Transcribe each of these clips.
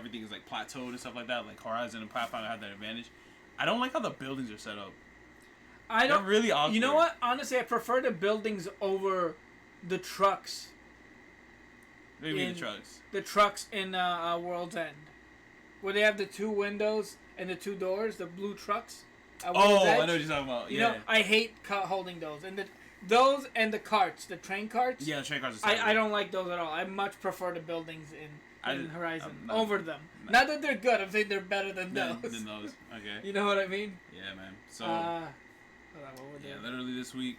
everything is like plateaued and stuff like that. Like Horizon and Pathfinder have that advantage. I don't like how the buildings are set up. I don't They're really awkward. You know what? Honestly, I prefer the buildings over the trucks. Maybe the trucks. The trucks in World's End, where they have the 2 windows and the 2 doors, the blue trucks. I know what you're talking about. You know, I hate holding those those and the carts, the train carts. Yeah, the train carts. Are I don't like those at all. I much prefer the buildings in Horizon over them. Not that they're good. I'm saying they're better than those. Than those. Okay. You know what I mean? Yeah, man. So. Literally this week,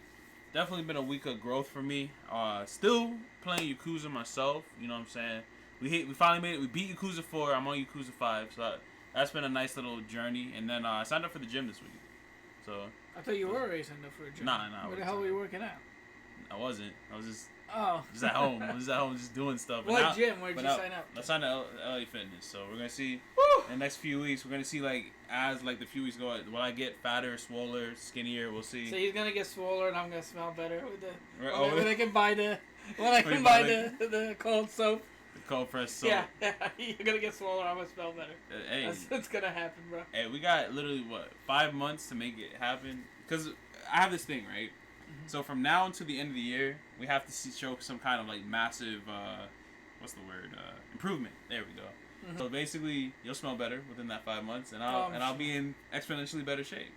definitely been a week of growth for me. Still playing Yakuza myself. You know what I'm saying? We finally made it. We beat Yakuza 4. I'm on Yakuza 5. So that's been a nice little journey. And then I signed up for the gym this week. So. I thought you were already signed up for a gym. Nah. Where the hell were you working out? I wasn't. I was just. Oh. Just at home. I was at home just doing stuff. What gym? Where'd you sign up? I signed up LA Fitness. So we're gonna see. Woo! In the next few weeks, we're gonna see as the few weeks go. Will I get fatter, swoller, skinnier? We'll see. So he's gonna get swoller, and I'm gonna smell better with the. When I can buy the cold soap. The cold press soap. Yeah, you're gonna get swoller. I'm gonna smell better. Hey, that's gonna happen, bro. Hey, we got literally 5 months to make it happen. Cause I have this thing, right? So from now until the end of the year, we have to show some kind of massive, what's the word? Improvement. There we go. Mm-hmm. So basically, you'll smell better within that 5 months, and I'll be in exponentially better shape.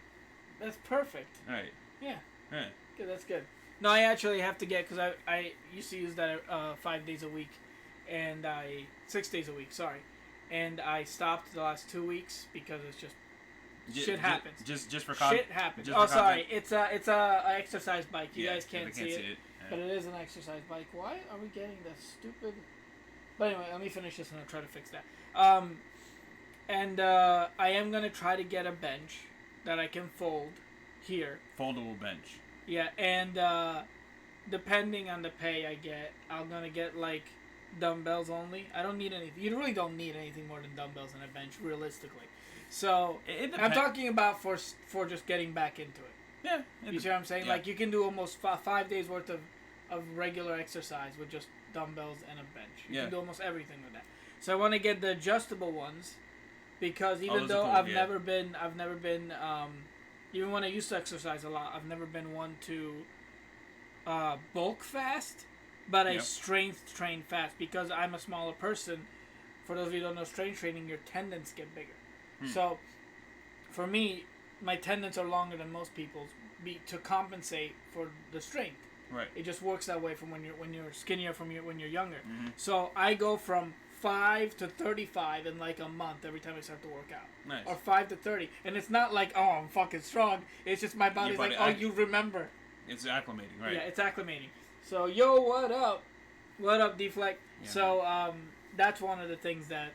That's perfect. All right. Yeah. Yeah. Good. That's good. No, I actually have to get because I used to use that 5 days a week, and 6 days a week. Sorry, and I stopped the last 2 weeks because it's just. Shit happens. Just for shit happens. Sorry. It's a exercise bike. You guys can't see it, but it is an exercise bike. Why are we getting the stupid? But anyway, let me finish this and I'll try to fix that. And I am gonna try to get a bench that I can fold here. Foldable bench. Yeah, and depending on the pay I get, I'm gonna get dumbbells only. I don't need anything. You really don't need anything more than dumbbells and a bench, realistically. So I'm talking about for just getting back into it. Yeah. You see what I'm saying? Yeah. You can do almost 5 days worth of regular exercise with just dumbbells and a bench. You can do almost everything with that. So I want to get the adjustable ones because even though I've never been even when I used to exercise a lot, I've never been one to bulk fast, but I strength train fast because I'm a smaller person. For those of you who don't know strength training, your tendons get bigger. So, for me, my tendons are longer than most people's to compensate for the strength. Right. It just works that way from when you're skinnier when you're younger. Mm-hmm. So I go from 5 to 35 in a month every time I start to work out. Nice. Or 5 to 30, and it's not I'm fucking strong. It's just my body's you remember. It's acclimating, right? Yeah, it's acclimating. So what up? What up, Deflect? Yeah, so that's one of the things that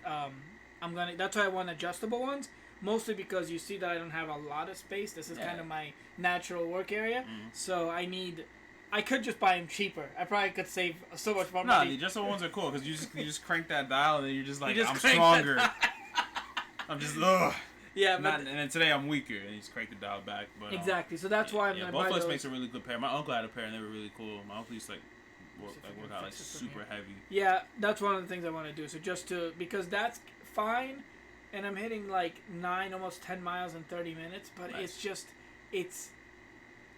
that's why I want adjustable ones, mostly because you see that I don't have a lot of space. This is kind of my natural work area, so I could just buy them cheaper. I probably could save so much more money. No, the adjustable ones are cool because you just crank that dial and then you're just I'm stronger. I'm just Yeah, but and then today I'm weaker and you just crank the dial back. But exactly, so that's why I'm gonna buy those. Bowflex makes a really good pair. My uncle had a pair and they were really cool. My uncle used to work out super heavy. Yeah, that's one of the things I want to do. So because that's fine, and I'm hitting 9, almost 10 miles in 30 minutes. But nice. it's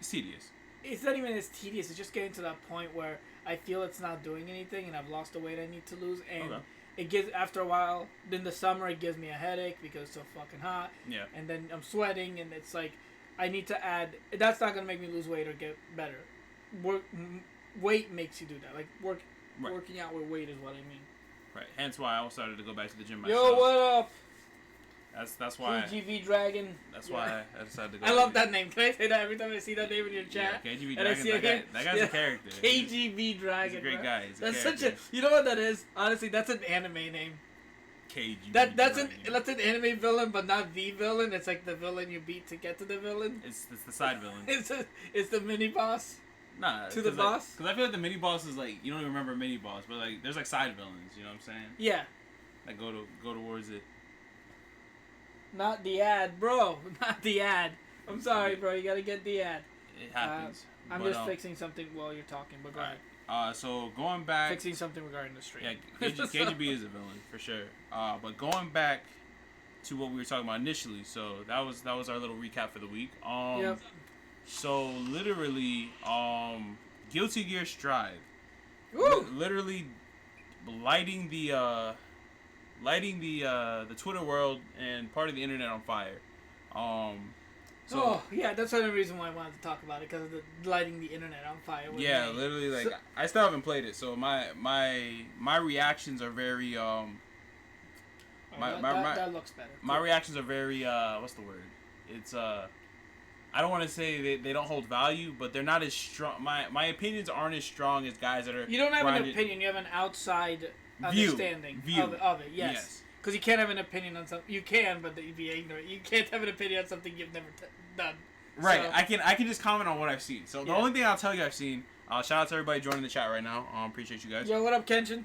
tedious. It's not even as tedious. It's just getting to that point where I feel it's not doing anything, and I've lost the weight I need to lose. And it gives after a while. In the summer, it gives me a headache because it's so fucking hot. Yeah. And then I'm sweating, and it's I need to add. That's not gonna make me lose weight or get better. Weight makes you do that. Working out with weight is what I mean. Right. Hence why I started to go back to the gym myself. Yo, what up? That's why. KGV Dragon. That's why I decided to go. I love that name. Can I say that every time I see that name in your chat? Yeah, KGV Dragon. That guy's a character. KGV Dragon. He's a great guy. That's such a. You know what that is? Honestly, that's an anime name. KGV. That's an anime villain, but not the villain. It's the villain you beat to get to the villain. It's the side villain. It's the mini boss. Nah, to the boss? Because I feel the mini boss is you don't even remember mini boss, but there's side villains, you know what I'm saying? Yeah. Go towards it. Not the ad, bro. Not the ad. I'm sorry, bro. You gotta get the ad. It happens. I'm just fixing something while you're talking, but go ahead. So going back, fixing something regarding the stream. Yeah, KGB is a villain for sure. But going back to what we were talking about initially, so that was our little recap for the week. Yep. So literally, Guilty Gear Strive, literally lighting the Twitter world and part of the internet on fire. That's another reason why I wanted to talk about it, because of the lighting the internet on fire. Literally, like, I still haven't played it, so my reactions are very that looks better. My reactions are very what's the word? It's I don't want to say they don't hold value, but they're not as strong. My opinions aren't as strong as guys that are. You don't have an opinion. You have an outside understanding of it. Yes. Because you can't have an opinion on something. You can, but you'd be ignorant. You can't have an opinion on something you've never done. Right. So, I can just comment on what I've seen. So the only thing I'll tell you I've seen. Shout out to everybody joining the chat right now. Appreciate you guys. Yo, what up, Kenshin?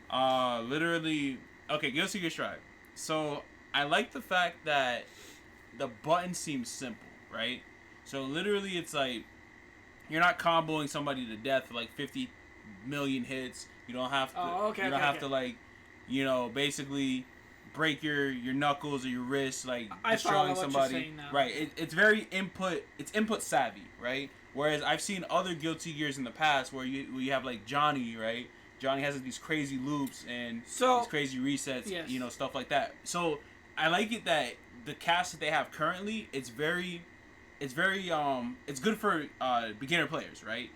Literally. Okay, Guilty Gear Strive. So I like the fact that the button seems simple, right? So literally, it's like you're not comboing somebody to death for like 50 million hits. You don't have to. To like, basically break your knuckles or your wrists, like destroying somebody. Right. It's very input. It's input savvy, right? Whereas I've seen other Guilty Gears in the past where you have like Johnny, right? Johnny has like, these crazy loops and these crazy resets, stuff like that. So I like it that the cast that they have currently, it's good for beginner players, right?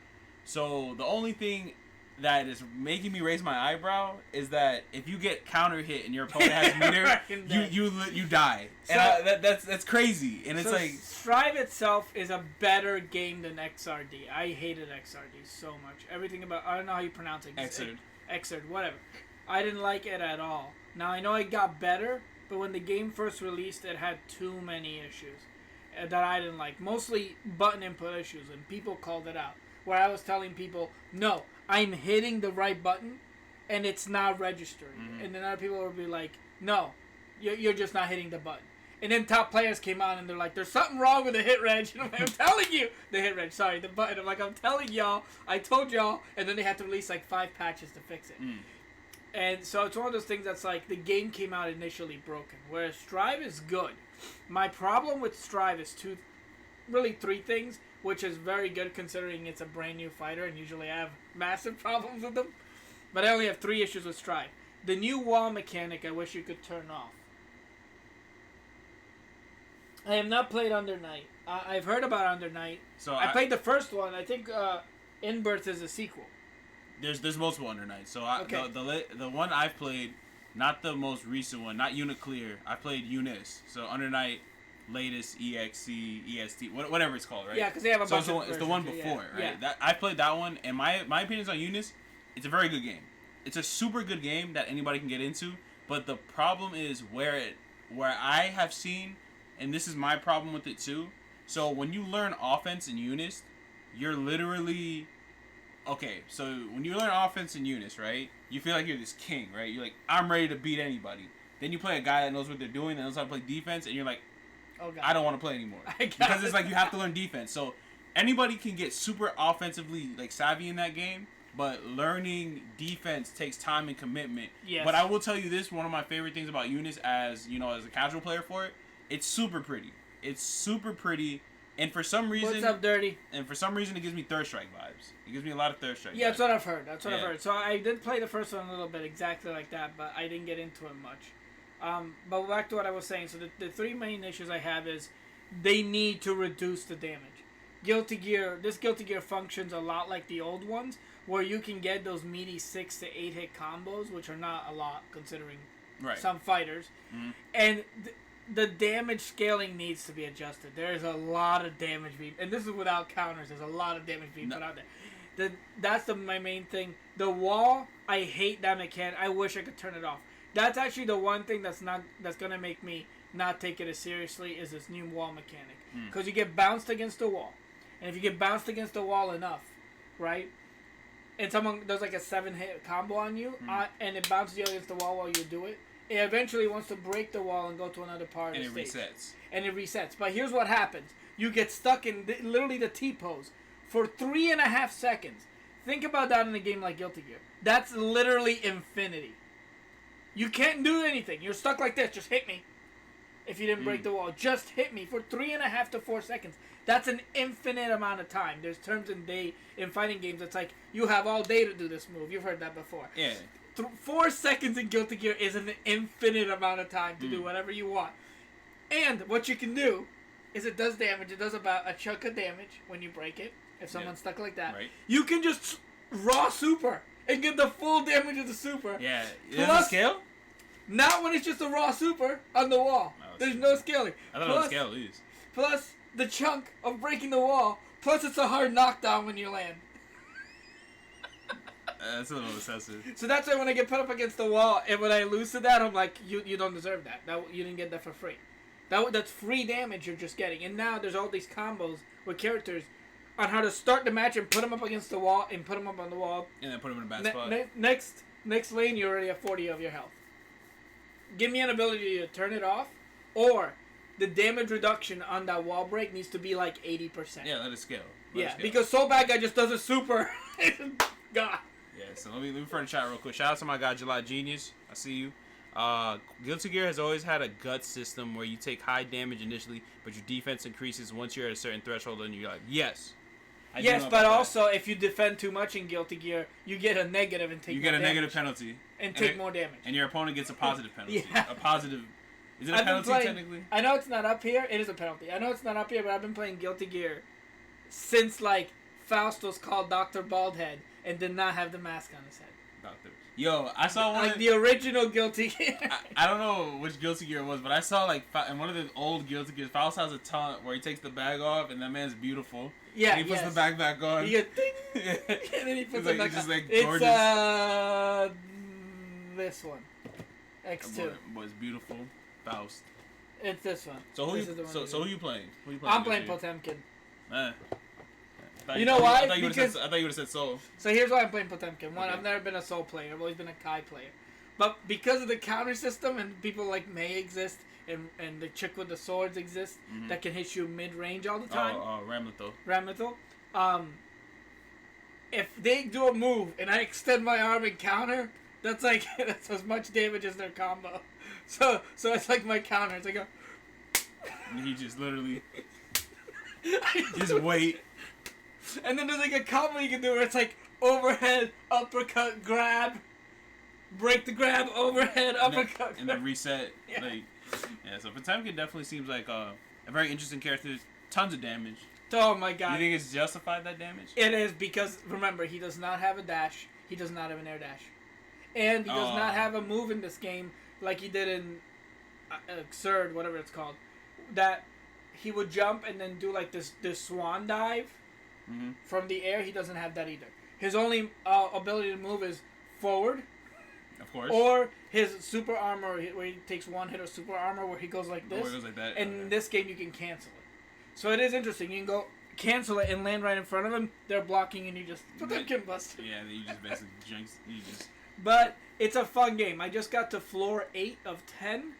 So the only thing that is making me raise my eyebrow is that if you get counter hit and your opponent has meter, you die. So, and that's crazy. And it's like Strive itself is a better game than XRD. I hated XRD so much. Everything about, I don't know how you pronounce it. Xrd, whatever. I didn't like it at all. Now I know it got better, but when the game first released, it had too many issues that I didn't like. Mostly button input issues, and people called it out. Where I was telling people, no, I'm hitting the right button, and it's not registering. Mm-hmm. And then other people would be like, no, you're just not hitting the button. And then top players came on, and they're like, there's something wrong with the hit reg. And I'm like, I'm telling you. The hit reg, sorry, the button. I'm like, I'm telling y'all. I told y'all. And then they had to release like 5 patches to fix it. Mm. And so it's one of those things that's like the game came out initially broken, whereas Strive is good. My problem with Strive is 3 things, which is very good considering it's a brand new fighter, and usually I have massive problems with them. But I only have 3 issues with Strive. The new wall mechanic I wish you could turn off. I have not played Under Night. I've heard about Under Night. So I played the first one. I think In Birth is a sequel. There's multiple Under Night. So the one I've played, not the most recent one, not Uniclear. I played Eunice. So Under Night, latest EXE, EST, whatever it's called, right? Yeah, because they have a bunch of it's the one before, right? Yeah. I played that one, and my opinions on Eunice, it's a very good game. It's a super good game that anybody can get into. But the problem is where I have seen, and this is my problem with it too. So when you learn offense in Eunice, you're literally okay. So when you learn offense in Eunice, right? You feel like you're this king, right? You're like, I'm ready to beat anybody. Then you play a guy that knows what they're doing, that knows how to play defense, and you're like, oh, God. I don't want to play anymore. Because it's like you have to learn defense. So anybody can get super offensively like savvy in that game, but learning defense takes time and commitment. Yes. But I will tell you this, one of my favorite things about Eunice as a casual player for it, it's super pretty. It's super pretty. And for some reason, what's up, Dirty? And for some reason, it gives me Third Strike vibes. It gives me a lot of Third Strike. Yeah, that's what I've heard. I've heard. So I did play the first one a little bit, exactly like that, but I didn't get into it much. But back to what I was saying. So the 3 main issues I have is they need to reduce the damage. This Guilty Gear functions a lot like the old ones, where you can get those meaty 6 to 8 hit combos, which are not a lot considering some fighters, and. The damage scaling needs to be adjusted. There's a lot of damage being, and this is without counters. There's a lot of damage being put out there. That's my main thing. The wall, I hate that mechanic. I wish I could turn it off. That's actually the one thing that's gonna make me not take it as seriously is this new wall mechanic. Because you get bounced against the wall, and if you get bounced against the wall enough, right, and someone does like a 7-hit combo on you, and it bounces you against the wall while you do it. It eventually wants to break the wall and go to another part of the stage. And it resets. But here's what happens. You get stuck in literally the T-pose for 3.5 seconds. think about that in a game like Guilty Gear. That's literally infinity. You can't do anything. You're stuck like this. Just hit me. If you didn't break the wall, just hit me for 3.5 to 4 seconds. That's an infinite amount of time. There's terms in fighting games. It's like you have all day to do this move. You've heard that before. Yeah. 4 seconds in Guilty Gear is an infinite amount of time to do whatever you want. And what you can do is it does damage. It does about a chunk of damage when you break it. If someone's stuck like that, you can just raw super and get the full damage of the super. Yeah. Plus, scale? Not when it's just a raw super on the wall. There's no scaling. I thought it was scale at least. Plus the chunk of breaking the wall. Plus it's a hard knockdown when you land. That's a little excessive. So that's why when I get put up against the wall and when I lose to that, I'm like, you don't deserve that. You didn't get that for free. That's free damage you're just getting. And now there's all these combos with characters on how to start the match and put them up against the wall and put them up on the wall. And then put them in a bad spot. Next lane, you already have 40 of your health. Give me an ability to turn it off, or the damage reduction on that wall break needs to be like 80%. Yeah, let it scale. Because So Bad Guy just does a super. God. Yeah, so let me refer to chat real quick. Shout out to my guy, July Genius. I see you. Guilty Gear has always had a gut system where you take high damage initially, but your defense increases once you're at a certain threshold, and you're like, yes. Yes, but also if you defend too much in Guilty Gear, you get a negative and take more damage. You get a negative penalty. And take more damage. And your opponent gets a positive penalty. Yeah. A positive... Is it a penalty, technically? I know it's not up here. It is a penalty. I know it's not up here, but I've been playing Guilty Gear since, like, Faust was called Dr. Baldhead and did not have the mask on his head. Doctor. Yo, I saw one... Like, the original Guilty Gear. I don't know which Guilty Gear it was, but I saw, like, in one of the old Guilty Gears, Faust has a taunt where he takes the bag off, and that man's beautiful. Yeah, and he puts the bag back on. He gets ding! And then he puts it back on. Like, it's, gorgeous. This one. X2. Was beautiful. Faust. It's this one. So who you playing? I'm playing Potemkin. You know why? I thought you would have said Soul. So here's why I'm playing Potemkin. One, I've never been a Soul player. I've always been a Kai player. But because of the counter system and people like May exist and the chick with the swords exist that can hit you mid-range all the time. Ramlethal. If they do a move and I extend my arm and counter, that's as much damage as their combo. So it's like my counter. It's like a... And he just literally... just wait. And then there's like a combo you can do where it's like overhead, uppercut, grab, break the grab, overhead, uppercut, and then reset. Yeah. So Potemkin definitely seems like a very interesting character. Tons of damage. Oh my god. You think it's justified, that damage? It is, because remember, he does not have a dash. He does not have an air dash. And he does not have a move in this game like he did in Xrd, whatever it's called. That he would jump and then do like this swan dive from the air. He doesn't have that either. His only ability to move is forward. Of course. Or his super armor, where he takes one hit of super armor, where he goes like this. He goes like that. And in this game, you can cancel it. So it is interesting. You can go cancel it and land right in front of him. They're blocking, and you just Potemkin bust. Yeah, you just basically jinx. But it's a fun game. I just got to floor 8 of 10.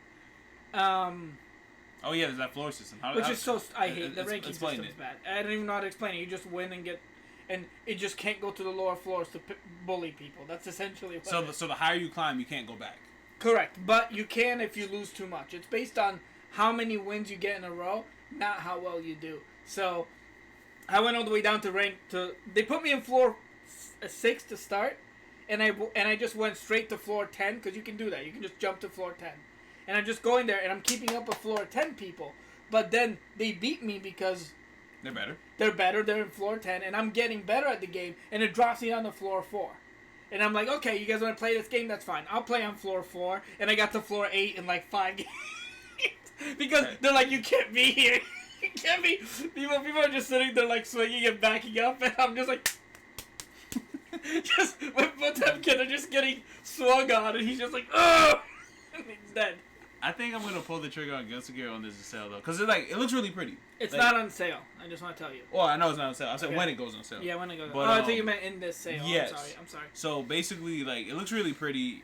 Oh yeah, there's that floor system. Which is so... I hate the ranking system's bad. I don't even know how to explain it. You just win and get... And it just can't go to the lower floors to bully people. That's essentially what it is. So the higher you climb, you can't go back. Correct. But you can if you lose too much. It's based on how many wins you get in a row, not how well you do. So I went all the way down to rank... They put me in floor 6 to start. And I just went straight to floor 10, because you can do that. You can just jump to floor 10. And I'm just going there, and I'm keeping up with floor 10 people. But then they beat me because... They're better. They're in floor 10, and I'm getting better at the game, and it drops me down to floor 4. And I'm like, okay, you guys want to play this game? That's fine. I'll play on floor 4, and I got to floor 8 in like 5 games. Because they're like, you can't be here. You can't be... People are just sitting there like swinging and backing up, and I'm just like... just with Potemkin, they're just getting swung on, and he's just like, oh, and he's dead. I think I'm gonna pull the trigger on Guilty Gear on this sale though, because it looks really pretty. It's not on sale. I just want to tell you. Well, I know it's not on sale. I said when it goes on sale. Yeah, when it goes. But, I think you meant in this sale. Yes. I'm sorry. So basically, like, it looks really pretty,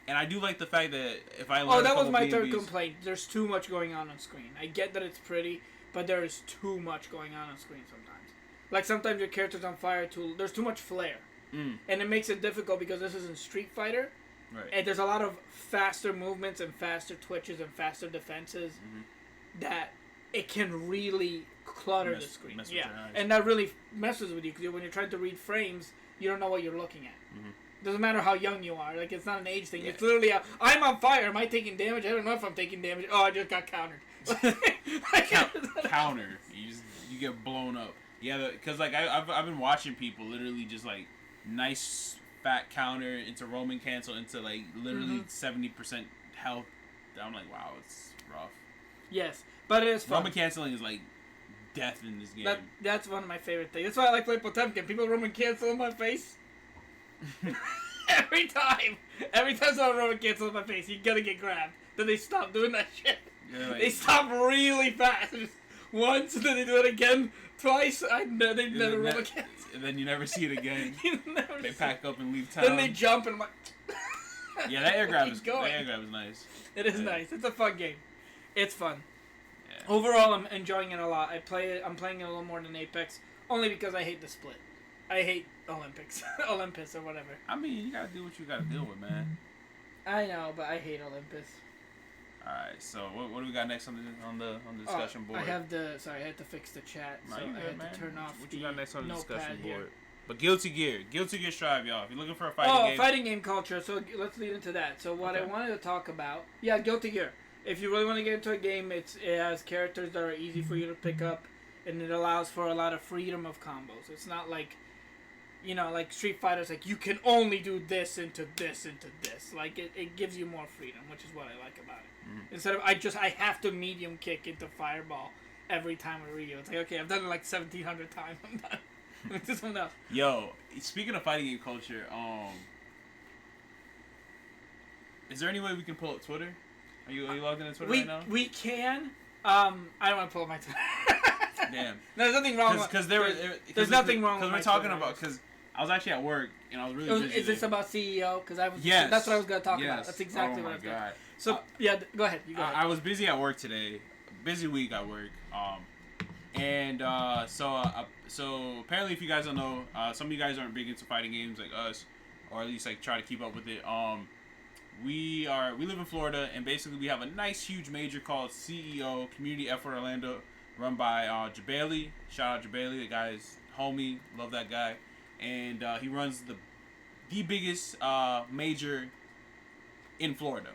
and I do like the fact that if I that was my third complaint. There's too much going on screen. I get that it's pretty, but there is too much going on screen sometimes. Like sometimes your character's on fire too. There's too much flair. and it makes it difficult because this isn't Street Fighter, right? And there's a lot of faster movements and faster twitches and faster defenses that it can really clutter the screen. And that really messes with you because when you're trying to read frames, you don't know what you're looking at. Doesn't matter how young you are. Like, it's not an age thing. It's literally, I'm on fire. Am I taking damage? I don't know if I'm taking damage. Oh, I just got countered. Counter. You get blown up. Yeah, because like I've been watching people literally just like nice fat counter into Roman cancel into like literally 70% health. I'm like, wow, it's rough. Yes, but it is fun. Roman canceling is like death in this game. That's one of my favorite things. That's why I like playing Potemkin. People Roman cancel in my face. Every time someone Roman cancels in my face, you gotta get grabbed. Then they stop doing that shit. Yeah, like, they stop really fast. Just once, and then they do it again, twice. They never Roman cancel. And then you never see it again. They pack up and leave town. Then they jump and I'm like... Yeah, that air grab is nice. It is nice. It's a fun game. It's fun. Yeah. Overall, I'm enjoying it a lot. I'm playing it a little more than Apex, only because I hate the split. I hate Olympus or whatever. I mean, you gotta do what you gotta deal with, man. I know, but I hate Olympus. All right, so what do we got next on the discussion board? I had to fix the chat, so I had to turn off what you got next on the discussion board? But Guilty Gear Strive, y'all. If you're looking for a fighting game culture. So let's lead into that. So what I wanted to talk about, Guilty Gear. If you really want to get into a game, it has characters that are easy for you to pick up, and it allows for a lot of freedom of combos. It's not like, like Street Fighter's like, you can only do this into this into this. Like, it gives you more freedom, which is what I like about it. Instead of, I have to medium kick into Fireball every time I Ryu. It's like, okay, I've done it like 1,700 times. I'm done. Let's do something else. Yo, speaking of fighting game culture, is there any way we can pull up Twitter? Are you logged into Twitter right now? We can. I don't want to pull up my Twitter. Damn. There's nothing wrong with There's nothing wrong with my Twitter. Because we're talking about... Because I was actually at work, and I was really busy. Is this about CEO? Because Yes. That's what I was going to talk about. That's exactly what I was going to talk about. So, go ahead. You go ahead. I was busy at work today. Busy week at work. So apparently, if you guys don't know, some of you guys aren't big into fighting games like us, or at least like try to keep up with it. We live in Florida, and basically we have a nice huge major called CEO Community Effort Orlando, run by Jabali. Shout out Jabali, the guy's homie, love that guy, and he runs the biggest major in Florida.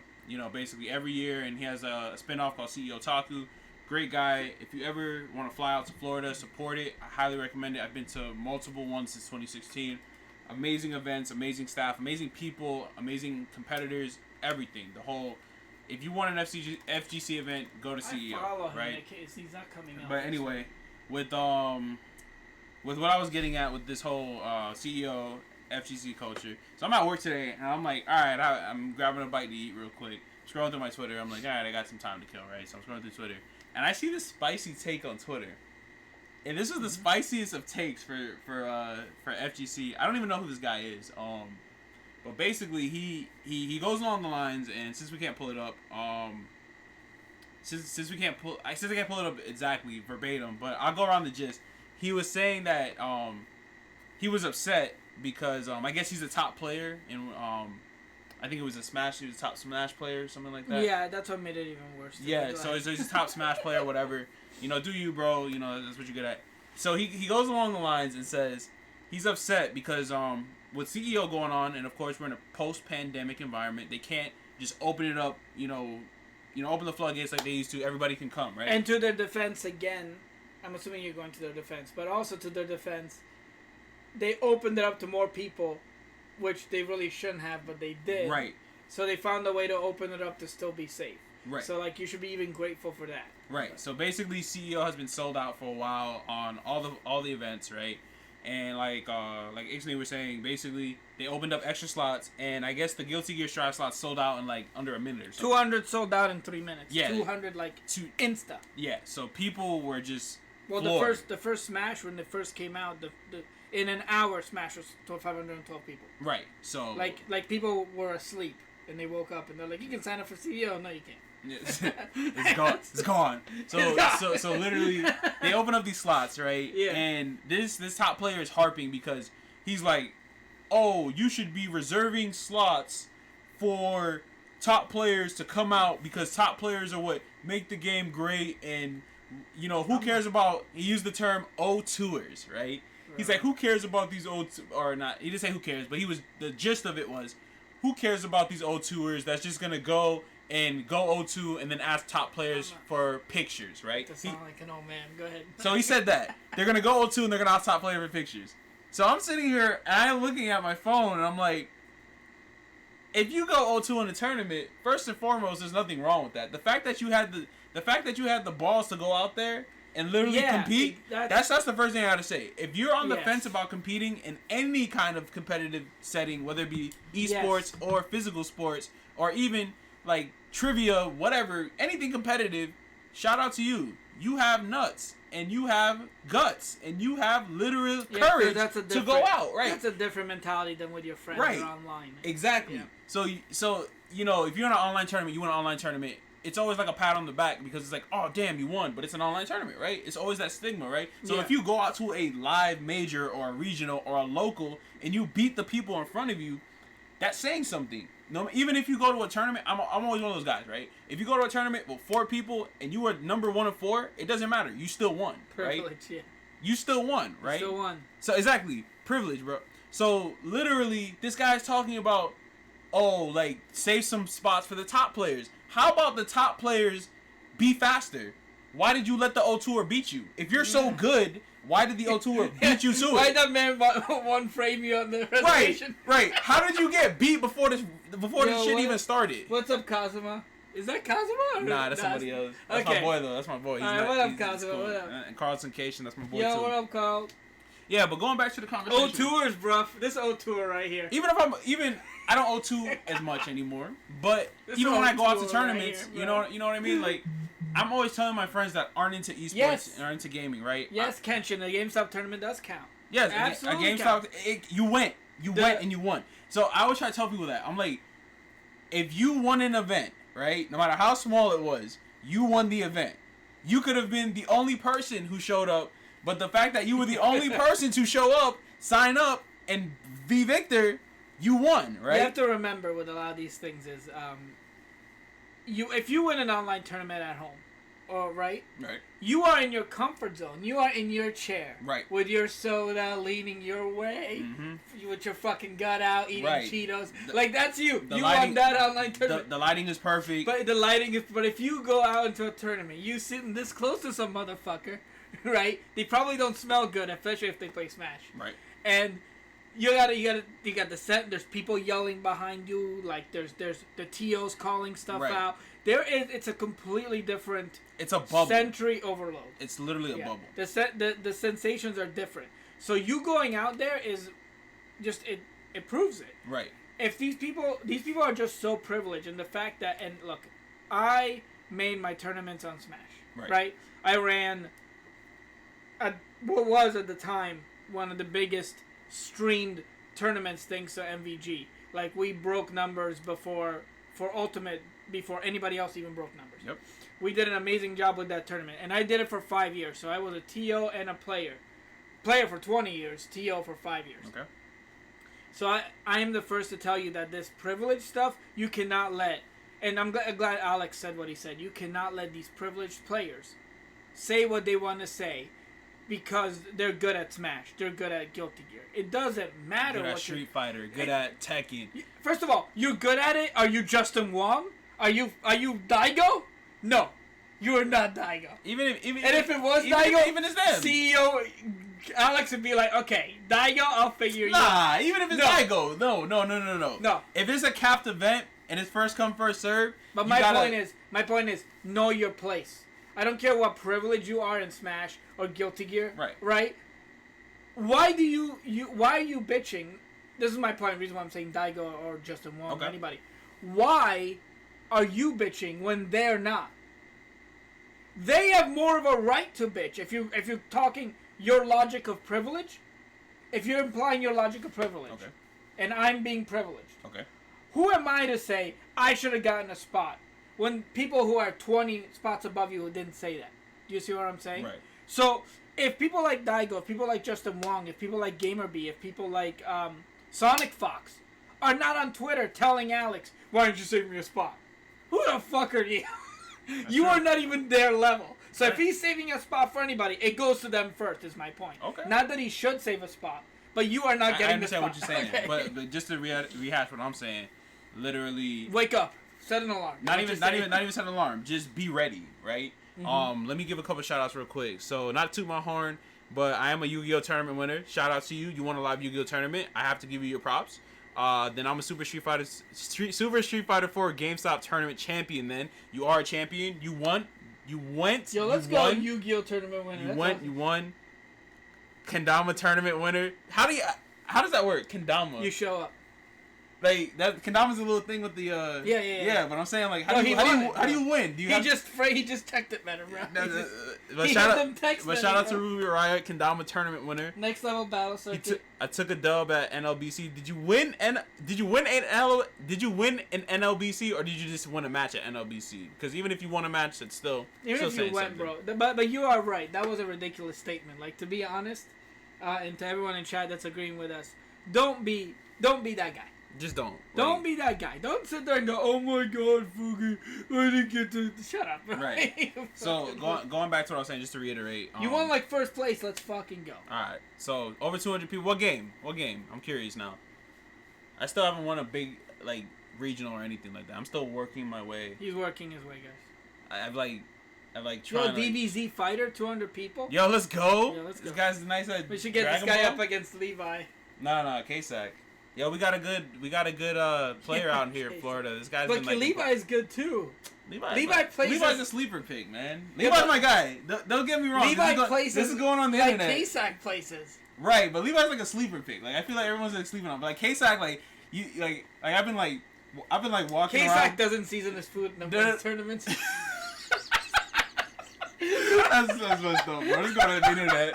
Basically every year, and he has a spinoff called CEO Taku. Great guy. If you ever want to fly out to Florida, support it. I highly recommend it. I've been to multiple ones since 2016. Amazing events, amazing staff, amazing people, amazing competitors, everything. If you want an FGC event, go to CEO. I follow him, right? He's not coming out. But anyway, with what I was getting at with this whole CEO FGC culture. So I'm at work today, and I'm like, all right, I'm grabbing a bite to eat real quick. Scrolling through my Twitter, I'm like, all right, I got some time to kill, right? So I'm scrolling through Twitter, and I see this spicy take on Twitter. And this is the spiciest of takes for FGC. I don't even know who this guy is. But basically he goes along the lines, and since we can't pull it up, since I can't pull it up exactly verbatim, but I'll go around the gist. He was saying that he was upset because I guess he's a top player in I think it was a Smash. He was a top Smash player, something like that. Yeah, that's what made it even worse. Yeah, so he's a top Smash player, whatever. Do you, bro? That's what you're good at. So he goes along the lines and says he's upset because with CEO going on, and of course we're in a post-pandemic environment, they can't just open it up, open the floodgates like they used to. Everybody can come, right? And to their defense again, I'm assuming you're going to their defense, but also to their defense, they opened it up to more people, which they really shouldn't have, but they did. Right. So they found a way to open it up to still be safe. Right. So you should be even grateful for that. Right. So basically, CEO has been sold out for a while on all the events, right? And like Ixney was saying, basically they opened up extra slots, and I guess the Guilty Gear Strive slots sold out in like under a minute or so. 200 sold out in 3 minutes. Yeah. 200 insta. Yeah. So people were just floored. the first Smash when it first came out, in an hour Smash was 512 people. Right. So like people were asleep and they woke up and they're like, you can sign up for CEO. No, you can't. It's gone. So literally, they open up these slots, right? Yeah. And this top player is harping because he's like, oh, you should be reserving slots for top players to come out because top players are what make the game great. And you know, who cares about, he used the term O2ers, right? He's like, who cares about these O2, or not, he didn't say who cares, but the gist of it was, who cares about these O2ers that's just gonna go O2 and then ask top players for pictures, right? That sound like an old man. Go ahead. So he said that they're gonna go O2 and they're gonna ask top player for pictures. So I'm sitting here and I'm looking at my phone and I'm like, if you go O2 in a tournament, first and foremost, there's nothing wrong with that. The fact that you had the balls to go out there and literally compete, that's the first thing I gotta say. If you're on the fence about competing in any kind of competitive setting, whether it be esports or physical sports or even like trivia, whatever, anything competitive, shout out to you. You have nuts and you have guts and you have literal courage to go out, right? That's a different mentality than with your friends or online. Exactly. Yeah. So you know, if you're in an online tournament, you win an online tournament, it's always like a pat on the back because it's like, oh damn, you won, but it's an online tournament, right? It's always that stigma, right? So if you go out to a live major or a regional or a local and you beat the people in front of you, that's saying something. No, even if you go to a tournament, I'm always one of those guys, right? If you go to a tournament with 4 people and you were number 1 of 4, it doesn't matter. You still won, right? Privilege, yeah. You still won, right? You still won. So exactly, privilege, bro. So literally, this guy's talking about, oh, like save some spots for the top players. How about the top players be faster? Why did you let the O2er beat you? If you're so good, why did the O2er beat you to it? Why that man one frame you on the reservation? Right. How did you get beat before this shit even started? What's up, Kazuma? Is that Kazuma? Nah, that's somebody else. That's my boy though. That's my boy. What up, Kazuma? Cool. What up? And Carlson Cation, that's my boy too. too. What up, Carl? Yeah, but going back to the conversation. O2ers, bruv. This O2er right here. I don't O2 as much anymore, but even when I go out to tournaments, right here, you know what I mean? Like, I'm always telling my friends that aren't into esports and aren't into gaming, right? Yes, Kenshin, the GameStop tournament does count. Yes, absolutely. A GameStop, you went and you won. So I always try to tell people that. I'm like, if you won an event, right? No matter how small it was, you won the event. You could have been the only person who showed up, but the fact that you were the only person to show up, sign up, and be victor, you won, right? You have to remember with a lot of these things is, if you win an online tournament at home, right, you are in your comfort zone. You are in your chair, right, with your soda leaning your way, with your fucking gut out, eating Cheetos. Like that's you. You won that online tournament. The lighting is perfect. But if you go out into a tournament, you sitting this close to some motherfucker, right? They probably don't smell good, especially if they play Smash, right? And you got the set. There's people yelling behind you. Like there's the TOs calling stuff out. It's a completely different. It's a bubble. Sensory overload. It's literally a bubble. The sensations are different. So you going out there is just it proves it. Right. If these people are just so privileged, and the fact that, and look, I made my tournaments on Smash. Right. I ran what was at the time one of the biggest streamed tournaments thanks to MVG. Like we broke numbers for Ultimate before anybody else even broke numbers. Yep. We did an amazing job with that tournament, and I did it for 5 years. So I was a TO and a player for 20 years, TO for 5 years. Okay. So I am the first to tell you that this privilege stuff you cannot let, and I'm glad Alex said what he said. You cannot let these privileged players say what they want to say because they're good at Smash, they're good at Guilty Gear. It doesn't matter good at Street Fighter, good at Tekken. First of all, you're good at it. Are you Justin Wong? Are you Daigo? No, you are not Daigo. If it was Daigo, even as them, CEO Alex would be like, okay, Daigo, I'll figure you out. Nah, even if it's Daigo, no. If it's a capped event and it's first come first serve, but my point is, know your place. I don't care what privilege you are in Smash or Guilty Gear. Right. Why are you bitching? This is my point. The reason why I'm saying Daigo or Justin Wong or anybody. Why are you bitching when they're not? They have more of a right to bitch. If you're talking your logic of privilege, if you're implying your logic of privilege, and I'm being privileged, who am I to say I should have gotten a spot when people who are 20 spots above you didn't say that? Do you see what I'm saying? Right. So if people like Daigo, if people like Justin Wong, if people like GamerBee, if people like Sonic Fox, are not on Twitter telling Alex, why didn't you save me a spot? Who the fuck are you? You are not even their level. So if he's saving a spot for anybody, it goes to them first, is my point. Okay. Not that he should save a spot, but you are not getting the spot. I understand what you're saying, but just to rehash what I'm saying, literally... Wake up. Set an alarm. Not even set an alarm. Just be ready, right? Mm-hmm. Let me give a couple shout-outs real quick. So, not to toot my horn, but I am a Yu-Gi-Oh! Tournament winner. Shout out to you. You won a live Yu-Gi-Oh! Tournament. I have to give you your props. Then I'm a Super Street Fighter 4 GameStop tournament champion. Then you are a champion. You won. You went. Yo, let's go Yu-Gi-Oh! Tournament winner. You won. Kendama tournament winner. How does that work? Kendama. You show up. Like that, Kendama's a little thing with the Yeah, but I'm saying like how do you win? He just teched it better, bro. But shout out to Ruby Riot, Kendama tournament winner. Next level battle circuit. I took a dub at NLBC. Did you win an NLBC or did you just win a match at NLBC? Because even if you won a match, it's still if you went, bro. But you are right. That was a ridiculous statement. Like, to be honest, and to everyone in chat that's agreeing with us, don't be that guy. Just don't. Don't be that guy. Don't sit there and go, oh my god, Fuki, I didn't get to... Shut up, bro. Right. So, going back to what I was saying, just to reiterate. You won, like, first place. Let's fucking go. Alright. So, over 200 people. What game? I'm curious now. I still haven't won a big, like, regional or anything like that. I'm still working my way. He's working his way, guys. I've tried... Yo, DBZ fighter, 200 people? Yo, let's go. Yeah, let's go. This guy's nice. We should get this guy up against Levi. No, K-Sac. Yo, we got a good player out here in Florida. This guy's been like... Levi's good too. Levi's a sleeper pick, man. Levi's my guy. Don't get me wrong. This is going on the internet. Like K-Sac places. Right, but Levi's like a sleeper pick. Like I feel like everyone's like sleeping on. But like K-Sac, like you I've been like walking around. K-Sac doesn't season his food in the tournaments. That's messed up, bro. Let's go to the internet.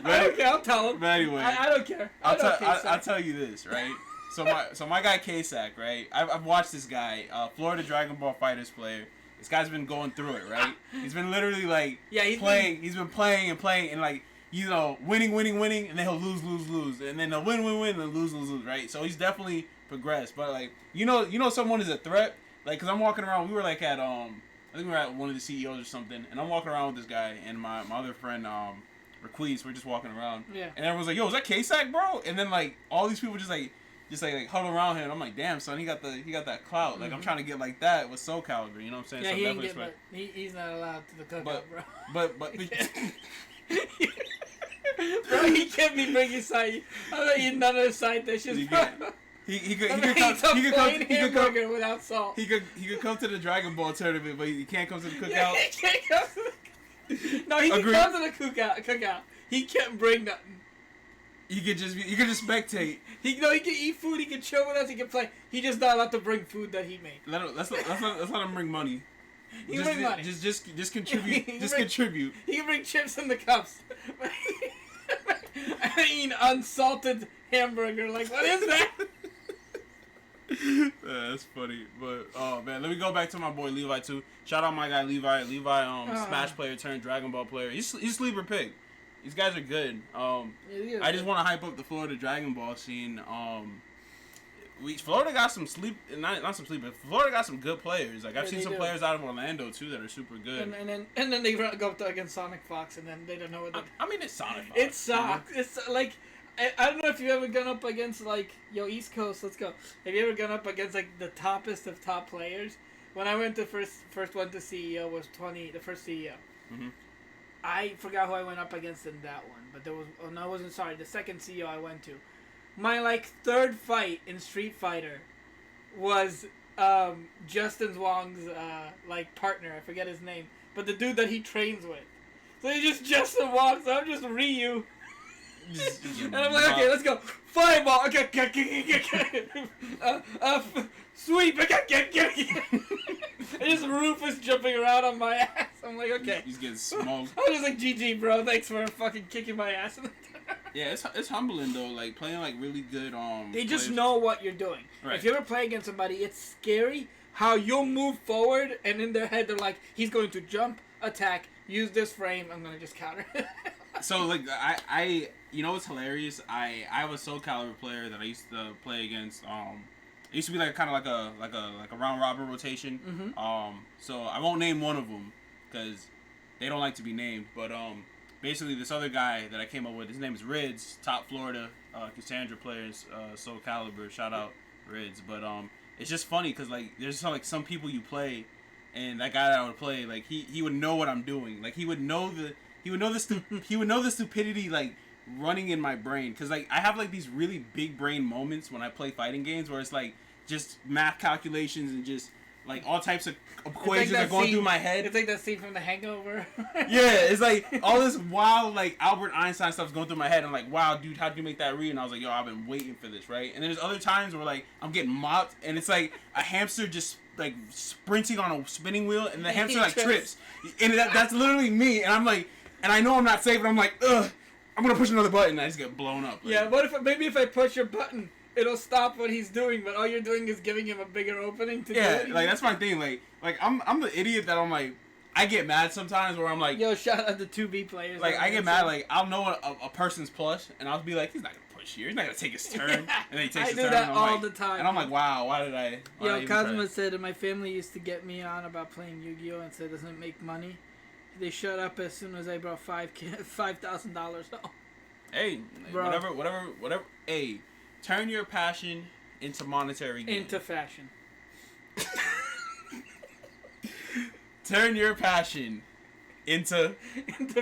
Right? I don't care. I'll tell him. But anyway, I don't care. I'll tell you this, right? So my guy K-Sac, right? I've watched this guy, Florida Dragon Ball Fighters player. This guy's been going through it, right? He's been literally like playing. He's been playing and like winning, and then he'll lose, and then he'll win, and then lose, right? So he's definitely progressed. But like someone is a threat, like because I'm walking around. We were like at I think we were at one of the CEOs or something, and I'm walking around with this guy and my other friend Requise. We're just walking around, and everyone's like, "Yo, is that K-Sac, bro?" And then like all these people just huddle around him. I'm like, "Damn, son, he got that clout." Like I'm trying to get like that with Soul Calibur. You know what I'm saying? Yeah, so he's not allowed to the cookout, bro. But bro, he can't be bringing side. I'm not eating none of the side dishes, bro. He could come without salt. He could come to the Dragon Ball tournament, but he can't come to the cookout. He can't come to the... No, he can come to the cookout. He can't bring nothing. He could just spectate. He can eat food. He can chill with us. He can play. He just not allowed to bring food that he made. Let's let him bring money. He can bring money. Just contribute. Contribute. He can bring chips in the cups. I eat unsalted hamburger. Like, what is that? That's funny, but oh man, let me go back to my boy Levi too. Shout out my guy Levi. Smash player turned Dragon Ball player. He's sleeper pick. These guys are good. I just want to hype up the Florida Dragon Ball scene. Florida got some not some sleep, but Florida got some good players. Like I've seen some players out of Orlando too that are super good. And then they go up against Sonic Fox, and then they don't know what. I mean, it's Sonic Fox. It sucks. It's like. I don't know if you've ever gone up against, like, East Coast, let's go. Have you ever gone up against, like, the toppest of top players? When I went to first one to CEO was the first CEO. Mm-hmm. I forgot who I went up against in that one, but the second CEO I went to. My, like, third fight in Street Fighter was Justin Wong's, like, partner. I forget his name. But the dude that he trains with. So he's just Justin Wong, so I'm just Ryu. And I'm like, okay, let's go. Fireball. Okay, sweep. And just Rufus jumping around on my ass. I'm like, okay. He's getting smoked. I was just like, GG, bro. Thanks for fucking kicking my ass. Yeah, it's humbling though. Like playing like really good. They just know what you're doing. Right. If you ever play against somebody, it's scary how you'll move forward, and in their head they're like, he's going to jump, attack, use this frame. I'm gonna just counter. So like I you know what's hilarious? I have a Soul Calibur player that I used to play against. It used to be like kind of like a round robin rotation. Mm-hmm. So I won't name one of them because they don't like to be named. But basically this other guy that I came up with, his name is Rids, top Florida Cassandra players, Soul Calibur. Shout out Rids. But it's just funny because like there's like some people you play, and that guy that I would play, like he would know what I'm doing. Like he would know the stupidity like running in my brain, because like I have like these really big brain moments when I play fighting games where it's like just math calculations and just like all types of equations are going through my head. It's like that scene from The Hangover. Yeah, it's like all this wild like Albert Einstein stuff's going through my head. I'm like, wow, dude, how'd you make that read? And I was like, yo, I've been waiting for this, right? And there's other times where like I'm getting mopped and it's like a hamster just like sprinting on a spinning wheel and the hamster like trips, and that's literally me. And I'm like, and I know I'm not safe, but I'm like, ugh, I'm gonna push another button and I just get blown up. Like, yeah, what if maybe if I push your button, it'll stop what he's doing, but all you're doing is giving him a bigger opening to do it. Yeah, like that's my thing. Like I'm the idiot that I'm like, I get mad sometimes where I'm like, yo, shout out to 2B players. Like I get mad, like I'll know a person's plush and I'll be like, he's not gonna push here, he's not gonna take his turn, and then he takes his turn. I do that all the time. And I'm like, wow, why did I? Yo, Cosmo said, my family used to get me on about playing Yu-Gi-Oh and said it doesn't make money. They shut up as soon as I brought $5,000 home. Hey, bro. whatever. Hey, turn your passion into monetary gain. Into fashion. Turn your passion into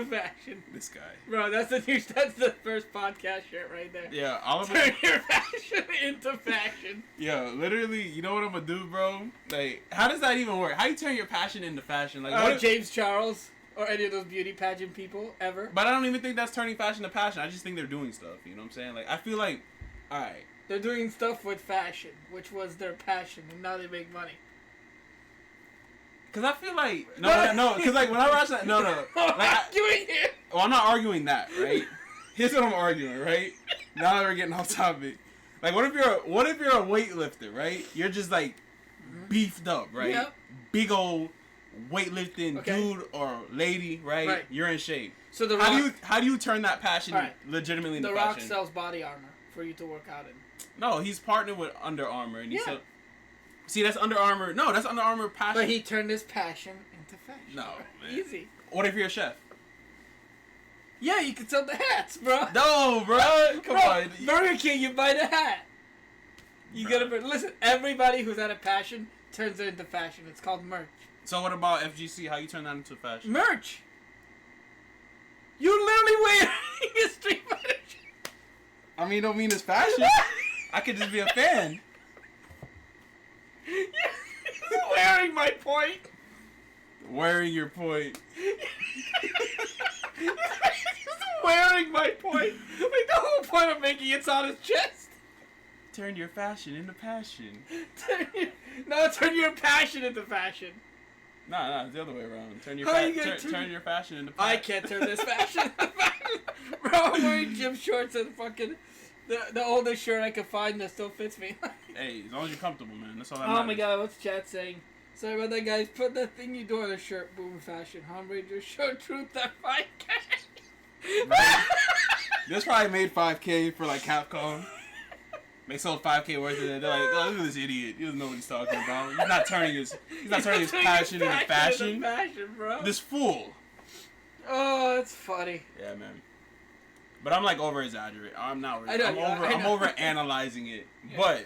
fashion. This guy. Bro, that's the first podcast shirt right there. Yeah, all of Turn your passion into fashion. Yo, literally, you know what I'm gonna do, bro? Like, how does that even work? How you turn your passion into fashion? Like, James Charles or any of those beauty pageant people ever. But I don't even think that's turning fashion to passion. I just think they're doing stuff. You know what I'm saying? Like, I feel like, all right, they're doing stuff with fashion, which was their passion, and now they make money. Cause I feel like no. Cause like when I watch that, no. Like, I'm not arguing that, right? Here's what I'm arguing, right? Now that we're getting off topic, like what if you're a weightlifter, right? You're just like beefed up, right? Yep. Big old weightlifting dude or lady, right? You're in shape. So how do you turn that passion legitimately into fashion? The Rock sells body armor for you to work out in. No, he's partnered with Under Armour, and see, that's Under Armour. No, that's Under Armour passion. But he turned his passion into fashion. No, man. Easy. What if you're a chef? Yeah, you can sell the hats, bro. No, bro. Come on. Burger King, you buy the hat. You gotta listen. Everybody who's had a passion turns it into fashion. It's called merch. So what about FGC? How you turn that into fashion? Merch. You literally wearing a Street Fighter shirt. I mean, don't mean it's fashion. I could just be a fan. You're wearing my point. Wearing your point. Wearing my point. Like the whole point I'm making, it's on his chest. Turn your fashion into passion. Turn your passion into fashion. Nah, it's the other way around. Turn your fashion into passion. I can't turn this fashion into fashion. Bro, I'm wearing gym shorts and fucking the oldest shirt I could find that still fits me. Hey, as long as you're comfortable, man. That's all that matters. Oh my god, what's chat saying? Sorry about that, guys. Put that thing you do on a shirt. Boom, fashion. Homebrew, show truth at 5K. Right? This probably made 5K for like Capcom. They sold 5K worth of it. They're like, oh, look at this idiot. He doesn't know what he's talking about. He's not turning his passion into fashion. Bro. This fool. Oh, that's funny. Yeah, man. But I'm like over exaggerating. I'm not. I'm over analyzing it. Yeah. But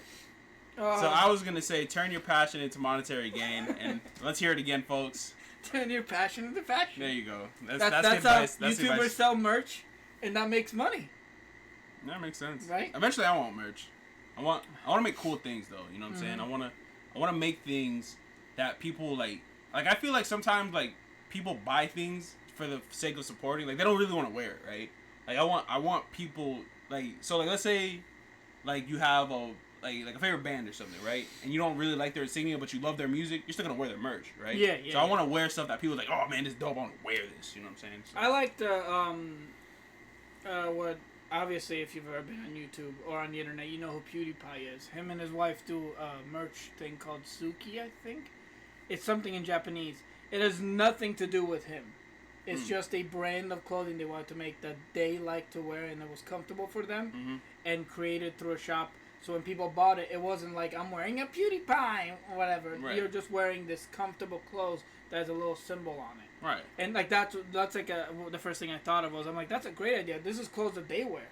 so I was gonna say, turn your passion into monetary gain, and let's hear it again, folks. Turn your passion into fashion. There you go. That's advice. How YouTubers sell merch, and that makes money. That makes sense. Right? Eventually, I want merch. I want to make cool things though. You know what I'm saying? I want to make things that people like. Like I feel like sometimes like people buy things for the sake of supporting. Like they don't really want to wear it, right? Like I want people like so like let's say like you have a favorite band or something, right? And you don't really like their insignia, but you love their music. You're still gonna wear their merch, right? Yeah. So I want to wear stuff that people are like, oh man, this is dope. I want to wear this. You know what I'm saying? So. I like the what. Obviously, if you've ever been on YouTube or on the internet, you know who PewDiePie is. Him and his wife do a merch thing called Suki, I think. It's something in Japanese. It has nothing to do with him. It's just a brand of clothing they wanted to make that they like to wear and it was comfortable for them, and created through a shop. So when people bought it, it wasn't like I'm wearing a PewDiePie or whatever. Right. You're just wearing this comfortable clothes that has a little symbol on it. Right. And like that's like the first thing I thought of was I'm like, that's a great idea. This is clothes that they wear.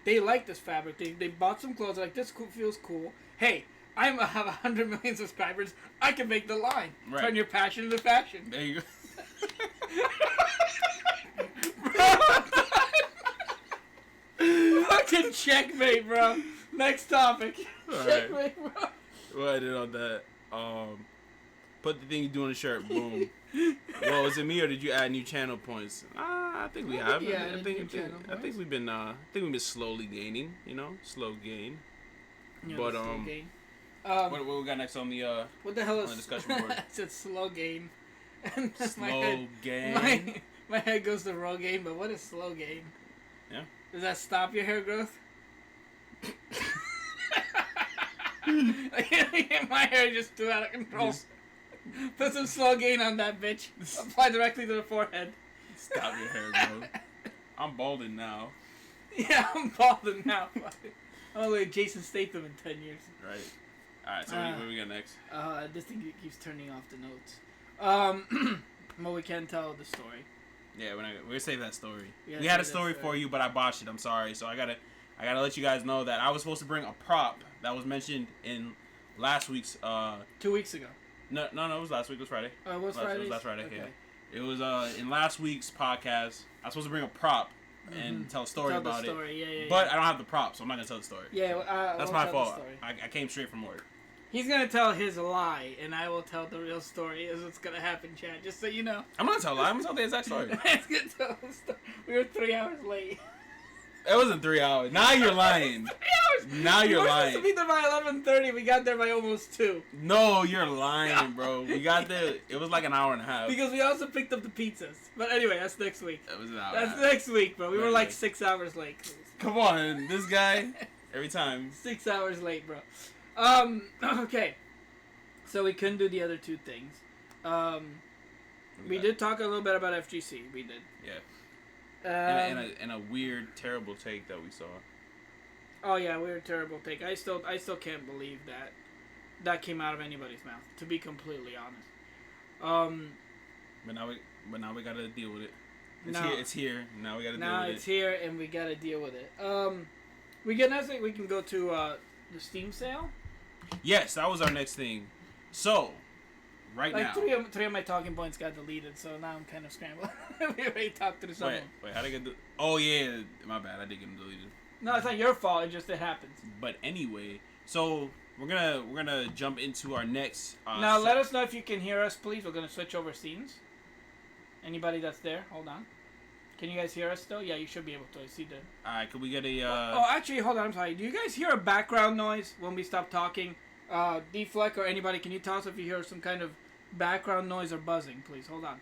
They like this fabric. They bought some clothes like this feels cool. Hey, I have 100 million subscribers. I can make the line. Right. Turn your passion into fashion. There you go. Fucking checkmate, bro. Next topic. Checkmate, right. Bro. What I did on that. Put the thing you do on the shirt. Boom. Well, was it me or did you add new channel points? I think we have. Yeah, I think we've been slowly gaining. You know, slow gain. Yeah, but slow gain. What we got next on the what the hell is the discussion board? I said slow gain. And slow gain. My head goes to raw gain, but what is slow gain? Yeah. Does that stop your hair growth? My hair just too out of control. Put some slow gain on that bitch. Apply directly to the forehead. Stop your hair growth. I'm balding now. Yeah, I'm balding now. I'm like Jason Statham in 10 years. Right. Alright, so what do we got next? This thing keeps turning off the notes. Well, we can't tell the story. Yeah, we're gonna save that story. We had a story for you, but I botched it. I'm sorry. So I gotta let you guys know that I was supposed to bring a prop that was mentioned in last week's 2 weeks ago. No, it was last week. It was Friday. Oh, it was Friday? It was last Friday, okay. Yeah. It was in last week's podcast. I was supposed to bring a prop and tell a story about it. Yeah, but I don't have the prop, so I'm not gonna tell the story. Yeah, that's my fault. I came straight from work. He's gonna tell his lie, and I will tell the real story. Is what's gonna happen, Chad. Just so you know. I'm not gonna tell a lie. I'm gonna tell the exact story. We were 3 hours late. It wasn't 3 hours. Now you're lying. 3 hours. Now you're lying. We were supposed to be there by 11:30. We got there by almost 2. No, you're lying, bro. We got there. It was like an hour and a half. Because we also picked up the pizzas. But anyway, that's next week. That was an hour. That's next week, bro. We were like 6 hours late. Come on, this guy. Every time. 6 hours late, bro. Okay. So we couldn't do the other two things. We did talk a little bit about FGC. We did. Yeah. And a weird, terrible take that we saw. Oh yeah, weird, terrible take. I still can't believe that came out of anybody's mouth. To be completely honest. But now we gotta deal with it. It's here. Now we gotta deal with it. Now it's here, and we gotta deal with it. We can go to the Steam sale. Yes, that was our next thing. So, now. Three of my talking points got deleted, so now I'm kind of scrambling. We already talked through some of them. Wait, how did I get oh, yeah, my bad. I did get them deleted. No, it's not your fault. It happens. But anyway, so we're gonna jump into our next. Now let us know if you can hear us, please. We're gonna switch over scenes. Anybody that's there, hold on. Can you guys hear us still? Yeah, you should be able to. I see the. Alright, could we get a? Oh, actually, hold on. I'm sorry. Do you guys hear a background noise when we stop talking? Deflect or anybody, can you tell us if you hear some kind of background noise or buzzing, please? Hold on.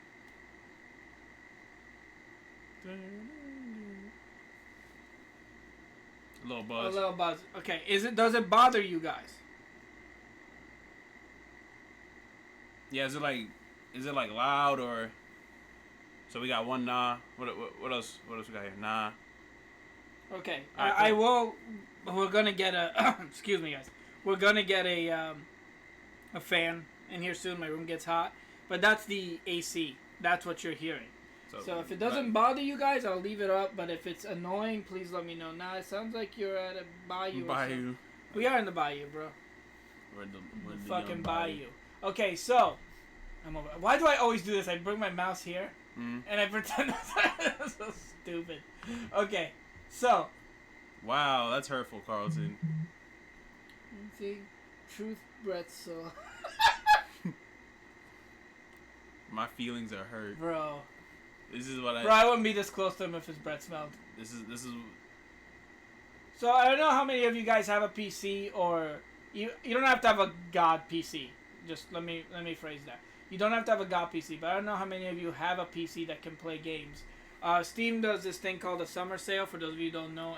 A little buzz. A little buzz. Okay. Does it bother you guys? Yeah, is it like loud or? So we got one nah. What else? What else we got here? Nah. Okay. Right, cool. We're gonna get a. Excuse me, guys. We're gonna get a fan in here soon. My room gets hot, but that's the AC. That's what you're hearing. So if it doesn't bother you guys, I'll leave it up. But if it's annoying, please let me know. Nah, it sounds like you're at a bayou. Bayou. We are in the bayou, bro. We're the fucking bayou. Okay, so I'm over. Why do I always do this? I bring my mouse here and I pretend that's so stupid. Okay, so. Wow, that's hurtful, Carlton. See, truth breath so. My feelings are hurt, bro. This is what Bro, I wouldn't be this close to him if his breath smelled. This is. So I don't know how many of you guys have a PC, or you don't have to have a god PC. Just let me phrase that. You don't have to have a god PC, but I don't know how many of you have a PC that can play games. Steam does this thing called a summer sale. For those of you who don't know,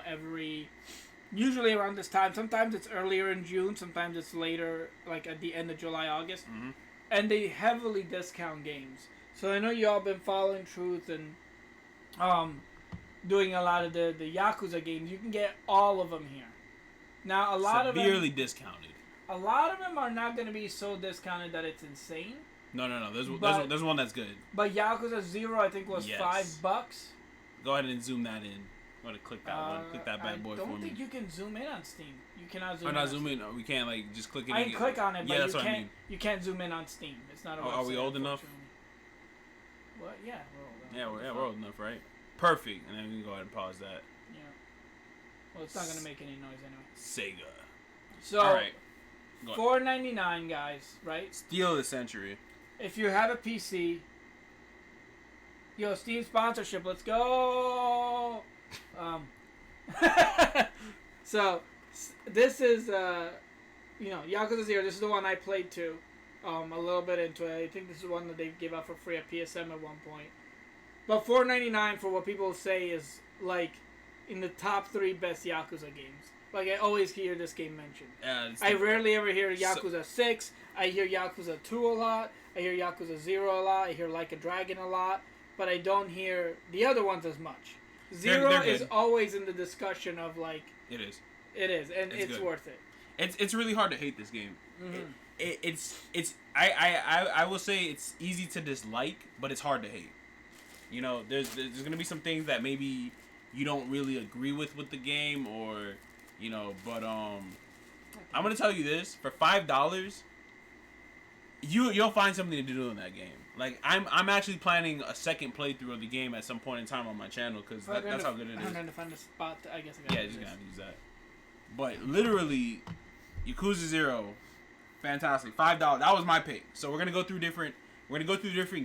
usually around this time. Sometimes it's earlier in June. Sometimes it's later, like at the end of July, August. Mm-hmm. And they heavily discount games. So I know you all been following Truth and doing a lot of the Yakuza games. You can get all of them here. Now a lot severely discounted. A lot of them are not going to be so discounted that it's insane. No. There's one that's good. But Yakuza 0, I think, was $5. Go ahead and zoom that in. Go ahead and click that one. Click that bad boy for me. I don't think you can zoom in on Steam. You cannot zoom in. in. Not zoom in. We can't like just click it. I can click on it, but that's what I mean. You can't zoom in on Steam. It's not a website. Are we old enough? What? Yeah, we're old enough. Yeah, we're old enough, right? Perfect. And then we can go ahead and pause that. Yeah. Well, it's not gonna make any noise anyway. Sega. So, all right. $4.99, guys. Right? Steal of the century. If you have a PC, yo, Steam sponsorship. Let's go. So this is Yakuza 0. This is the one I played too. A little bit into it. I think this is one that they gave out for free at PSM at one point. But $4.99 for what people say is like in the top 3 best Yakuza games. Like I always hear this game mentioned. I rarely ever hear Yakuza 6. I hear Yakuza 2 a lot. I hear Yakuza 0 a lot. I hear Like a Dragon a lot. But I don't hear the other ones as much. 0 is always in the discussion of like. It is. It is, and it's worth it. It's really hard to hate this game. Mm-hmm. I will say it's easy to dislike, but it's hard to hate. You know, there's gonna be some things that maybe you don't really agree with the game, or you know, but I'm gonna tell you this: for $5, you'll find something to do in that game. Like I'm actually planning a second playthrough of the game at some point in time on my channel because that's how good it is. I'm trying to find a spot. I guess. Yeah, you're just gonna have to use that. But literally, Yakuza 0, fantastic. $5. That was my pick. So we're gonna go through different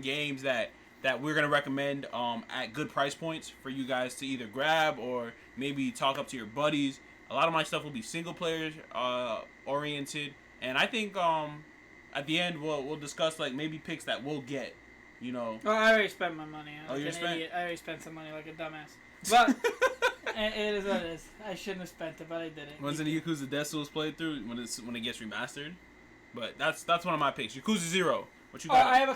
games that we're gonna recommend at good price points for you guys to either grab or maybe talk up to your buddies. A lot of my stuff will be single player oriented, and I think at the end we'll discuss like maybe picks that we'll get. You know. Oh, I already spent my money. Oh, you spent? Idiot. I already spent some money like a dumbass. But it is what it is. I shouldn't have spent it, but I did it. When's the Yakuza Death Souls playthrough when it gets remastered? But that's one of my picks. Yakuza 0. What you got? Oh, I have a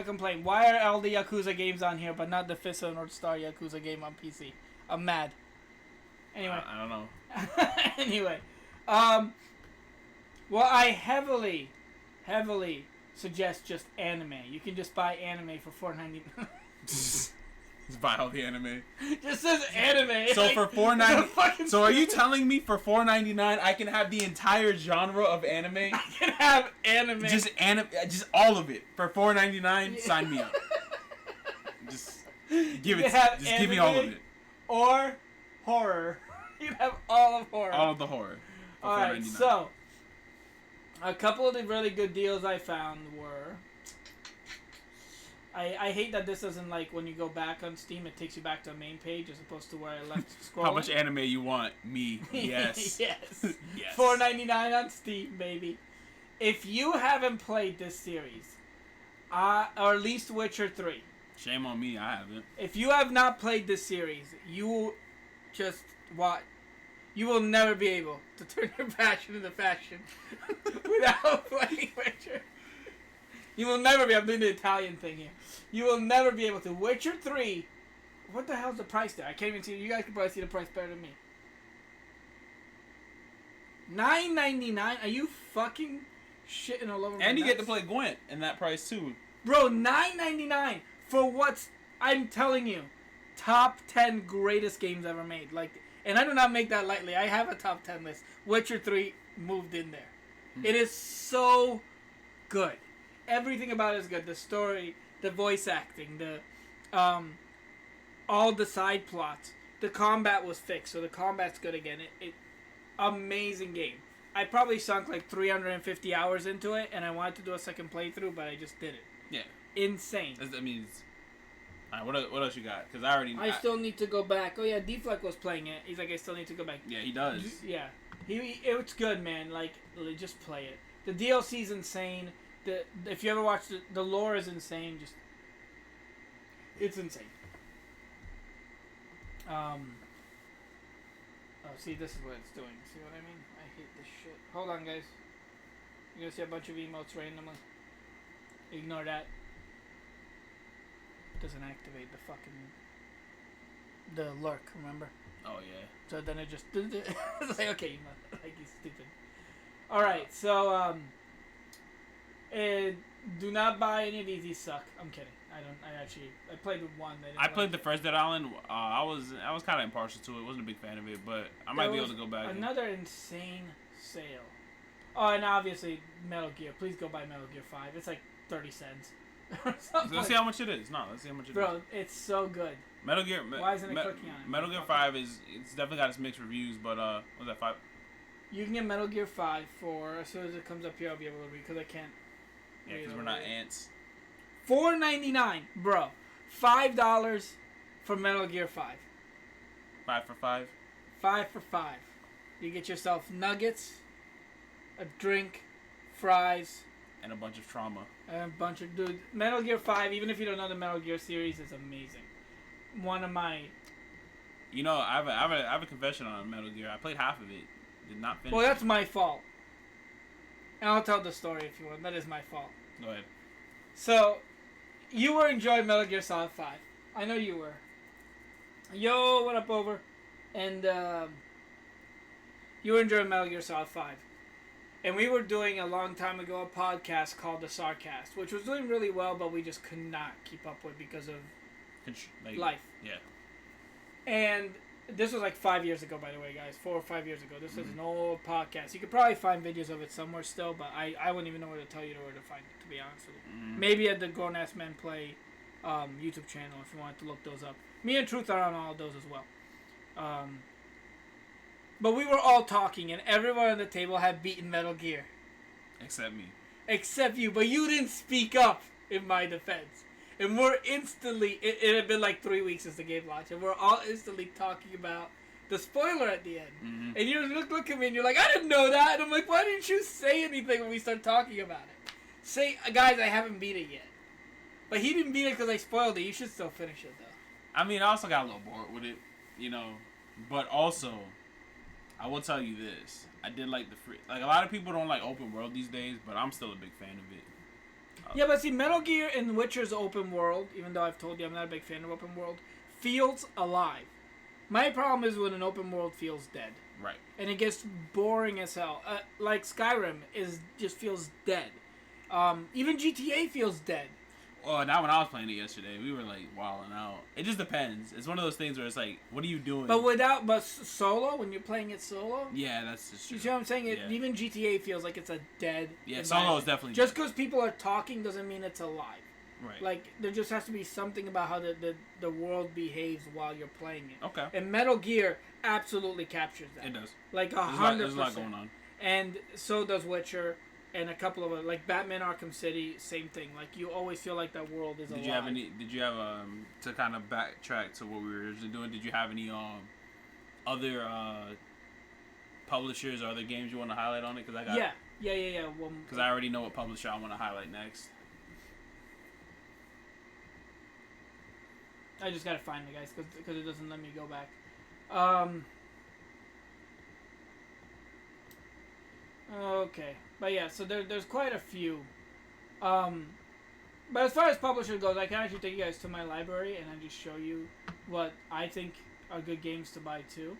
complaint. Why are all the Yakuza games on here, but not the Fist of the North Star Yakuza game on PC? I'm mad. Anyway. I don't know. Anyway. Well, I heavily suggest just anime. You can just buy anime for $4.99. Just buy all the anime. Just says anime. So like, for $4.99. So are you telling me for $4.99 I can have the entire genre of anime? I can have anime. Just all of it for $4.99. Sign me up. Just give it. Just give me all of it. Or horror. You have all of horror. All of the horror. All right. So a couple of the really good deals I found were. I hate that this doesn't, like, when you go back on Steam, it takes you back to a main page as opposed to where I left scrolling. How much anime you want? Me. Yes. Yes. Yes. $4.99 on Steam, baby. If you haven't played this series, or at least Witcher 3. Shame on me, I haven't. If you have not played this series, you just watch. You will never be able to turn your passion into fashion without playing Witcher. You will never be. I'm doing the Italian thing here. You will never be able to. Witcher 3. What the hell's the price there? I can't even see. You guys can probably see the price better than me. $9.99. Are you fucking shitting all over me? And you get to play Gwent in that price too, bro. $9.99 for what's, I'm telling you, top 10 greatest games ever made. Like, and I do not make that lightly. I have a top 10 list. Witcher 3 moved in there. It is so good. Everything about it is good. The story, the voice acting, the all the side plots. The combat was fixed, so the combat's good again. It amazing game. I probably sunk like 350 hours into it, and I wanted to do a second playthrough, but I just did it. Yeah. Insane. That means. All right, what else you got? Because I still need to go back. Oh yeah, Deflect was playing it. He's like, I still need to go back. Yeah, he does. Yeah, it's good, man. Like, just play it. The DLC's insane. If you ever watch the lore is insane. It's insane. Oh, see, this is what it's doing. See what I mean? I hate this shit. Hold on, guys. You're gonna see a bunch of emotes randomly. Ignore that. doesn't activate the lurk. Remember? Oh yeah. So then it just it's like okay, like he's stupid. All right, so do not buy any of these. These suck. I'm kidding. I played with one. I played the first Dead Island. I was kind of impartial to it. Wasn't a big fan of it, but I might be able to go back. Another insane sale. Oh, and obviously Metal Gear. Please go buy Metal Gear 5. It's like 30 cents. Let's see how much it is. No, let's see how much it is. Bro, it's so good. Metal Gear. Why isn't it clicking on it? Metal Gear 5 it's definitely got its mixed reviews, but what's that 5? You can get Metal Gear 5 for as soon as it comes up here. I'll be able to read because I can't. Yeah, because we're not ants. $4.99, bro. $5 for Metal Gear 5. 5 for 5. 5 for 5. You get yourself nuggets, a drink, fries, and a bunch of trauma. And a bunch of dude. Metal Gear 5. Even if you don't know the Metal Gear series, is amazing. One of my. You know, I have a confession on Metal Gear. I played half of it. Did not finish. Well, that's my fault. And I'll tell the story if you want. That is my fault. Go ahead. So, you were enjoying Metal Gear Solid 5. I know you were. Yo, what up, over? And you were enjoying Metal Gear Solid 5. And we were doing a long time ago a podcast called The Sarcast, which was doing really well, but we just could not keep up with because of life. Yeah. And this was like 5 years ago, by the way, guys. 4 or 5 years ago. This is an old podcast. You could probably find videos of it somewhere still, but I wouldn't even know where to tell you where to find it, to be honest with you. Maybe at the Grown Ass Men Play YouTube channel if you wanted to look those up. Me and Truth are on all of those as well. But we were all talking, and everyone at the table had beaten Metal Gear. Except me. Except you, but you didn't speak up in my defense. And we're instantly, it had been like 3 weeks since the game launched, and we're all instantly talking about the spoiler at the end. Mm-hmm. And you look at me and you're like, I didn't know that. And I'm like, why didn't you say anything when we start talking about it? Say, guys, I haven't beat it yet. But he didn't beat it because I spoiled it. You should still finish it, though. I mean, I also got a little bored with it, you know. But also, I will tell you this. I did like the free. Like, a lot of people don't like open world these days, but I'm still a big fan of it. Yeah, but see, Metal Gear and Witcher's open world, even though I've told you I'm not a big fan of open world, feels alive. My problem is when an open world feels dead. Right. And it gets boring as hell. Like Skyrim just feels dead. Even GTA feels dead. Well, now when I was playing it yesterday, we were like wilding out. It just depends. It's one of those things where it's like, what are you doing? But solo, when you're playing it solo. Yeah, that's just true. You see what I'm saying? Even GTA feels like it's a dead. Yeah, solo is definitely. Just because people are talking doesn't mean it's alive. Right. Like there just has to be something about how the world behaves while you're playing it. Okay. And Metal Gear absolutely captures that. It does. Like 100%. There's a lot going on. And so does Witcher. And a couple of other, like Batman Arkham City, same thing. Like you always feel like that world is alive. Did you have to kind of backtrack to what we were originally doing? Did you have any other publishers or other games you want to highlight on it? Cause I got yeah. Because I already know what publisher I want to highlight next. I just gotta find it, guys, because it doesn't let me go back. Okay. But yeah, so there's quite a few. But as far as publisher goes, I can actually take you guys to my library and I just show you what I think are good games to buy too.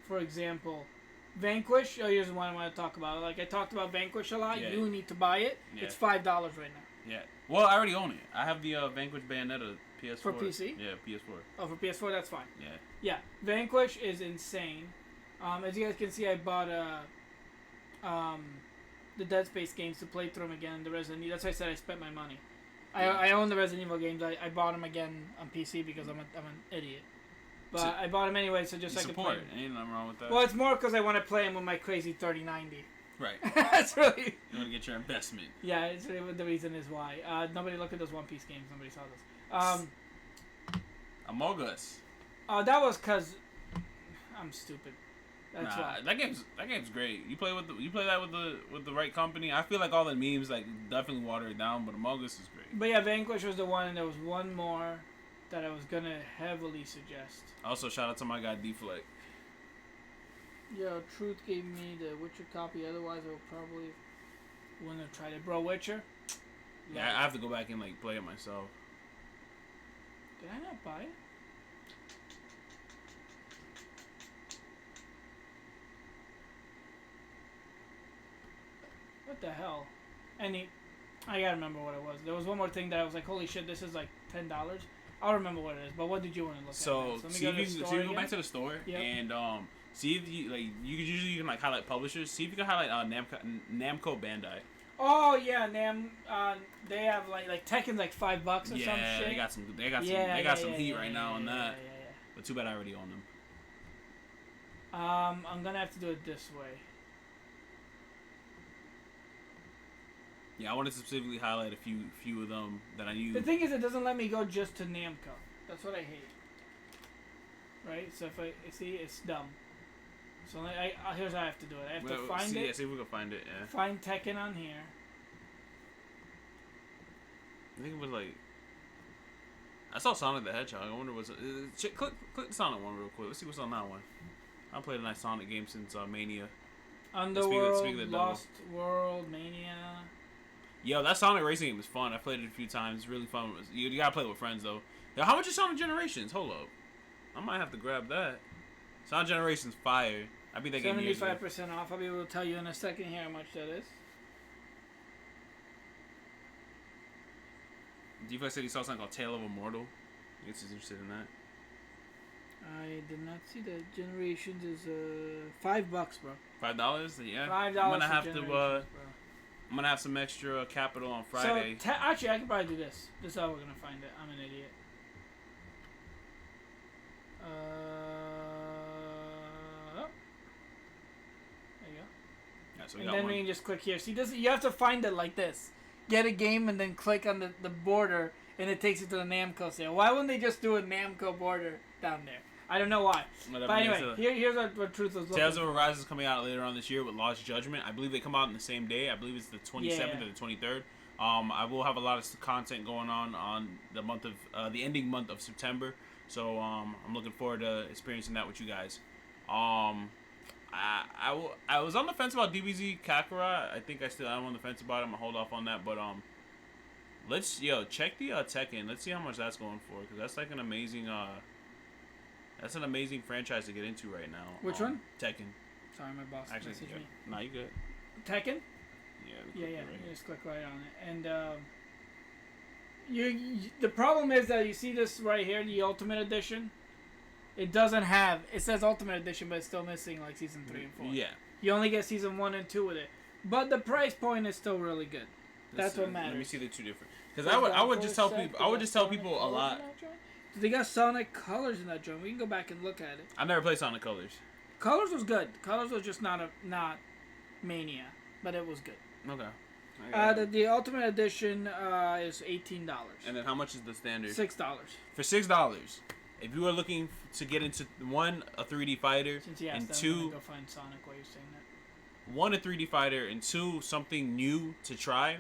For example, Vanquish. Oh, here's the one I want to talk about. Like I talked about Vanquish a lot. Yeah. You need to buy it. Yeah. It's $5 right now. Yeah. Well, I already own it. I have the Vanquish Bayonetta PS4. For PC? Yeah, PS4. Oh, for PS4, that's fine. Yeah. Yeah. Vanquish is insane. As you guys can see, I bought the Dead Space games to play through them again. The Resident Evil. That's why I said I spent my money. Yeah. I own the Resident Evil games. I bought them again on PC because I'm an idiot. But so, I bought them anyway, so just so I could play them. Ain't nothing wrong with that. Well, it's more because I want to play them with my crazy 3090. Right. That's really. You want to get your investment. Yeah, it's really, the reason is why. Nobody look at those One Piece games. Nobody saw those. Among Us. Oh, that was because I'm stupid. That's why. That game's great. You play that with the right company. I feel like all the memes like definitely water it down, but Among Us is great. But yeah, Vanquish was the one, and there was one more that I was gonna heavily suggest. Also, shout out to my guy Deflect. Yo, Truth gave me the Witcher copy. Otherwise, I would probably wouldn't have tried it. Bro, Witcher. Yeah, I have to go back and like play it myself. Did I not buy it? What the hell? I gotta remember what it was. There was one more thing that I was like, holy shit, this is like $10. I'll remember what it is. But what did you want to look at? So see if you can go back to the store and see if you like. You can like highlight publishers. See if you can highlight Namco Bandai. Oh yeah, they have like Tekken's like $5 or some shit. Yeah, they got some heat right now on that. But too bad I already own them. I'm gonna have to do it this way. Yeah, I wanted to specifically highlight a few of them that I knew. The thing is, it doesn't let me go just to Namco. That's what I hate. Right? So if I see, it's dumb. So here's how I have to do it. I have to find it. Yeah, see if we can find it. Yeah. Find Tekken on here. I think it was like. I saw Sonic the Hedgehog. I wonder what's. Click the Sonic one real quick. Let's see what's on that one. I played a nice Sonic game since Mania. Underworld, Lost World, Mania. Yo, that Sonic racing game was fun. I played it a few times. It's really fun. You gotta play it with friends though. Yo, how much is Sonic Generations? Hold up, I might have to grab that. Sonic Generations fire. I beat that game years ago. 75% off. I'll be able to tell you in a second here how much that is. D-Flex said he saw something called Tale of Immortal. I guess he's interested in that. I did not see that. Generations is $5, bro. $5? Yeah. $5. I'm gonna have to. I'm gonna have some extra capital on Friday. So actually, I could probably do this. This is how we're gonna find it. I'm an idiot. There you go. Yeah, so and then we can just click here. See, you have to find it like this. Get a game and then click on the border, and it takes you to the Namco sale. Why wouldn't they just do a Namco border down there? I don't know why. But anyway, here's what Truth was looking. Tales of Arise is coming out later on this year with Lost Judgment. I believe they come out in the same day. I believe it's the 27th or the 23rd. I will have a lot of content going on the month of the ending month of September. So I'm looking forward to experiencing that with you guys. I was on the fence about DBZ Kakarot. I think I'm on the fence about it. I'm gonna hold off on that. But let's check the Tekken. Let's see how much that's going for, because that's like an amazing franchise to get into right now. Which one? Tekken. Sorry, my boss messaged me. Nah, you good. Tekken? Yeah. You just click right on it. And the problem is that you see this right here, the Ultimate Edition. It doesn't have. It says Ultimate Edition, but it's still missing like Season 3 and 4. Yeah. You only get Season 1 and 2 with it, but the price point is still really good. That's what matters. Let me see the two different. Because I would just tell people a lot. They got Sonic Colors in that joint. We can go back and look at it. I never played Sonic Colors. Colors was good. Colors was just not Mania, but it was good. Okay. The Ultimate Edition is $18. And then how much is the standard? $6. For $6, if you are looking to get into one, a 3D fighter, and two, go find Sonic while you're saying that. One, a 3D fighter, and two, something new to try,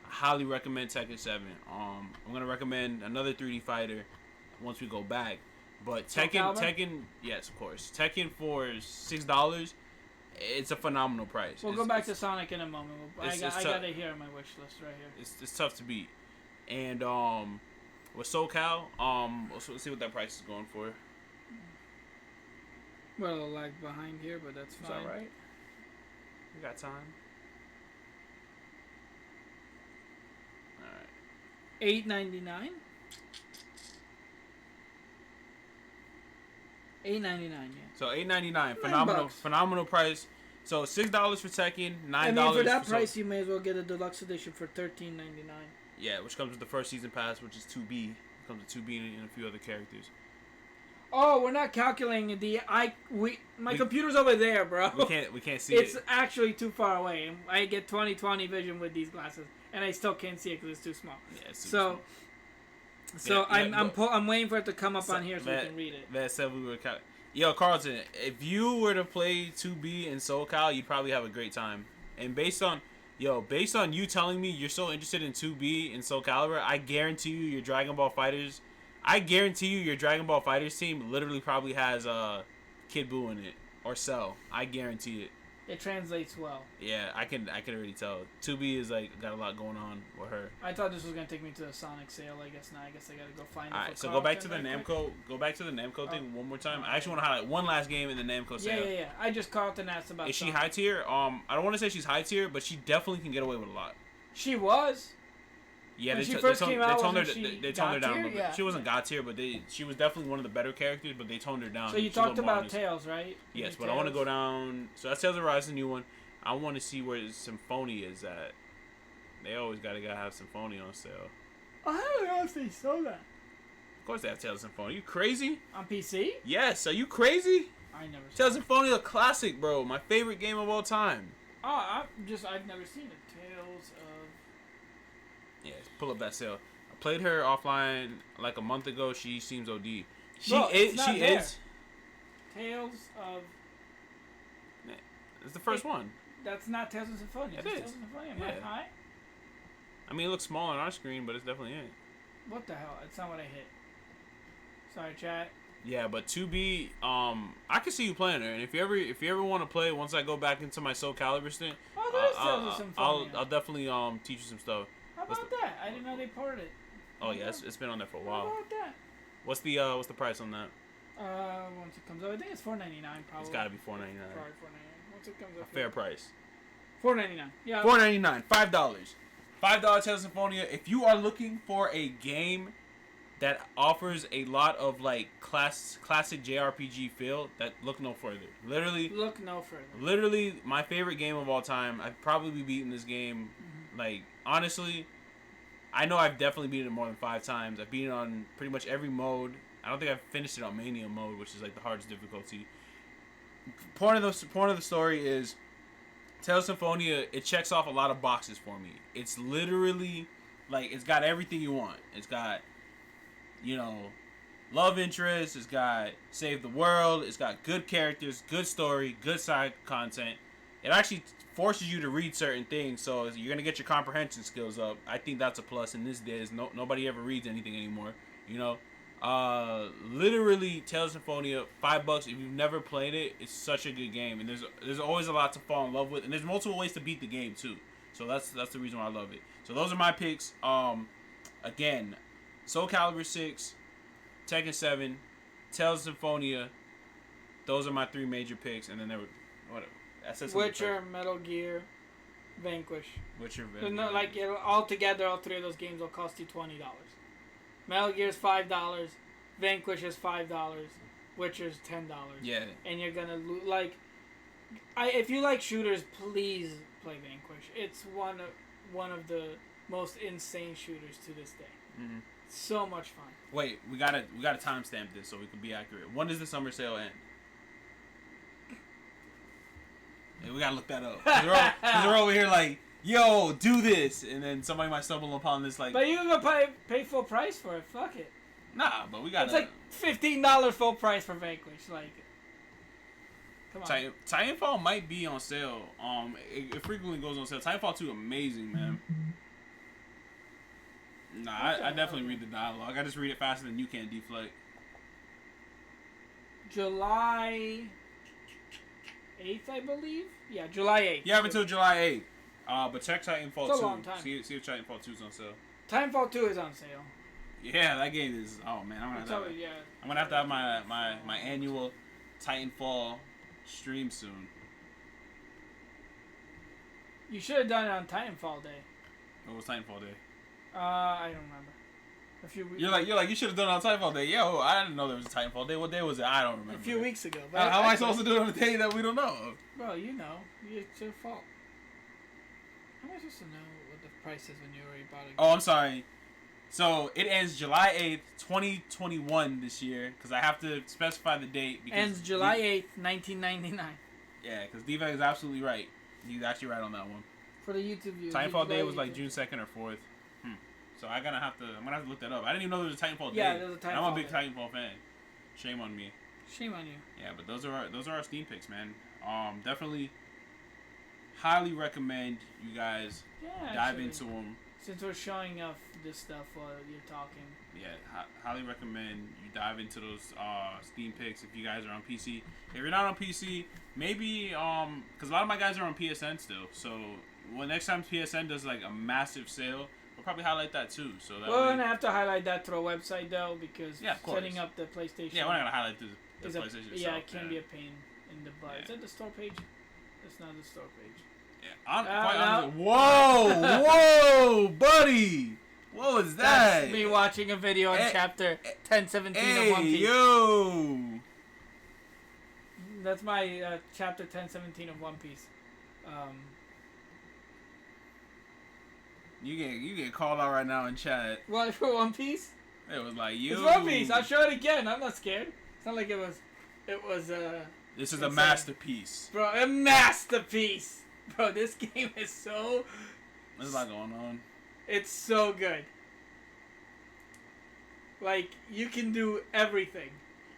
I highly recommend Tekken 7. I'm gonna recommend another 3D fighter once we go back. But Tekken, yes, of course. Tekken for $6, it's a phenomenal price. We'll go back to Sonic in a moment. I got it here on my wish list right here. It's tough to beat. And with SoCal, let's see what that price is going for. We're a little lag behind here, but that's fine. Is that right? We got time. All right. $8.99. $8.99, yeah. So $8.99, phenomenal price. So $6 for Tekken, $9. I mean, for that price, you may as well get a deluxe edition for $13.99. Yeah, which comes with the first season pass, which is 2B. It comes with 2B and a few other characters. Oh, we're not calculating my computer's over there, bro. We can't see it. It's actually too far away. I get 20/20 vision with these glasses, and I still can't see it because it's too small. Yeah, it's too small. So I'm waiting for it to come up on here so we can read it. That said, we were Yo, Carlton, if you were to play 2B in SoCal, you'd probably have a great time. And based on you telling me you're so interested in 2B in Soul Calibur, I guarantee you your Dragon Ball Fighters team literally probably has Kid Buu in it or Cell. I guarantee it. It translates well. Yeah, I can already tell. 2B is like got a lot going on with her. I thought this was gonna take me to a Sonic sale. I guess not. I guess I gotta go find it. Alright, so go back to the Namco. Go back to the Namco thing one more time. I actually want to highlight one last game in the Namco sale. Yeah. I just Carlton asked about. Is she high tier? I don't want to say she's high tier, but she definitely can get away with a lot. She was. Yeah, they toned her down a little bit. Yeah. She wasn't God tier, but she was definitely one of the better characters, but they toned her down. So you talked about Tails, right? Yes, but I want to go down. So that's Tales of Rise, the new one. I want to see where Symphonia is at. They always gotta have Symphonia on sale. I don't know if they sold that. Of course they have Tales of Symphonia. You crazy? On PC? Yes. Are you crazy? I never. Tales of Symphonia, a classic, bro. My favorite game of all time. Oh, I've never seen it. Tales of. Yeah, pull up that sale. I played her offline like a month ago. She seems OD. She is. Tales of. It's the first one. That's not Tales of Symphonia. It is. Tales of Symphonia. Am I high? I mean, it looks small on our screen, but it's definitely it. What the hell? It's not what I hit. Sorry, chat. Yeah, but 2B, I can see you playing her, and if you ever want to play, once I go back into my Soul Calibur stint, I'll definitely teach you some stuff. How about that? I didn't know they ported it. Oh yeah, it's been on there for a while. How about that? What's the price on that? Once it comes out, I think it's $4.99 probably. It's got to be $4.99. Probably $4.99. Once it comes out. A fair price. $4.99. Yeah. $4.99. $5. $5 Tales of Symphonia. If you are looking for a game that offers a lot of like classic JRPG feel, look no further. Look no further. Literally, my favorite game of all time. I've probably beaten this game. Like honestly, I know I've definitely beaten it more than 5 times. I've beaten it on pretty much every mode. I don't think I've finished it on Mania mode, which is like the hardest difficulty. Point of the story is Tales of Symphonia. It checks off a lot of boxes for me. It's literally like it's got everything you want. It's got, love interest. It's got save the world. It's got good characters, good story, good side content. It actually forces you to read certain things, so you're gonna get your comprehension skills up. I think that's a plus in this days. Nobody ever reads anything anymore. Literally Tales of Symphonia, $5. If you've never played it, it's such a good game, and there's always a lot to fall in love with, and there's multiple ways to beat the game too. So that's the reason why I love it. So those are my picks. Again, Soul Calibur 6, Tekken 7, Tales of Symphonia. Those are my 3 major picks, and then there were Witcher, Metal Gear, Vanquish. Witcher, altogether, all 3 of those games will cost you $20. Metal Gear's $5, Vanquish is $5, Witcher's $10. Yeah. And you're gonna if you like shooters, please play Vanquish. It's one of the most insane shooters to this day. Mm-hmm. So much fun. Wait, we gotta timestamp this so we can be accurate. When does the summer sale end? Yeah, we gotta look that up. Cause they're over here like, yo, do this, and then somebody might stumble upon this like. But you gonna pay full price for it? Fuck it. Nah, but we got. It's like $15 full price for Vanquish. Like, come on. Titanfall might be on sale. It frequently goes on sale. Titanfall 2, amazing, man. Nah, I definitely read the dialogue. I just read it faster than you can, Deflect. July 8th, I believe. Yeah, July 8th. You have until July 8th. But check Titanfall 2. It's a long time. See if Titanfall 2 is on sale. Titanfall 2 is on sale. Yeah, that game is. Oh man, I'm gonna have to have my annual Titanfall stream soon. You should have done it on Titanfall Day. What was Titanfall Day? I don't remember. A few weeks. You're like you should have done it on Titanfall Day. Yo, I didn't know there was a Titanfall Day. What day was it? I don't remember. A few weeks ago. How am I supposed to do it on a day that we don't know? Bro, you know, it's your fault. How am I supposed to know what the price is when you already bought it? Oh, I'm sorry. So it ends July 8th, 2021 this year, because I have to specify the date. Ends July 8th, 1999. Yeah, because Diva is absolutely right. He's actually right on that one. For the YouTube viewers. Titanfall Day was like June 2nd or 4th. So I'm gonna have to look that up. I didn't even know there was a Titanfall Day. Yeah, there's a Titanfall. I'm a big Titanfall fan. Shame on me. Shame on you. Yeah, but those are our Steam picks, man. Definitely, highly recommend you guys dive into them. Since we're showing off this stuff while you're talking, Yeah, highly recommend you dive into those Steam picks if you guys are on PC. If you're not on PC, maybe because a lot of my guys are on PSN still. So when next time PSN does like a massive sale, we'll probably highlight that too. So that we're gonna have to highlight that through a website though, because setting up the PlayStation. Yeah, we're not gonna highlight the PlayStation. Yeah, it can be a pain in the butt. Is that the store page? That's not the store page. Yeah, I'm quite honest. Whoa, buddy. What was that? That's me watching a video on chapter 1017 of One Piece. Yo! That's my chapter 1017 of One Piece. You get called out right now in chat. What, for One Piece? It was like, you. It's One Piece. I'll show it again. I'm not scared. It's not like it was. This is a masterpiece. Bro, a masterpiece. Bro, this game is so. There's a lot going on. It's so good. Like, you can do everything.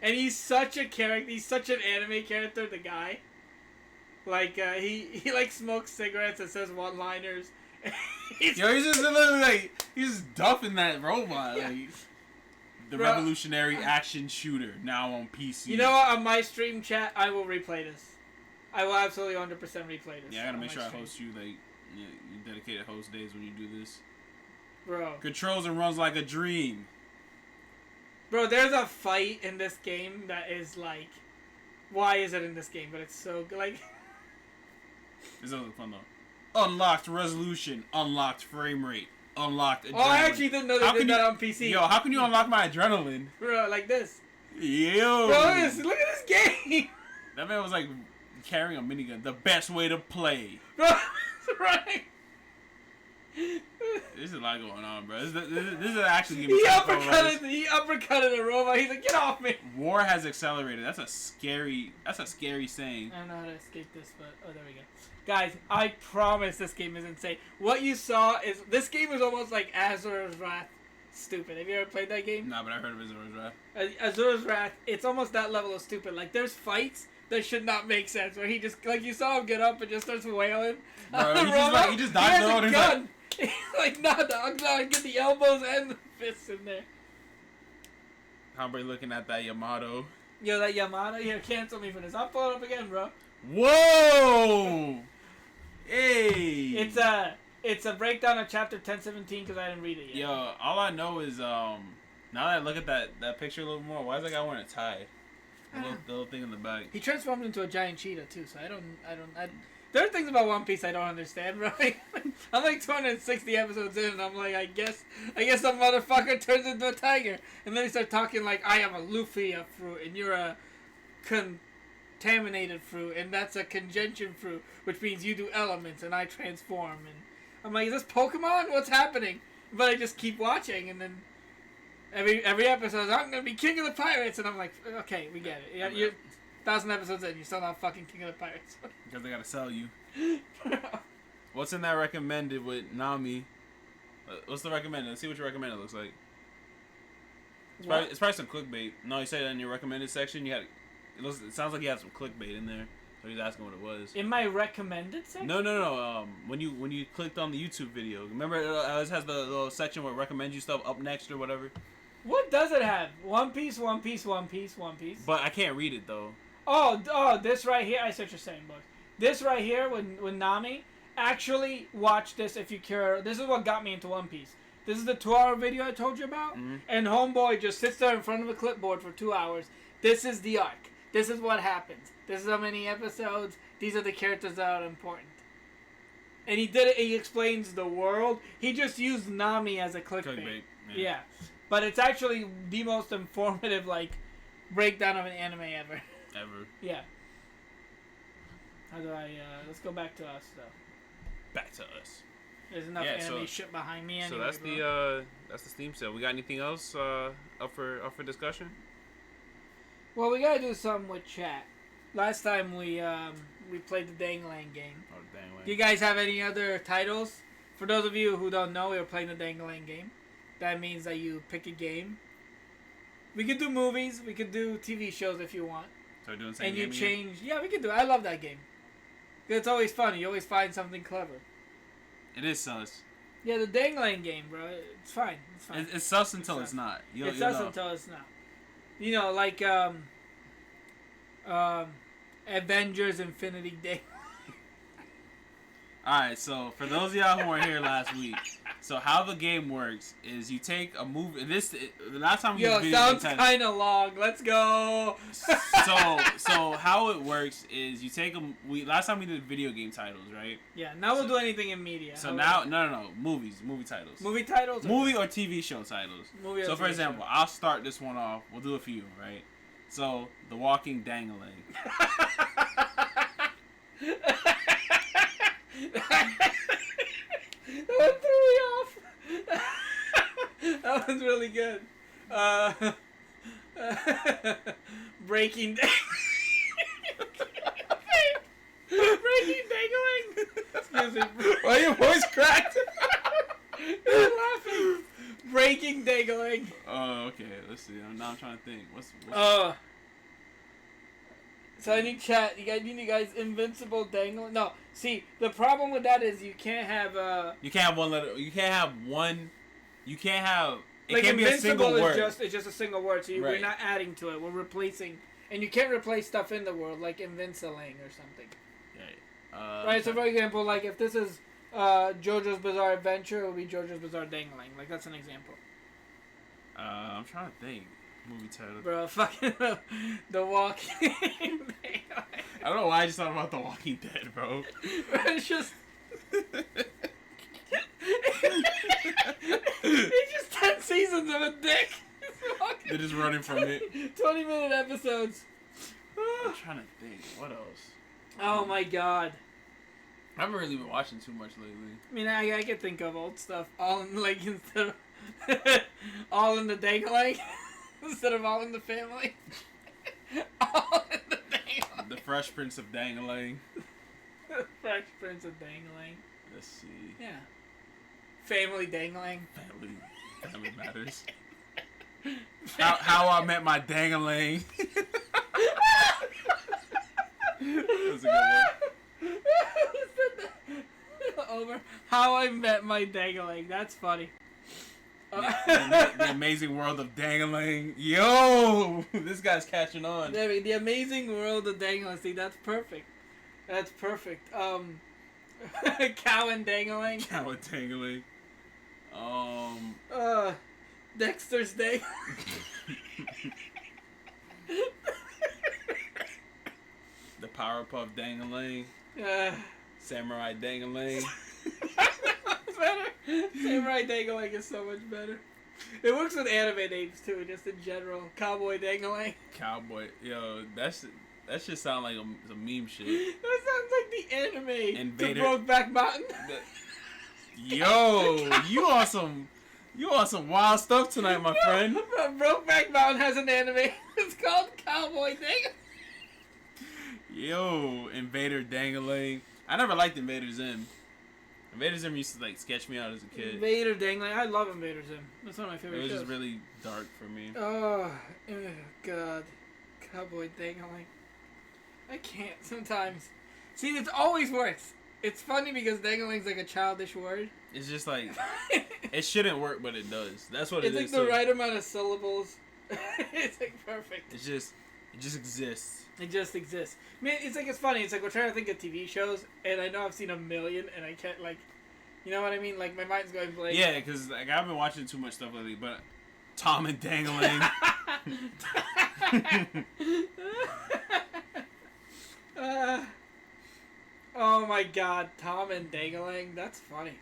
And he's such a character. He's such an anime character, the guy. Like, he like smokes cigarettes and says one-liners. He's just literally like, he's just duffing that robot. Yeah. Like, the revolutionary action shooter now on PC. You know what? On my stream chat, I will replay this. I will absolutely 100% replay this. Yeah, I gotta make sure I host you, like, you dedicated host days when you do this. Bro. Controls and runs like a dream. Bro, there's a fight in this game that is like, why is it in this game? But it's so good. Like, this is fun though. Unlocked resolution, unlocked frame rate, unlocked adrenaline. Oh, I actually didn't know they did that on PC. Yo, how can you unlock my adrenaline? Bro, like this. Yo. Bro, look at this game. That man was like carrying a minigun. The best way to play. Bro, that's right. There's a lot going on, bro. This is actually he uppercutted a robot. He's like, get off me. War has accelerated. That's a scary saying. I don't know how to escape this, but there we go. Guys, I promise this game is insane. What you saw is this game is almost like Azura's Wrath. Stupid. Have you ever played that game? Nah, but I heard of Azura's Wrath. Azura's Wrath. It's almost that level of stupid. Like, there's fights that should not make sense where he just, like, you saw him get up and just starts wailing. Bro, he just dives on and gun. He's like, nah, dog, get the elbows and the fists in there. Hombre looking at that Yamato. Yo, that Yamato, here, cancel me for this. I'll pull it up again, bro. Whoa! Hey! It's a breakdown of chapter 1017 because I didn't read it yet. Yo, all I know is, now that I look at that picture a little more, why is that guy wearing a tie? The little thing in the back. He transformed into a giant cheetah, too, so there are things about One Piece I don't understand, bro. I'm like 260 episodes in, and I'm like, I guess some motherfucker turns into a tiger. And then he starts talking like, I am a Luffy fruit, and you're a contaminated fruit, and that's a conjunction fruit, which means you do elements, and I transform. And I'm like, is this Pokemon? What's happening? But I just keep watching, and then every episode, I'm going to be King of the Pirates, and I'm like, okay, we get it. You're 1,000 episodes in, you're still not fucking King of the Pirates. Because they gotta sell you. What's in that recommended with Nami? What's the recommended? Let's see what your recommended looks like. It's probably some clickbait. No, you said in your recommended section you had. It sounds like you had some clickbait in there. So he's asking what it was. In my recommended section? No. When you clicked on the YouTube video, remember it always has the little section where it recommends you stuff up next or whatever. What does it have? One Piece, One Piece, One Piece, One Piece. But I can't read it though. Oh, this right here. I see what you're saying, boys. This right here, when Nami, actually watch this if you care. This is what got me into One Piece. This is the 2-hour video I told you about. Mm-hmm. And Homeboy just sits there in front of a clipboard for 2 hours. This is the arc. This is what happens. This is how many episodes. These are the characters that are important. And he did it. He explains the world. He just used Nami as a clickbait. Yeah. But it's actually the most informative, like, breakdown of an anime ever. Yeah. How do I, let's go back to us, though. Back to us. There's enough anime shit behind me anyway, so that's the Steam sale. We got anything else up for discussion? Well, we gotta do something with chat. Last time we played the Danglang game. Oh, the Danglang. Do you guys have any other titles? For those of you who don't know, we were playing the Danglang game. That means that you pick a game. We could do movies. We could do TV shows if you want. So we're doing the same and game you change. Again? Yeah, we could do it. I love that game. It's always fun. You always find something clever. It is sus. Yeah, the dangling game, bro. It's fine. It's fine. It's sus until it's not. It's sus until it's not. You know, like Avengers Infinity Day. Alright, so for those of y'all who weren't here last week, so how the game works is you take a movie. The last time we did video sounds kind of long. Let's go. So how it works is you take last time we did video game titles, right? Yeah. Now we'll do anything in media. So now, no, movie titles. Movie titles. Movie or TV show titles. So for example, I'll start this one off. We'll do a few, right? So The Walking Dangling. That threw me off. That one's really good. Breaking Breaking Dangling. Excuse me. Why your voice cracked? You're laughing. Breaking Dangling. Oh, okay. Let's see. Now I'm trying to think. What's So I need chat. You guys Invincible Dangling. No, see the problem with that is you can't have You can't have one letter. You can't have one. You can't have. It like can't be a single word. It's just a single word. So we're not adding to it. We're replacing, and you can't replace stuff in the world like invinciling or something. Right. So for example, like if this is JoJo's Bizarre Adventure, it would be JoJo's Bizarre Dangling. Like that's an example. I'm trying to think. Movie title. Bro, fucking The Walking Dead. I don't know why I just thought about The Walking Dead, bro. It's just... it's just 10 seasons of a dick. They're just running from it. 20-minute episodes. I'm trying to think. What else? Oh my god. I haven't really been watching too much lately. I mean, I can think of old stuff. All in, like, instead of... all in the dangling. Instead of All in the Family. All in the Dangling. The Fresh Prince of Dangling. The Fresh Prince of Dangling. Let's see. Yeah. Family Dangling. Family Matters. How I Met My Dangling. That's a good one. Over. How I Met My Dangling. That's funny. The Amazing World of Dangling. Yo! This guy's catching on. The Amazing World of Dangling. See, that's perfect. That's perfect. Cow and Dangling. Cow and Dangling. Dexter's Dangling. The Powerpuff Dangling. Samurai Dangling. Better. Samurai Dangling is so much better. It works with anime names too, just in general. Cowboy Dangling. Cowboy, yo, that just sound like some meme shit. That sounds like the anime Invader. to Brokeback Mountain. Yo, you on some wild stuff tonight, my friend. Brokeback Mountain has an anime. It's called Cowboy Dangling. Yo, Invader Dangling. I never liked Invader Zim. Invader Zim used to like sketch me out as a kid. Invader Dangling. I love Invader Zim. That's one of my favorite shows. It was just really dark for me. Oh, God. Cowboy Dangling. I can't sometimes. See, it always works. It's funny because dangling's like a childish word. It's just like, it shouldn't work, but it does. That's what it is. It's like the right amount of syllables. It's like perfect. It just exists. It just exists. I mean, it's funny. It's like we're trying to think of TV shows, and I know I've seen a million, and I can't, like, you know what I mean? Like, my mind's going blank. Yeah, because like, I've been watching too much stuff lately, but Tom and Dangling. Oh my god, Tom and Dangling. That's funny.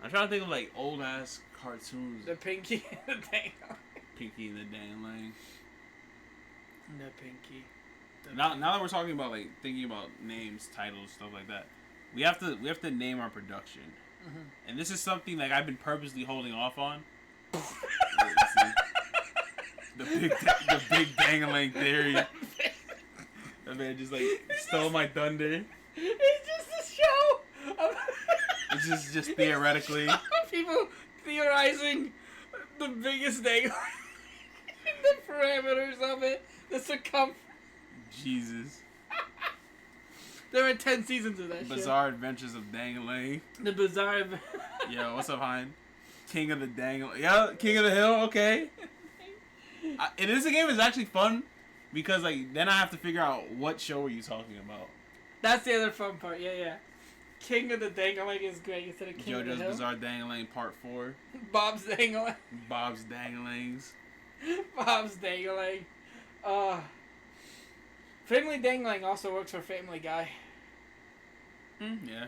I'm trying to think of, like, old-ass cartoons. The Pinky and the Dangling. Pinky and the Dangling. The Pinky. Now that we're talking about like thinking about names, titles, stuff like that, we have to name our production, and this is something like I've been purposely holding off on. the big Dangling theory. That man just like stole my thunder. It's just a show. It's just theoretically. People theorizing the biggest Dangling, the parameters of it, the circumference. Jesus. There are 10 seasons of that Bizarre Adventures of Dangling. The Bizarre... Yo, what's up, Hein? King of the Dangle. Yeah, King of the Hill. Okay. And this game is actually fun because like then I have to figure out what show are you talking about. That's the other fun part. Yeah. King of the Dangling is great instead of King of the JoJo's Hill. Bizarre Dangling Part 4. Bob's Dangling. Bob's Danglings. Bob's Dangling. Family Dangling also works for Family Guy. Yeah.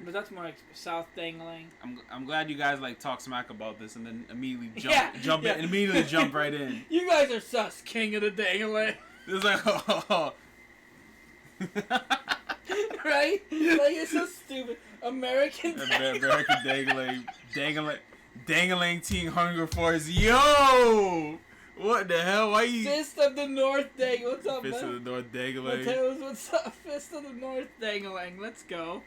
But that's more like South Dangling. I'm glad you guys like talk smack about this and then immediately jump right in. You guys are sus, King of the Dangling. It's like right? Like it's so stupid. American Dangling Teen Hunger Force. Yo! What the hell? Why you Fist of the North Dangling? What's up, Fist man? of the North Dangling. Mateos, what's up? Fist of the North Dangling. Let's go.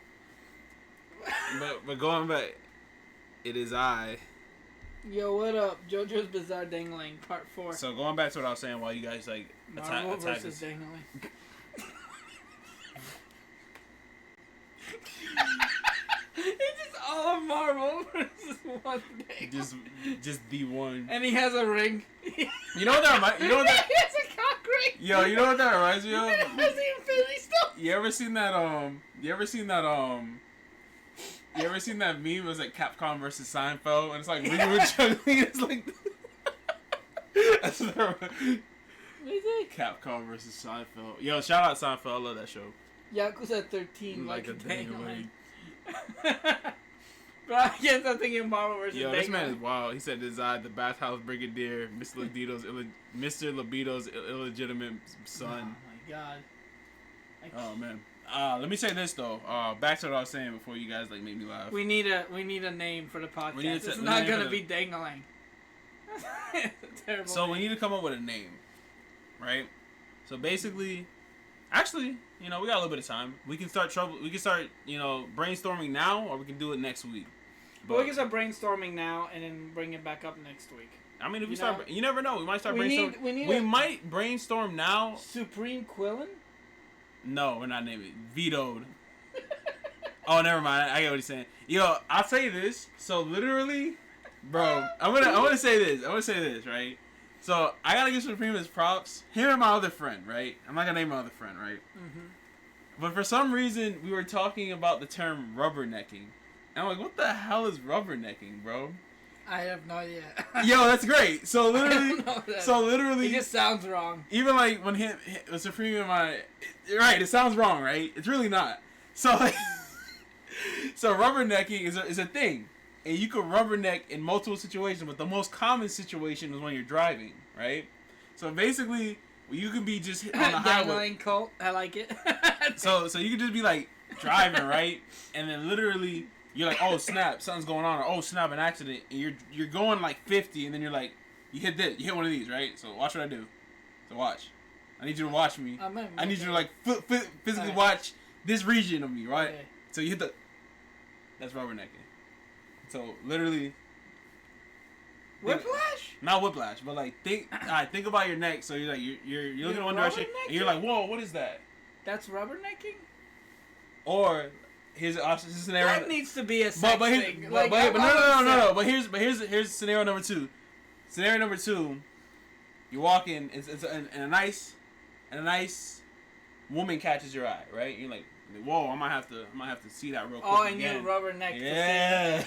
But going back, it is I. Yo, what up? JoJo's Bizarre Dangling, Part 4. So going back to what I was saying, while you guys like Marvel attack versus this. Dangling. It's just all of Marvel versus one Dangling. Just the one. And he has a ring. You know what that reminds? You know what that? He has a cock ring. Yo, you know what that reminds me of? It has the Infinity Stone. You ever seen that meme? It was like Capcom versus Seinfeld, and it's like we were juggling. It's like that's the What is it? Capcom versus Seinfeld. Yo, shout out Seinfeld. I love that show. Yakuza 13, like a Dangling. Dangling. But I guess I'm thinking Marvel versus Yo, Dangling. this man is wild. He said, "Design the bathhouse brigadier, Mr. Libido's illegitimate son." Oh my god. Oh man. Let me say this though. Back to what I was saying before you guys like made me laugh. We need a name for the podcast. We need It's to- not name gonna for be Dangling. Terrible. So name. we need to come up with a name, right? So basically, actually, we got a little bit of time. We can start brainstorming now, or we can do it next week. But we can start brainstorming now and then bring it back up next week. I mean, if we start, you never know. We might start brainstorming. We might brainstorm now. Supreme Quillen? No, we're not naming it. Vetoed. Oh, never mind. I get what he's saying. Yo, I'll say this. So literally, bro, I'm gonna say this. Right? So I gotta give Supreme his props. Him and my other friend, right? I'm not gonna name my other friend, right? Mm-hmm. But for some reason, we were talking about the term rubbernecking. And I'm like, what the hell is rubbernecking, bro? I have no idea. Yo, that's great. So literally, it just sounds wrong. even like when Supreme and right, it sounds wrong, right? It's really not. So like, so rubbernecking is a thing, and you can rubberneck in multiple situations, but the most common situation is when you're driving, right? So basically, you can be just on the highway. Dangling Colt, I like it. So you can just be like driving, right, and then literally you're like, oh snap, something's going on, or oh snap, an accident, and you're going like 50, and then you're like, you hit one of these, right? So watch what I do. So watch. I need you to watch me. I need you to like physically watch this region of me, right? Okay. So you hit that's rubbernecking. So literally. Whiplash? Not whiplash, but like think about your neck. So you're like you're looking in one direction, and you're like, whoa, what is that? That's rubbernecking? Or here's a scenario. That needs to be a sex thing. No. But here's scenario number 2. Scenario number 2, you're walking. It's and a nice woman catches your eye, right? You're like, whoa, I might have to see that real quick. Oh, and you rubberneck. Yeah.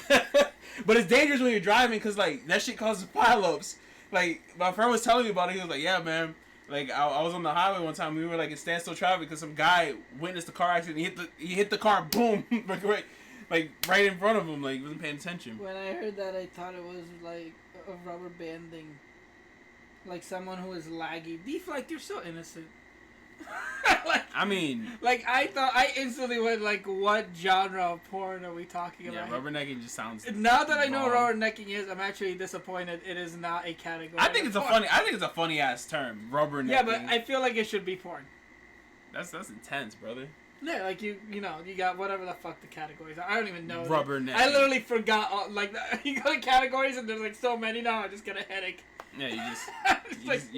But it's dangerous when you're driving because like that shit causes pileups. Like my friend was telling me about it. He was like, yeah, man. Like I was on the highway one time. We were like in standstill traffic because some guy witnessed the car accident. He hit the car, boom, right in front of him. Like he wasn't paying attention. When I heard that, I thought it was like a rubber banding, like someone who is laggy. Beef, like you're so innocent. I instantly went like, what genre of porn are we talking about? Yeah, rubbernecking just sounds. Now that I know what rubbernecking is, I'm actually disappointed. It is not a category. I think it's a funny ass term, rubbernecking. Yeah, but I feel like it should be porn. That's intense, brother. Yeah, like you got whatever the fuck the categories are. I don't even know. Rubbernecking. I literally forgot you go to categories and there's like so many now. I just get a headache. Yeah, you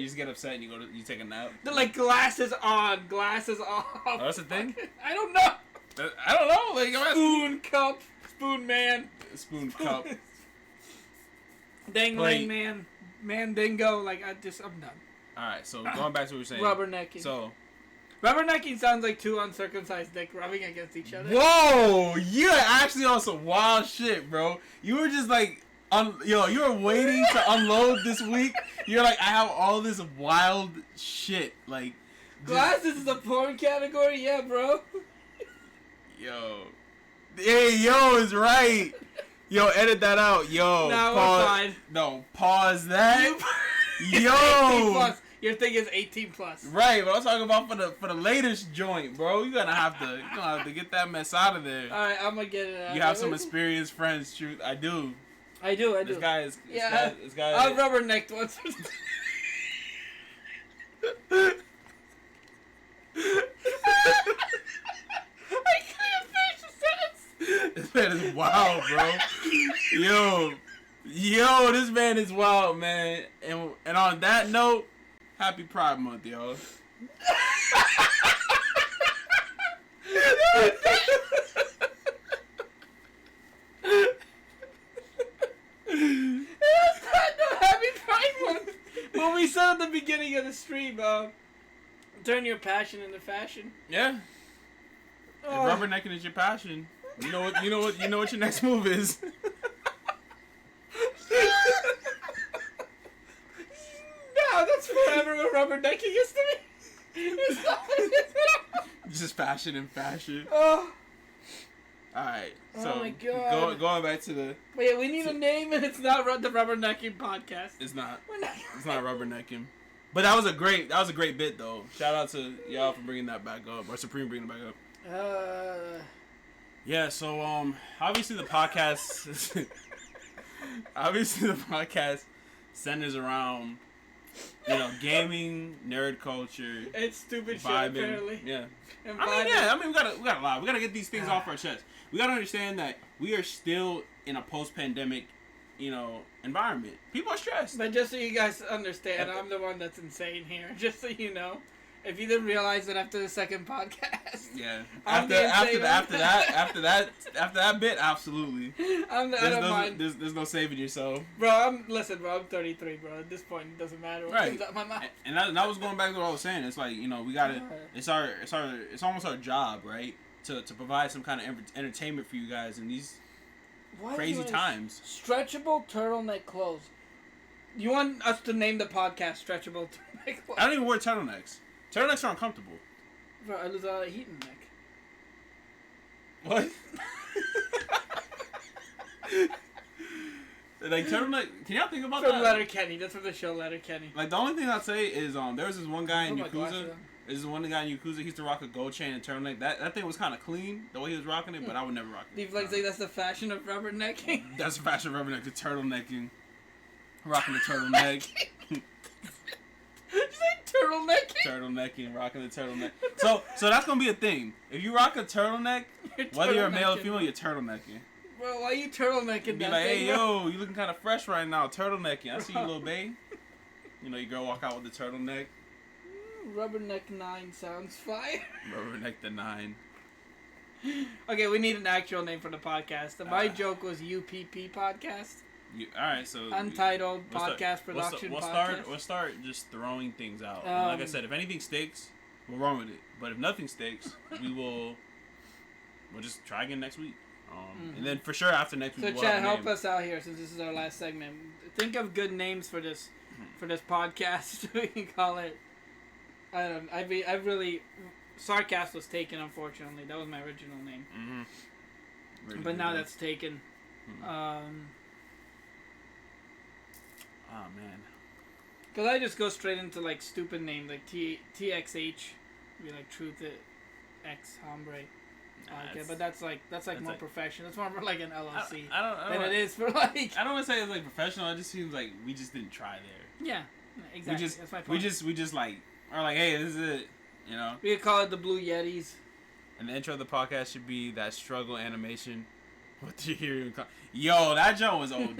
just get upset and you take a nap. They're like glasses on, glasses off. Oh, that's a thing? I don't know. I don't know. Like spoon cup. Spoon man. Spoon cup. Dangling man. Mandingo. Like, I'm done. Alright, so going back to what we were saying. Rubbernecking. So. Rubbernecking sounds like two uncircumcised dick rubbing against each other. Whoa! You're actually on some wild shit, bro. You were just like, you were waiting to unload this week. You're like, I have all this wild shit. Like, Glass, this is a porn category? Yeah, bro. Yo. Hey, yo is right. Yo, edit that out. Yo. No, pause. we're fine. No, pause that. Yo. 18 plus. Your thing is 18 plus. Right, but I'm talking about for the latest joint, bro. You're gonna have to get that mess out of there. Alright, I'm gonna get it out. You have some experienced friends, truth. I do. This guy is. This guy. I rubbernecked once. I can't finish the sentence. This man is wild, bro. Yo, this man is wild, man. And on that note, happy Pride Month, y'all. Happy Pride Month. What we said at the beginning of the stream, turn your passion into fashion. Yeah. If rubbernecking is your passion, you know what your next move is. No, that's forever what rubbernecking is to me. It's not. Just fashion and fashion. Oh. Alright, so oh my God. Going back to the... Wait, we need a name and it's not the Rubbernecking Podcast. It's not. It's not rubbernecking. But that was a great bit, though. Shout out to y'all for bringing that back up, or Supreme bringing it back up. Yeah, so obviously the podcast centers around, gaming, nerd culture. It's stupid vibing. shit, apparently. Yeah. And we gotta lie. We gotta get these things off our chest. We gotta understand that we are still in a post-pandemic, environment. People are stressed. But just so you guys understand, I'm the one that's insane here. Just so you know. If you didn't realize it after the second podcast. Yeah. After that bit, absolutely. I don't mind. There's no saving yourself. Bro, I'm 33, bro. At this point, it doesn't matter what comes out my mouth. And that was going back to what I was saying. It's like, we gotta. It's almost our job, right? To provide some kind of entertainment for you guys in these crazy times. Stretchable turtleneck clothes. You want us to name the podcast Stretchable Turtleneck Clothes? I don't even wear turtlenecks. Turtlenecks are uncomfortable. Bro, I lose a lot of heat in the neck. What? Like turtleneck? Can y'all think about that? From Letterkenny. That's from the show Letterkenny. Like the only thing I'd say is there was this one guy in Yakuza. There's one guy in Yakuza. He used to rock a gold chain and turtleneck. That thing was kind of clean the way he was rocking it, but I would never rock it. Do you like say that's the fashion of rubbernecking? That's the fashion of rubbernecking. Turtlenecking. Rocking the turtleneck. Did you say turtlenecking? Turtlenecking, rocking the turtleneck. So that's gonna be a thing. If you rock a turtleneck, whether you're a male or female, you're turtlenecking. Bro, why are you turtlenecking? Be like, hey yo, you looking kind of fresh right now, turtlenecking. I see you, little babe. Your girl walk out with the turtleneck. Rubberneck 9 sounds fire. Rubberneck the 9. Okay, we need an actual name for the podcast. My joke was UPP Podcast. Alright, so Untitled Podcast Production Podcast. We'll start just throwing things out. And like I said, if anything sticks, we'll run with it. But if nothing sticks, we'll just try again next week. And then for sure after next week. So Chad, help us out here since this is our last segment. Think of good names for this podcast. We can call it. I don't. I really. Sarcast was taken, unfortunately. That was my original name. Really but now that's taken. Oh man. Cause I just go straight into like stupid names like TXH, be like Truth X Hombre. Okay, but that's like more professional. That's more for like an LLC than it is for like. I don't want to say it's like professional. It just seems like we just didn't try there. Yeah, exactly. That's my point. We just like are like, hey, this is it. We could call it the Blue Yetis. And the intro of the podcast should be that struggle animation. What do you hear? Yo, that joke was OD.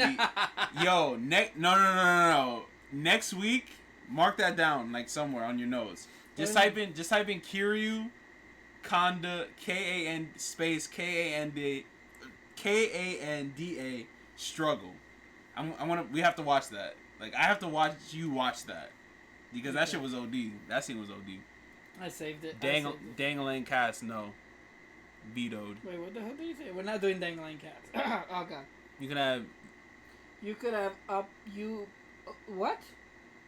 Yo, no. Next week, mark that down like somewhere on your nose. Just type in Kiryu Kanda KAN space KAND Kanda struggle. We have to watch that. Like, I have to watch you watch that. Because that shit was OD. That scene was OD. I saved it. Dangling cats, no. Vetoed. Wait, what the hell did you say? We're not doing dangling cats. Oh, God. You can have... You could have what?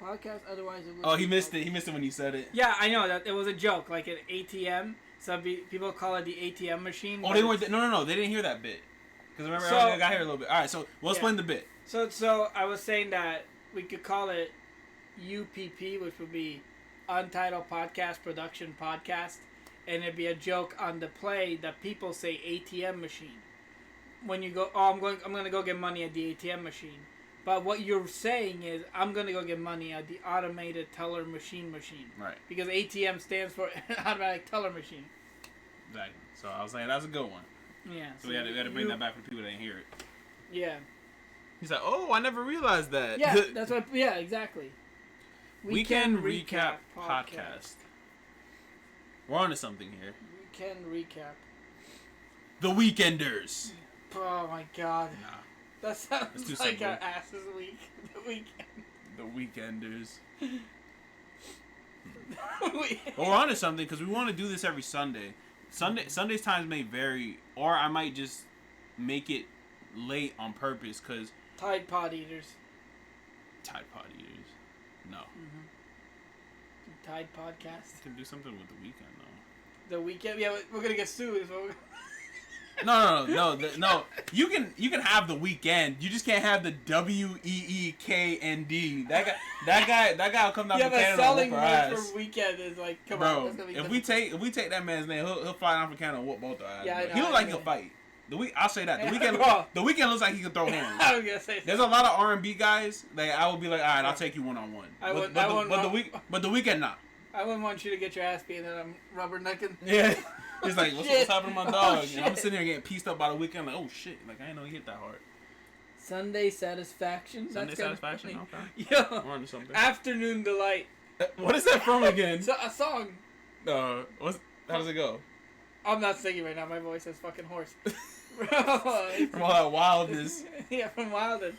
Podcast, otherwise it would... Oh, he missed it. He missed it when you said it. Yeah, I know. That it was a joke. Like an ATM. Some people call it the ATM machine. Oh, they weren't... No. They didn't hear that bit. Because remember, I got here a little bit. Alright, so we'll explain the bit. So I was saying that we could call it UPP, which would be Untitled Podcast Production Podcast, and it'd be a joke on the play that people say ATM machine. When you go, I'm gonna go get money at the ATM machine. But what you're saying is, I'm gonna go get money at the automated teller machine. Right. Because ATM stands for automatic teller machine. Exactly. So I was saying that's a good one. Yeah. So we had to bring that back for the people that didn't hear it. Yeah. He's like, oh, I never realized that. Yeah, that's what. Yeah, exactly. Weekend Recap Podcast. We're on to something here. Weekend Recap. The Weekenders. Oh my God. Nah. That sounds like our asses week. The Weekend. The Weekenders. But we're on to something because we want to do this every Sunday. Sunday's times may vary, or I might just make it late on purpose because... Tide Pod Eaters. No. Mm-hmm. Tide Podcast. You can do something with the weekend, though. The weekend? Yeah, we're going to get sued. No. You can have the weekend. You just can't have the WEEKND. That guy will come down from Canada. Yeah, but selling word for weekend is like, come on. Bro, if we take that man's name, he'll fly down from Canada and whoop both our eyes. Yeah, I know, he look like he'll fight. I'll say that. The weekend looks like he can throw hands. I was gonna say. There's a lot of R&B guys that I would be like, all right, I'll take you 1-on-1. But the weekend, nah. I wouldn't want you to get your ass beat and then I'm rubbernecking. Yeah. It's like, what's happening to my dog? And I'm sitting here getting pieced up by the weekend. Like, oh shit! Like I didn't know he hit that hard. Sunday Satisfaction. Sunday Satisfaction. Okay. Yo. We're on to something. Afternoon Delight. What is that from again? It's a song. How does it go? I'm not singing right now. My voice is fucking hoarse. Bro, from all that wildness. Yeah, from wildness.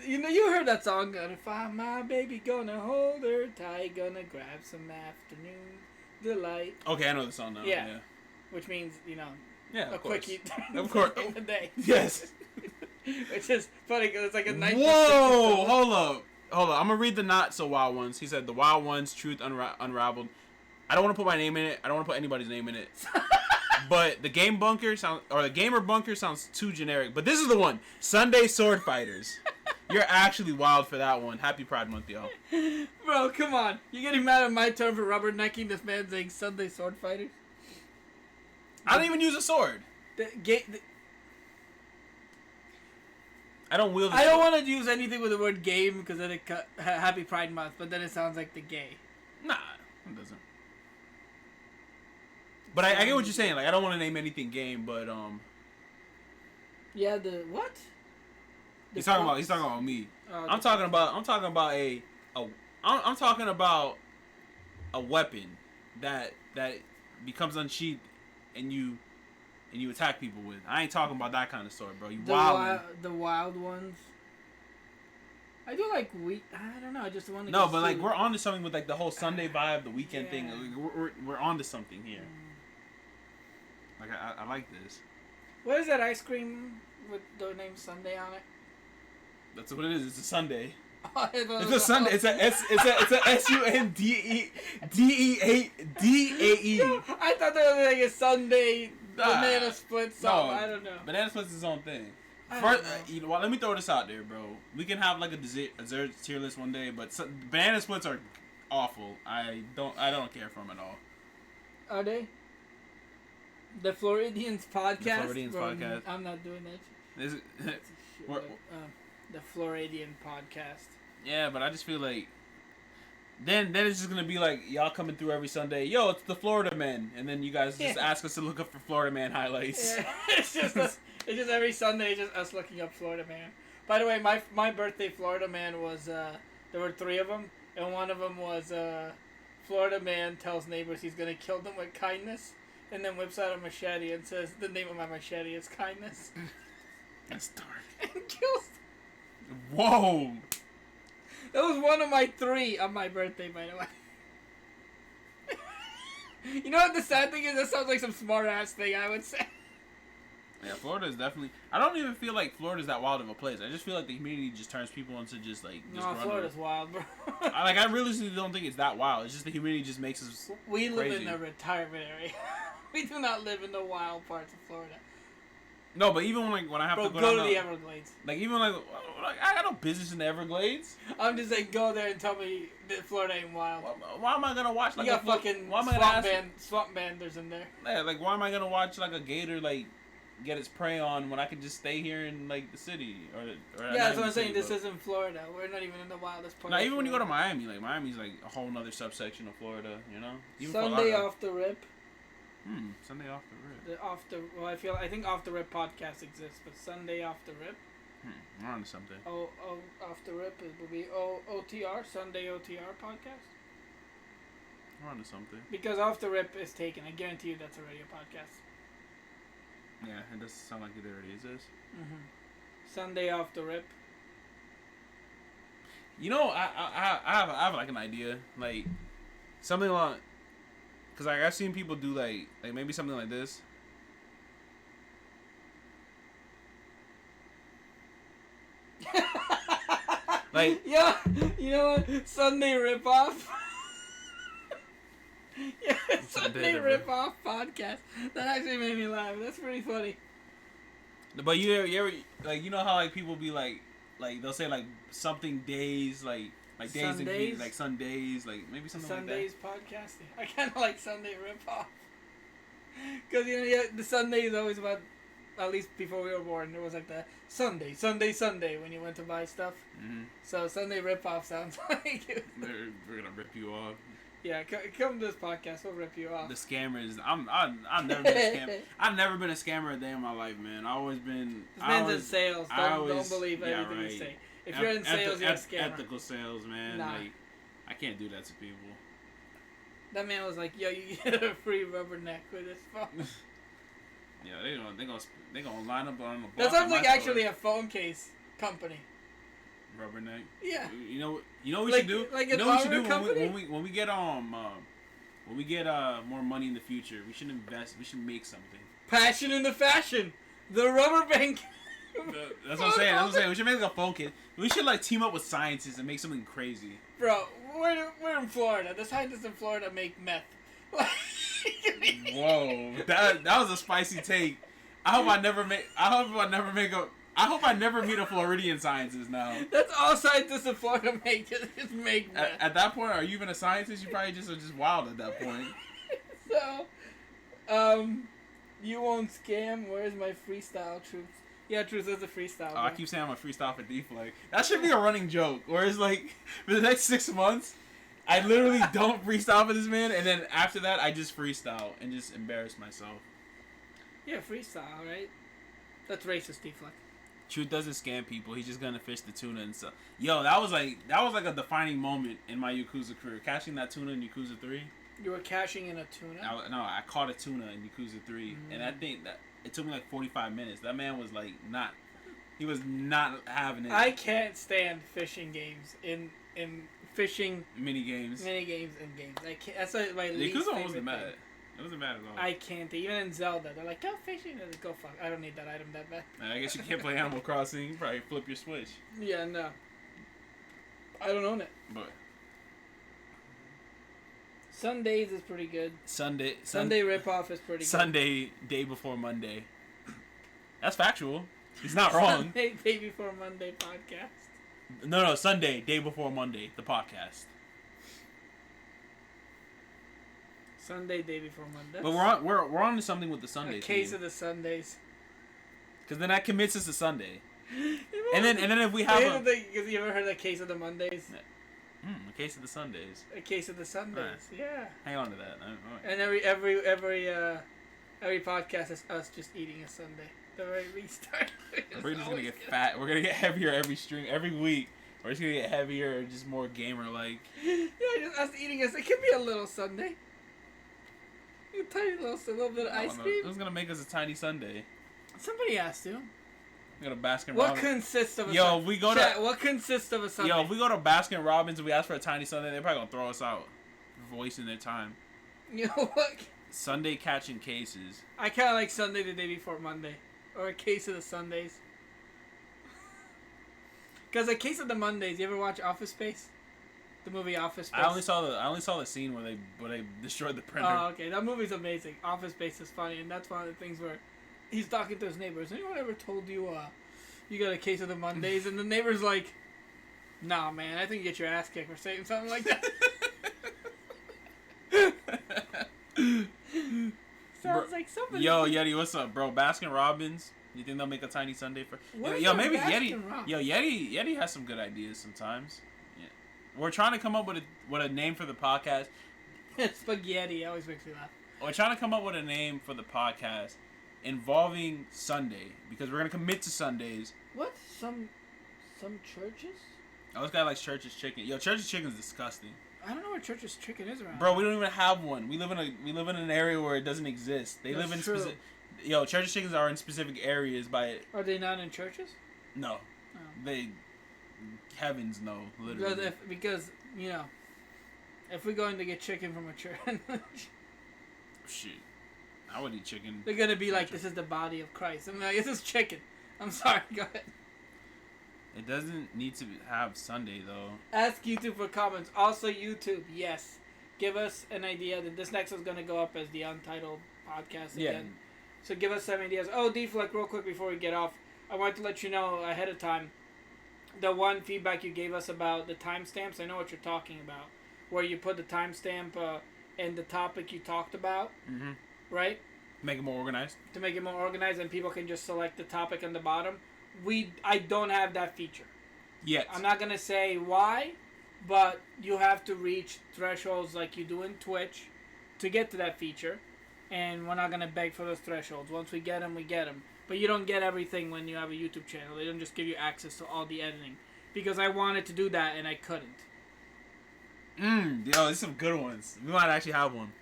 You heard that song. Gonna find my baby, gonna hold her tight, gonna grab some afternoon delight. Okay, I know the song now. Yeah. Which means, a quickie. Of course. In the day. Yes. Which is funny because it's like a nice. Whoa! Hold up. I'm gonna read the not so wild ones. He said the wild ones, truth unraveled. I don't want to put my name in it. I don't want to put anybody's name in it. But the gamer bunker sounds too generic. But this is the one. Sunday Sword Fighters. You're actually wild for that one. Happy Pride Month, y'all. Bro, come on. You getting mad at my turn for rubbernecking this man saying Sunday Sword Fighters? I don't even use a sword. I don't wield a sword. I don't want to use anything with the word game because then it Happy Pride Month, but then it sounds like the gay. Nah, it doesn't. But I get what you're saying. Like I don't want to name anything game, but Yeah, the what? He's talking about me. I'm talking about a weapon that becomes unsheathed and you attack people with. I ain't talking about that kind of sword, bro. The wild ones. I do like I don't know. I just want to. No, but like we're on to something with like the whole Sunday vibe, the weekend thing. Like, we're on to something here. Like I like this. What is that ice cream with the name Sunday on it? That's what it is. It's a Sunday. It's a Sunday. It's a SUNDAE. I thought that was like a Sunday banana split song. No, I don't know. Banana split's his own thing. First, let me throw this out there, bro. We can have like a dessert tier list one day, but banana splits are awful. I don't care for them at all. Are they? The Floridians podcast. The Floridians podcast. I'm not doing that. Is it? The Floridian podcast. Yeah, but I just feel like then it's just gonna be like y'all coming through every Sunday. Yo, it's the Florida Man, and then you guys just ask us to look up for Florida Man highlights. Yeah. It's just every Sunday, just us looking up Florida Man. By the way, my birthday Florida Man was there were 3 of them, and one of them was Florida Man tells neighbors he's gonna kill them with kindness, and then whips out a machete and says the name of my machete is kindness. That's dark. And kills. Whoa. That was one of my 3 on my birthday, by the way. You know what the sad thing is? That sounds like some smart ass thing I would say. Yeah, Florida is definitely. I don't even feel like Florida's that wild of a place. I just feel like the humidity just turns people into just like. Just no, Florida's wild, bro. I really don't think it's that wild. It's just the humidity just makes us. We live in a retirement area. We do not live in the wild parts of Florida. No, but even when I have to go to the Everglades. Like even like I got no business in the Everglades. I'm just saying, go there and tell me that Florida ain't wild. Why am I gonna watch like you got fucking swamp banders in there? Yeah, like why am I gonna watch like a gator like get its prey on when I can just stay here in like the city or yeah, that's what I'm saying. This isn't Florida. We're not even in the wildest part. Now even when you go to Miami, like Miami's like a whole other subsection of Florida. You know. Even Sunday off the rip. Sunday off the rip. I think Off the Rip podcast exists, but Sunday off the rip. We're on to something. Off the rip will be OTR, Sunday OTR podcast. We're on to something. Because Off the Rip is taken. I guarantee you that's a radio podcast. Yeah, it doesn't sound like it already exists. Sunday Off the Rip. You know, I have like an idea, like something like, cause like I've seen people do like maybe something like this. Like yeah, you know what? Sunday Rip-Off. Yeah, Sunday Rip-Off podcast. That actually made me laugh. That's pretty funny. But you ever like you know how like people be like they'll say like something days like days and like Sundays like maybe something Sundays like that. Podcasting. I kind of like Sunday Rip-Off. Because you know the Sunday is always about. At least before we were born, it was like the Sunday when you went to buy stuff. So Sunday Rip-Off sounds like it. We're gonna rip you off. Yeah, come to this podcast, we'll rip you off. The scammers. I've never been a scammer. I've never been a scammer a day in my life, man. I've always been. This man's in sales. Don't believe everything you say. If you're in sales, you're a scammer. Ethical sales, man. Nah. Like, I can't do that to people. That man was like, "Yo, you get a free rubber neck with this phone." Yeah, they gonna line up on the. That sounds like actually a phone case company. Rubberneck. Yeah. You know what we should do. Like you know what we should do when we get more money in the future. We should invest. We should make something. Passion in the fashion. The rubber bank. That's what I'm saying. We should make like a phone case. We should like team up with scientists and make something crazy. Bro, we're in Florida. The scientists in Florida make meth. Whoa, that was a spicy take. I hope I never meet a Floridian scientist now. That's all scientists in Florida make. Just make meth. At that point, are you even a scientist? You probably just are just wild at that point. So, you won't scam. Where's my freestyle, Truth? Yeah, Truth is a freestyle. Oh, I keep saying I'm a freestyle for D-Flag. That should be a running joke. Whereas, like, for the next 6 months, I literally don't freestyle for this man, and then after that, I just freestyle and just embarrass myself. Yeah, freestyle, right? That's racist, D-Flag. Truth doesn't scam people. He's just gonna fish the tuna and stuff. Yo, that was like a defining moment in my Yakuza career. Catching that tuna in Yakuza 3. You were cashing in a tuna? I caught a tuna in Yakuza 3, and I think that it took me like 45 minutes. That man was like he was not having it. I can't stand fishing games in fishing mini games and games. I can't. That's like my least Yakuza favorite wasn't mad. thing. It wasn't bad at all. I can't. Even in Zelda, they're like, go fishing. They're like, go fuck. I don't need that item that bad. I guess you can't play Animal Crossing. You probably flip your Switch. Yeah, no. I don't own it. But Sundays is pretty good. Sunday Rip-Off is pretty good. Sunday, day before Monday. That's factual. He's not wrong. Sunday, day before Monday podcast. No, Sunday, day before Monday, the podcast. Sunday, day before Monday. But we're on to something with the Sunday. A case of the Sundays. Because then that commits us to Sunday. and then if we have because you ever heard a case of the Mondays? A case of the Sundays. A case of the Sundays. Yeah. Hang on to that. And every podcast is us just eating a Sunday. The very least. We're just gonna get fat. We're gonna get heavier every week. We're just gonna get heavier, just more gamer like. Yeah, just us eating it could be a little Sunday. A tiny little bit of ice cream. Who's gonna make us a tiny Sunday? Somebody has to. We go to Baskin Robbins. What consists of a Sunday? We go to... What consists of a Sunday? Yo, if we go to Baskin Robbins and we ask for a tiny Sunday, they're probably going to throw us out for wasting their time. You know what? Sunday catching cases. I kind of like Sunday the day before Monday. Or a case of the Sundays. Because a case of the Mondays, you ever watch Office Space? The movie Office Space? I only saw the scene where they destroyed the printer. Oh, okay. That movie's amazing. Office Space is funny, and that's one of the things where he's talking to his neighbors. Anyone ever told you you got a case of the Mondays? And the neighbor's like, nah, man, I think you get your ass kicked for saying something like that. Sounds like somebody. Yo, Yeti, what's up, bro? Baskin Robbins. You think they'll make a tiny Sunday for? Yo, maybe Yeti. Yo, Yeti has some good ideas sometimes. Yeah, we're trying to come up with a name for the podcast. Spaghetti always makes me laugh. We're trying to come up with a name for the podcast involving Sunday because we're gonna commit to Sundays. What? Some churches? Oh, this guy likes Church's Chicken. Yo, Church's Chicken is disgusting. I don't know where Church's Chicken is around. Bro, we don't even have one. We live in an area where it doesn't exist. They live in specific. Yo, Church's Chickens are in specific areas by. Are they not in churches? No. Oh. They. Heavens no, literally. Because you know, if we're going to get chicken from a church. Shit. I would eat chicken. They're gonna be like, this is the body of Christ. I'm like, this is chicken. I'm sorry, go ahead. It doesn't need to have Sunday, though. Ask YouTube for comments. Also, YouTube, yes. Give us an idea that this next one's going to go up as the untitled podcast again. So give us some ideas. Oh, D-Fleck, real quick before we get off, I wanted to let you know ahead of time, the one feedback you gave us about the timestamps, I know what you're talking about, where you put the timestamp in the topic you talked about, right? Make it more organized. To make it more organized, and people can just select the topic on the bottom. I don't have that feature. Yet. I'm not going to say why, but you have to reach thresholds like you do in Twitch to get to that feature. And we're not going to beg for those thresholds. Once we get them, we get them. But you don't get everything when you have a YouTube channel. They don't just give you access to all the editing. Because I wanted to do that and I couldn't. Yo, there's some good ones. We might actually have one.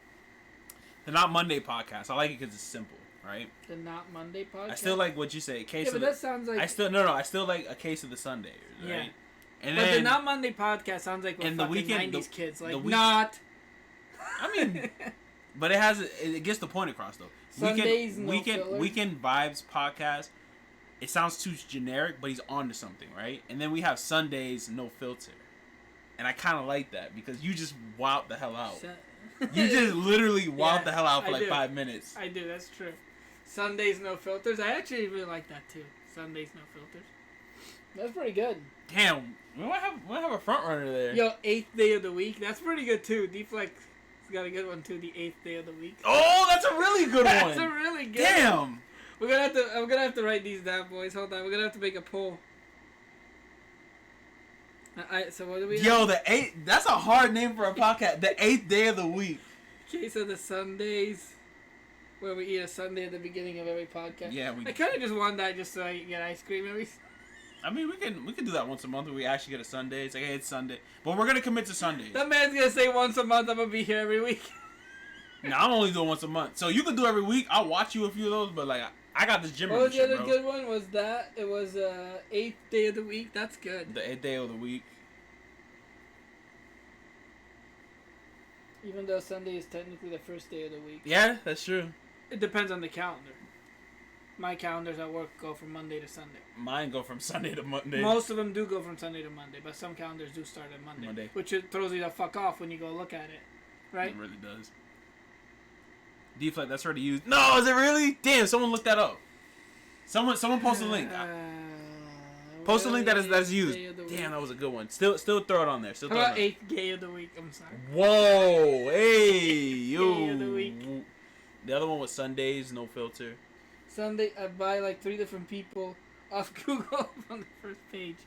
The Not Monday podcast. I like it because it's simple. Right? The Not Monday podcast? I still like what you say. That sounds like... I still like a case of the Sunday, right? Yeah. And but the Not Monday podcast sounds like we're fucking 90s kids. Like, not... I mean... But it gets the point across, though. Sundays, Weekend Vibes podcast, it sounds too generic, but he's on to something, right? And then we have Sundays, No Filter. And I kind of like that because you just wowed the hell out. You just literally wowed the hell out for like 5 minutes. I do, that's true. Sundays, No Filters. I actually really like that too. Sundays, No Filters. That's pretty good. Damn, we might have a front runner there. Yo, 8th day of the week. That's pretty good too. D-Flex got a good one too. The 8th day of the week. Oh, that's a really good one. That's a really good Damn. one. I'm gonna have to write these down, boys. Hold on. We're gonna have to make a poll. So what do we have? Yo, the 8th. That's a hard name for a podcast. The 8th day of the week. Case of the Sundays, where we eat a Sunday at the beginning of every podcast. Yeah, I kind of just want that just so I can get ice cream every. I mean, we can do that once a month where we actually get a Sunday. It's like, hey, it's Sunday, but we're gonna commit to Sundays. That man's gonna say once a month. I'm gonna be here every week. No, I'm only doing once a month. So you can do every week. I'll watch you a few of those, but like I got this gym. What was the other good one? Was that it was 8th day of the week? That's good. The 8th day of the week. Even though Sunday is technically the first day of the week. Yeah, that's true. It depends on the calendar. My calendars at work go from Monday to Sunday. Mine go from Sunday to Monday. Most of them do go from Sunday to Monday, but some calendars do start at Monday. Which it throws you the fuck off when you go look at it. Right? It really does. D-Flex, that's already used. No, is it really? Damn, someone look that up. Someone post a link. Post a link that is used. Damn, that was a good one. Still throw it on there. Still How throw about it 8th day of the week? I'm sorry. Whoa, hey, yo. Day of the week. The other one was Sundays, No Filter. Sunday, I buy like 3 different people off Google on the first page.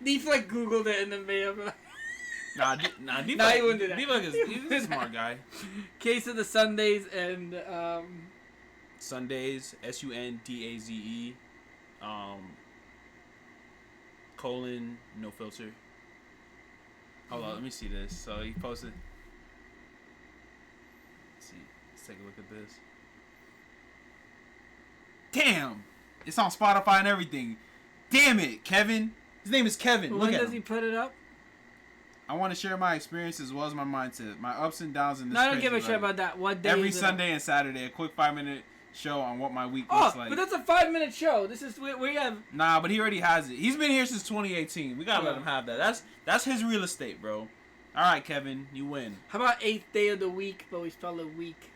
D-Flex Googled it and then made up. Nah, nah, he wouldn't do that. D-Flex he's a smart guy. Case of the Sundays and Sundays, Sundaze, colon, No Filter. Hold on, let me see this. So he posted. Let's see. Let's take a look at this. Damn! It's on Spotify and everything. Damn it, Kevin. His name is Kevin. When Look at does him. he put it up? I want to share my experience as well as my mindset, my ups and downs in this. No, I don't crazy give a shit life. about that. What day? Every is it Sunday up? and Saturday, a quick 5-minute show on what my week looks like. But that's a 5-minute show. This is we have. Nah, but he already has it. He's been here since 2018. We gotta let him have that. That's his real estate, bro. All right, Kevin, you win. How about 8th day of the week, but we spell it week?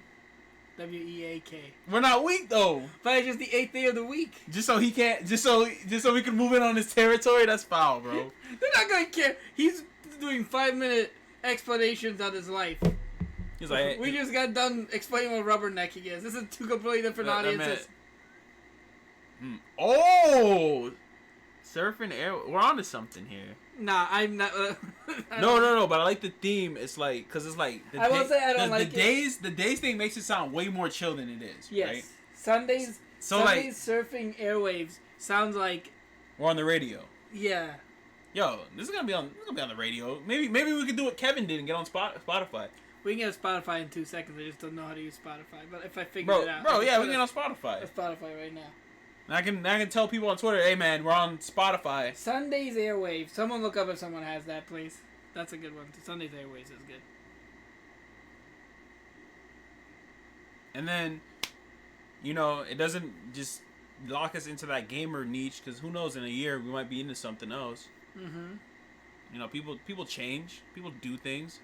W-E-A-K. We're not weak though. But it's just the 8th day of the week. Just so he can't. Just so we can move in on his territory. That's foul, bro. They're not gonna care. He's doing 5-minute explanations on his life. He's like, we just got done explaining what rubbernecking is. This is two completely different audiences. Oh, surfing air. We're onto something here. Nah, I'm not. No. But I like the theme. It's like, cause it's like. I will say I don't like it. The days thing makes it sound way more chill than it is. Yes. Right? Sundays like surfing airwaves sounds like. We're on the radio. Yeah. Yo, this is gonna be on the radio. Maybe we could do what Kevin did and get on Spotify. We can get Spotify in 2 seconds. I just don't know how to use Spotify. But if I figure it out, bro, yeah, we can get on Spotify. Spotify right now. And I can tell people on Twitter, hey man, we're on Spotify. Sunday's Airwaves. Someone look up if someone has that, please. That's a good one. Sunday's Airwaves is good. And then, it doesn't just lock us into that gamer niche, because who knows, in a year we might be into something else. Mm-hmm. People change. People do things.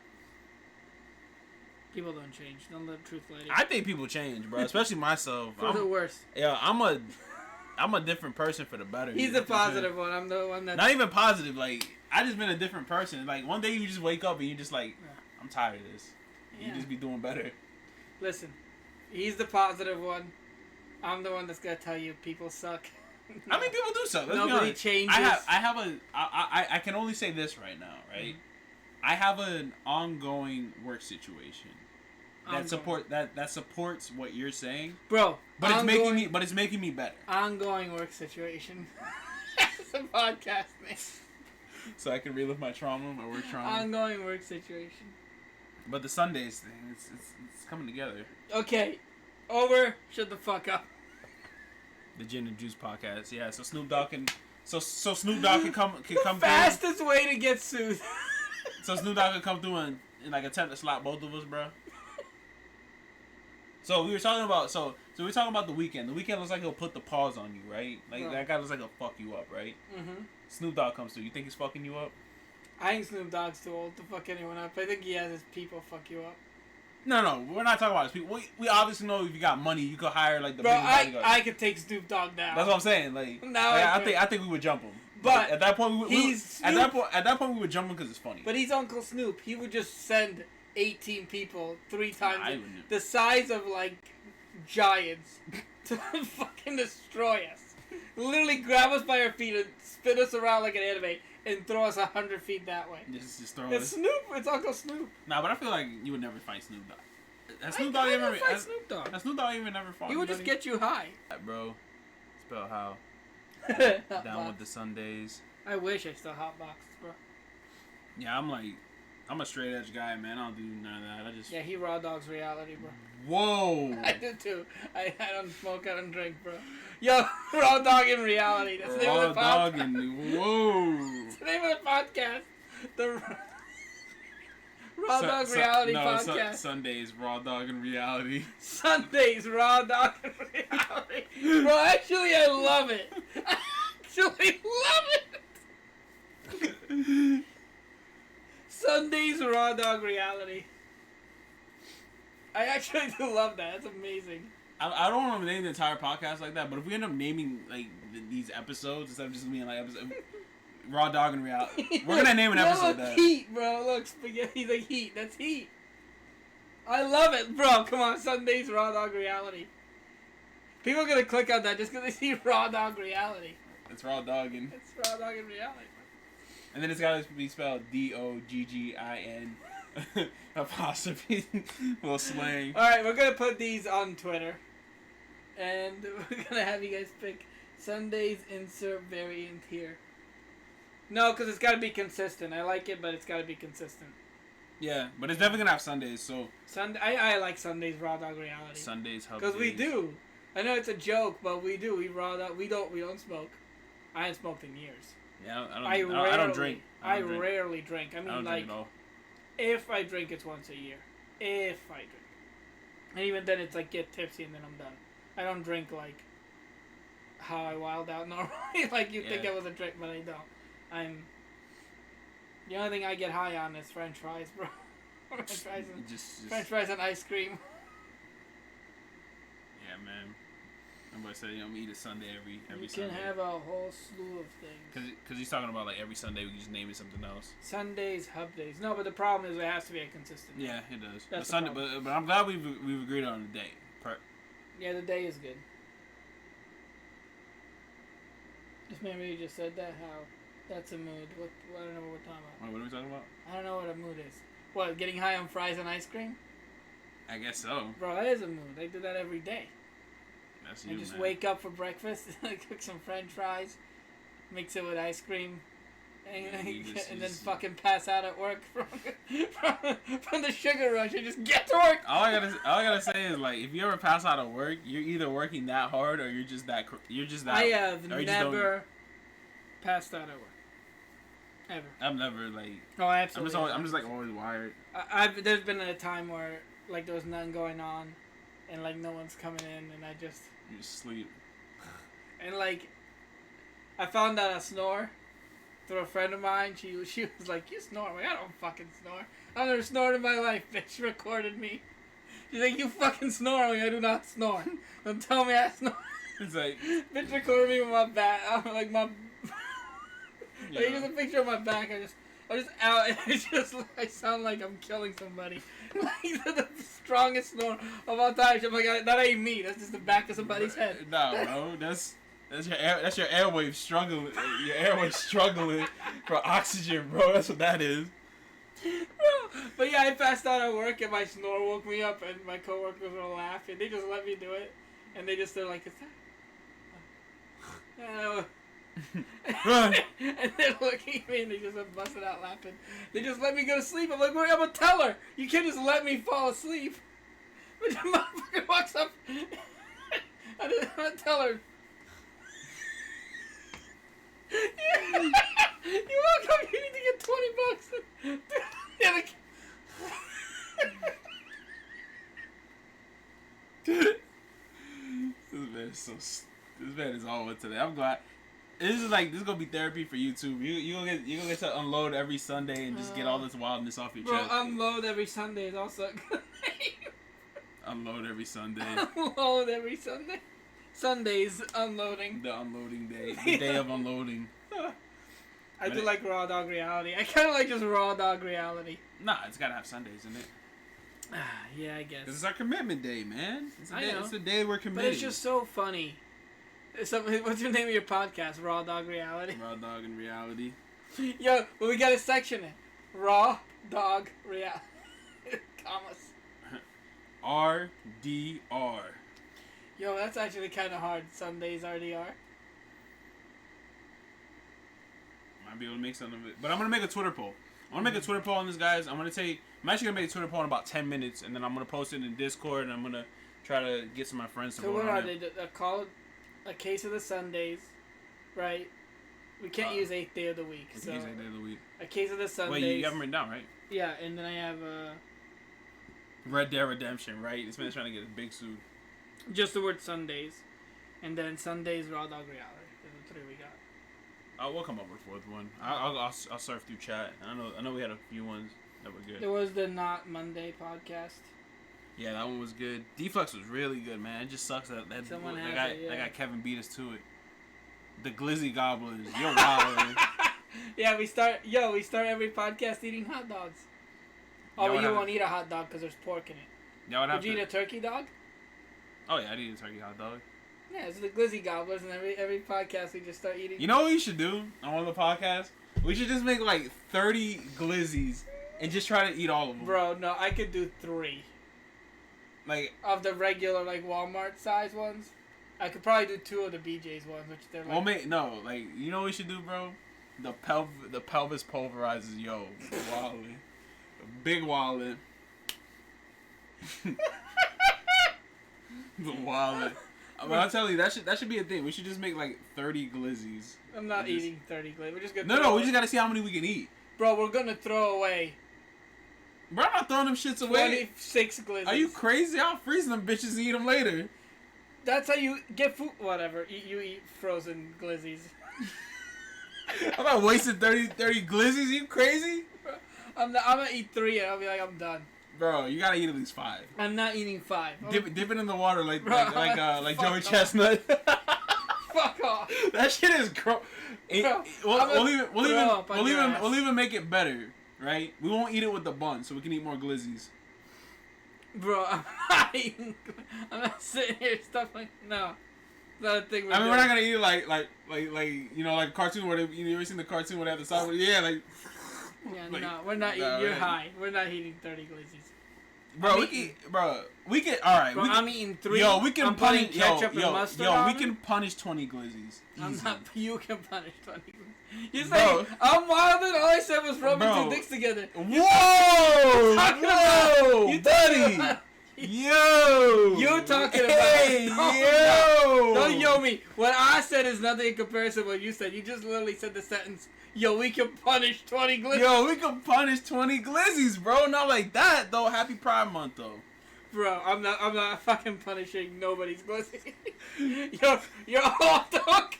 People don't change. Don't let truth lie to you. I think people change, bro. Especially myself. For the worse. Yeah, I'm a different person for the better. He's the positive one. I'm the one that's... Not even positive. Like, I just been a different person. Like, one day you just wake up and you're just like, I'm tired of this. Yeah. You just be doing better. Listen, he's the positive one. I'm the one that's gonna tell you people suck. I mean, people do suck. Let's Nobody changes. I can only say this right now, right? Mm-hmm. I have an ongoing work situation that supports what you're saying, bro. But it's making me better. Ongoing work situation. It's a podcast name. So I can relive my trauma, my work trauma. Ongoing work situation. But the Sundays thing, it's coming together. Okay, over. Shut the fuck up. The Gin and Juice podcast, yeah. So Snoop Dogg can come the fastest way to get sued. So Snoop Dogg can come through and like attempt to slap both of us, bro. So we were talking about the weekend. The weekend looks like he'll put the pause on you, right? Like that guy looks like he'll fuck you up, right? Mm-hmm. Snoop Dogg comes through. You think he's fucking you up? I think Snoop Dogg's too old to fuck anyone up. I think he has his people fuck you up. No, we're not talking about his people. We obviously know if you got money, you could hire like the. Bro, I could take Snoop Dogg down. That's what I'm saying. Like, I think we would jump him. But at that point, at that point we would jump him because it's funny. But he's Uncle Snoop. He would just send 18 people 3 times the size of like giants to fucking destroy us. Literally grab us by our feet and spin us around like an anime and throw us 100 feet that way. Just throw it's us. Snoop. It's Uncle Snoop. Nah, but I feel like you would never fight Snoop Dogg. Has Snoop Dogg even never fought? He would just get you high. Bro, spell how. Down with the Sundays. I wish I still hotboxed, bro. Yeah, I'm a straight edge guy, man. I don't do none of that. Yeah, he raw dogs reality, bro. Whoa. I do too. I don't smoke, I don't drink, bro. Yo, raw dog in reality. That's the name of the podcast. Whoa. That's the name of the podcast. The Raw Dog Reality Podcast. Sundays, Raw Dog in Reality. Sundays, Raw Dog in Reality. Bro, actually, I love it. I actually love it. Sundays, Raw Dog Reality. I actually do love that. That's amazing. I don't want to name the entire podcast like that, but if we end up naming like these episodes instead of just being like episode Raw Dog in Reality, we're gonna name an episode that. Heat, bro. Look, spaghetti's like heat. That's heat. I love it, bro. Come on, Sundays Raw Dog Reality. People are gonna click on that just because they see Raw Dog Reality. It's Raw Doggin. It's Raw Dog in Reality. And then it's gotta be spelled Doggin. Apostrophe. Little slang. Alright, we're gonna put these on Twitter. And we're gonna have you guys pick Sunday's insert variant here. No, because it's gotta be consistent. I like it, but it's gotta be consistent. Yeah, but it's definitely gonna have Sundays, so... I like Sundays Raw Dog Reality. Sundays, because we do. I know it's a joke, but we do. We raw dog. We don't smoke. I haven't smoked in years. Yeah, I don't drink. I rarely drink. I mean, I don't like, drink at all. if I drink, it's once a year. If I drink. And even then, it's like get tipsy and then I'm done. I don't drink like how I wild out normally. Like you think I was a drink, but I don't. The only thing I get high on is French fries, bro. French fries and ice cream. Yeah, man. I'm gonna say I'm eat a Sunday every Sunday. You can have a whole slew of things. Cause he's talking about like every Sunday we can just name it something else. Sundays, hub days. No, but the problem is it has to be a consistent day. Yeah, it does. That's Sunday, but I'm glad we've agreed on the day. Yeah, the day is good. Just remember you just said that, how that's a mood. I don't know what we're talking about. Wait, what are we talking about? I don't know what a mood is. What, getting high on fries and ice cream? I guess so. Bro, that is a mood. I do that every day. That's I you, just man. wake up for breakfast, cook some French fries, mix it with ice cream, and then fucking pass out at work from the sugar rush and just get to work. All I gotta say is, like, if you ever pass out at work, you're either working that hard or you're just that. I have never passed out at work. Ever. I've never like. Oh, absolutely. I'm just like always wired. There's been a time where like there was nothing going on, and like no one's coming in, and I just. You sleep. And like, I found out I snore through a friend of mine. She was like, "You snore?" I'm like, I don't fucking snore. I've never snored in my life. Bitch recorded me. She's like, "You fucking snore?" I'm like, I do not snore. Don't tell me I snore. It's like bitch recorded me with my back. I'm like my. Yeah. Like, just a picture of my back. I'm just out, and it's just I sound like I'm killing somebody. Like the strongest snore of all time. I'm like, that ain't me. That's just the back of somebody's head. No, bro, that's your airwaves struggling. Your airwaves struggling for oxygen, bro. That's what that is. Bro, but yeah, I passed out at work, and my snore woke me up, and my coworkers were laughing. They just let me do it, and they're like, "Is that?" And they're looking at me and they just busted out laughing. They just let me go to sleep. I'm like, I'm a teller. You can't just let me fall asleep. But the motherfucker walks up. I'm a teller. You walk up, you need to get $20. This man is all in today. I'm glad. This is gonna be therapy for you too. You gonna get to unload every Sunday and just get all this wildness off your chest. Bro, unload every Sunday is also a good name. Unload every Sunday. Unload every Sunday. Sundays unloading. The unloading day. The day of unloading. I do like raw dog reality. I kind of like just raw dog reality. Nah, it's gotta have Sundays in it. Yeah, I guess. This is our commitment day, man. It's a day we're committed. But it's just so funny. So, what's your name of your podcast? Raw Dog Reality? Raw Dog and Reality. Yo, well, we gotta section it. Raw Dog Reality. Commas. RDR. Yo, that's actually kind of hard. Sundays RDR. Might be able to make something of it. But I'm going to make a Twitter poll. I want to make a Twitter poll on this, guys. I'm actually going to make a Twitter poll in about 10 minutes. And then I'm going to post it in Discord. And I'm going to try to get some of my friends to vote on it. So what are they? Call it a case of the Sundays, right? We can't use 8th day of the week. So use 8th day of the week. A case of the Sundays. Wait, you have them written down, right? Yeah, and then I have Red Dead Redemption, right? This man's trying to get a big suit. Just the word Sundays. And then Sundays Raw Dog Reality. Those are the 3 we got. We'll come up with a 4th one. I'll surf through chat. I know we had a few ones that were good. There was the Not Monday podcast. Yeah, that one was good. Deflex was really good, man. It just sucks that guy Kevin beat us to it. The Glizzy Gobblers, you're wild. Yeah, we start every podcast eating hot dogs. Oh, but you won't eat a hot dog because there's pork in it. Yeah, would you eat a turkey dog? Oh yeah, I'd eat a turkey hot dog. Yeah, it's the Glizzy Gobblers, and every podcast we just start eating. You know what we should do on one of the podcasts? We should just make like 30 Glizzies and just try to eat all of them. Bro, no, I could do 3. Like of the regular like Walmart size ones. I could probably do 2 of the BJ's ones, which they're like. You know what we should do, bro? The pelvis pulverizes, yo, wallet, big wallet, the wallet. But I'll tell you, that should be a thing. We should just make like 30 glizzies. I'm not eating 30 glizzies. We're just gonna. We just gotta see how many we can eat. Bro, we're gonna throw away. Bro, I'm not throwing them shits away. 26 glizzies. Are you crazy? I'll freeze them bitches and eat them later. That's how you get food. Whatever. You eat frozen glizzies. I'm not wasting 30 glizzies. Are you crazy? Bro, I'm gonna eat 3 and I'll be like, I'm done. Bro, you gotta eat at least 5. I'm not eating 5. Dip it in the water like Joey off. Chestnut. Fuck off. That shit is gross. We'll even make it better, right? We won't eat it with the bun, so we can eat more glizzies. Bro, I'm not eating. I'm not sitting here stuffing. No, it's not a thing. We're not gonna eat it like like cartoon where you ever seen the cartoon where they have the side? Yeah, like. Yeah, no, we're not eating. You're high. We're not eating 30 glizzies. Bro, we can. All right, I'm eating 3. Yo, we can punish ketchup and mustard on we it. can punish 20 glizzies. You can punish 20 glizzies. You say I'm wilding. All I said was rubbing 2 dicks together. Whoa, buddy. Yo! You're talking about. Hey, Don't yo me. What I said is nothing in comparison to what you said. You just literally said the sentence, yo, we can punish 20 glizzies. Yo, we can punish 20 glizzies, bro. Not like that, though. Happy Pride Month, though. Bro, I'm not fucking punishing nobody's glizzy. You're all off the hook.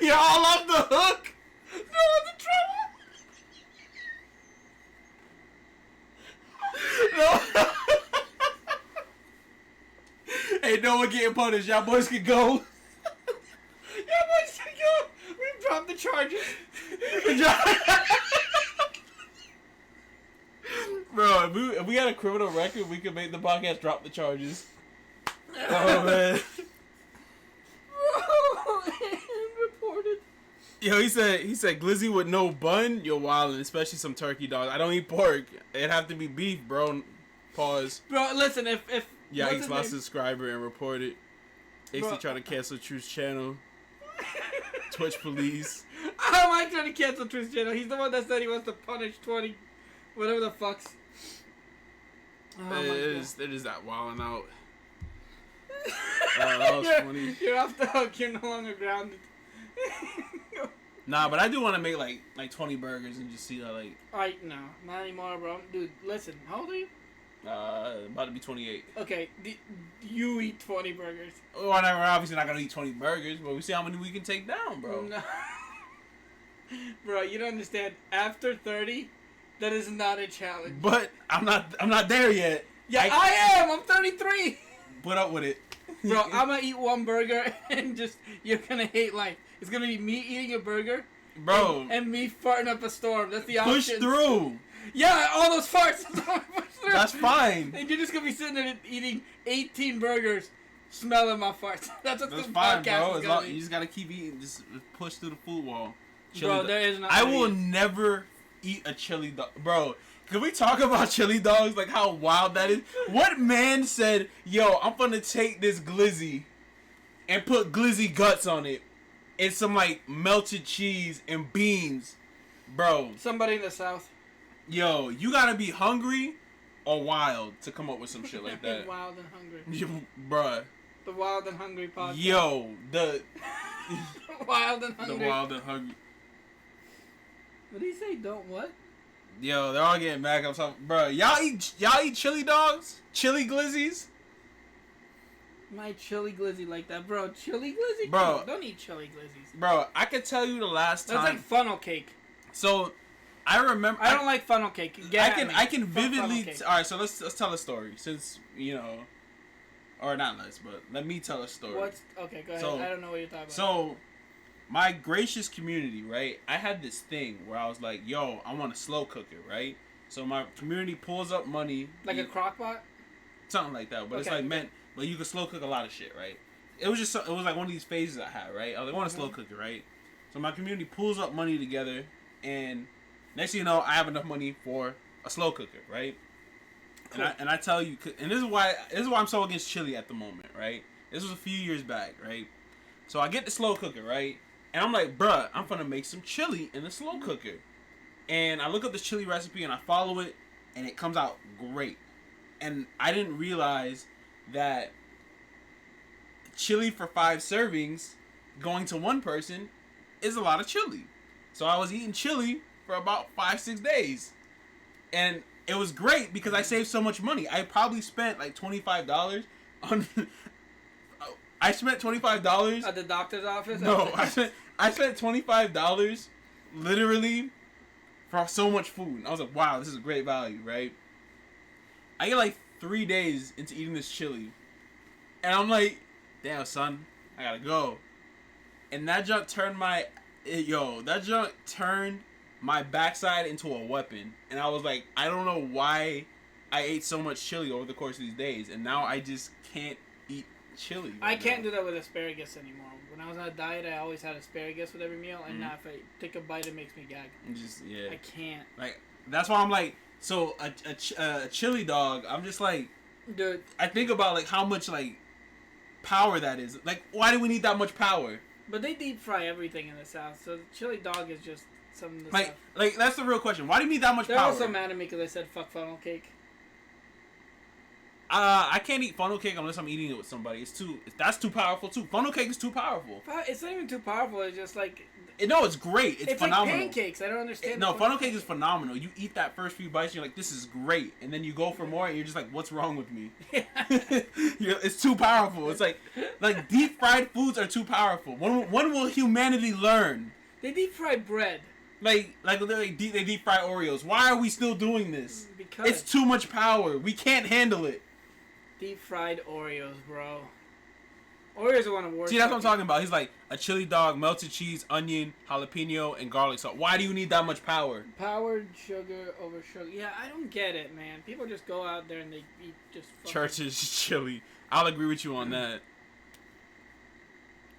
You're all off the hook. No one's in trouble. No. Ain't no one getting punished. Y'all boys can go. We dropped the charges. Bro, if we had a criminal record, we could make the podcast drop the charges. Oh, man. Reported. Yo, he said glizzy with no bun. You're wildin', especially some turkey dogs. I don't eat pork. It'd have to be beef, bro. Pause. Bro, listen, if yeah, Ix lost a subscriber and reported. Ixney trying to cancel Truth's channel. Twitch police. How am I trying to cancel Truth's channel? He's the one that said he wants to punish 20, whatever the fuck's. Oh it is that wilding out. That was funny. You're off the hook. You're no longer grounded. Nah, but I do want to make like 20 burgers and just see that No, not anymore, bro. Dude, listen. How old are you? About to be 28. Okay, you eat 20 burgers. Well, we're obviously not gonna eat 20 burgers, but we see how many we can take down, bro. No. Bro, you don't understand. After 30, that is not a challenge. But I'm not there yet. Yeah, I am. I'm 33. Put up with it. Bro, I'm gonna eat 1 burger and you're gonna hate life. It's gonna be me eating a burger, bro, and me farting up a storm. That's the option. Push through. Yeah, all those farts. That's fine. And you're just gonna be sitting there eating 18 burgers, smelling my farts. That's what this podcast is gonna be. You just gotta keep eating. Just push through the food wall. Bro, there is no. I will never eat a chili dog, bro. Can we talk about chili dogs? Like how wild that is. What man said, "Yo, I'm gonna take this glizzy and put glizzy guts on it and some like melted cheese and beans, bro"? Somebody in the South. Yo, you gotta be hungry or wild to come up with some shit like that. Wild and hungry. Bruh. The Wild and Hungry podcast. Yo, Wild and Hungry. The Wild and Hungry. What did he say? Don't what? Yo, they're all getting mad. I'm talking, bro. Y'all eat chili dogs? Chili glizzies? My chili glizzy like that, bro. Chili glizzy? Bro. Don't eat chili glizzies. Bro, I could tell you the last time. That's like funnel cake. So, I remember. I don't like funnel cake. I can vividly. Alright, so let's tell a story. Since, or not let's, but let me tell a story. Okay, go ahead. I don't know what you're talking about. So, my gracious community, right? I had this thing where I was like, yo, I want a slow cooker, right? So my community pulls up money. Like a crock pot? Something like that. But it's like meant, but you can slow cook a lot of shit, right? It was like one of these phases I had, right? I was like, I want a slow cooker, right? So my community pulls up money together, and next thing you know, I have enough money for a slow cooker, right? Cool. And I tell you, and this is why I'm so against chili at the moment, right? This was a few years back, right? So I get the slow cooker, right? And I'm like, bruh, I'm gonna make some chili in the slow cooker. And I look up this chili recipe and I follow it, and it comes out great. And I didn't realize that chili for 5 servings going to one person is a lot of chili. So I was eating chili for about 5-6 days. And it was great because I saved so much money. I probably spent like $25 on... I spent $25... At the doctor's office? No, I spent $25 literally for so much food. I was like, wow, this is a great value, right? I get like 3 days into eating this chili. And I'm like, damn, son, I gotta go. And that junk turned my backside into a weapon. And I was like, I don't know why I ate so much chili over the course of these days. And now I just can't eat chili. I can't do that with asparagus anymore. When I was on a diet, I always had asparagus with every meal. And now if I take a bite, it makes me gag. I can't. Like, that's why I'm like, so a chili dog, I'm just like, dude, I think about like how much like power that is. Like, why do we need that much power? But they deep fry everything in the South, so the chili dog is just something to like that's the real question. Why do you need that much power? They're also mad at me because I said fuck funnel cake. I can't eat funnel cake unless I'm eating it with somebody. That's too powerful too. Funnel cake is too powerful. It's not even too powerful. It's just like... No, it's great. It's phenomenal. Like pancakes. I don't understand. No, funnel cake is phenomenal. You eat that first few bites, you're like, this is great. And then you go for more, and you're just like, what's wrong with me? It's too powerful. It's like deep fried foods are too powerful. When will humanity learn? They deep fry bread. They deep fry Oreos. Why are we still doing this? Because it's too much power. We can't handle it. Deep fried Oreos, bro. Oreos are one of the worst. See, that's what I'm talking about. He's like a chili dog, melted cheese, onion, jalapeno, and garlic salt. Why do you need that much power? Powered sugar over sugar. Yeah, I don't get it, man. People just go out there and they eat just fucking... Church's chili. I'll agree with you on that.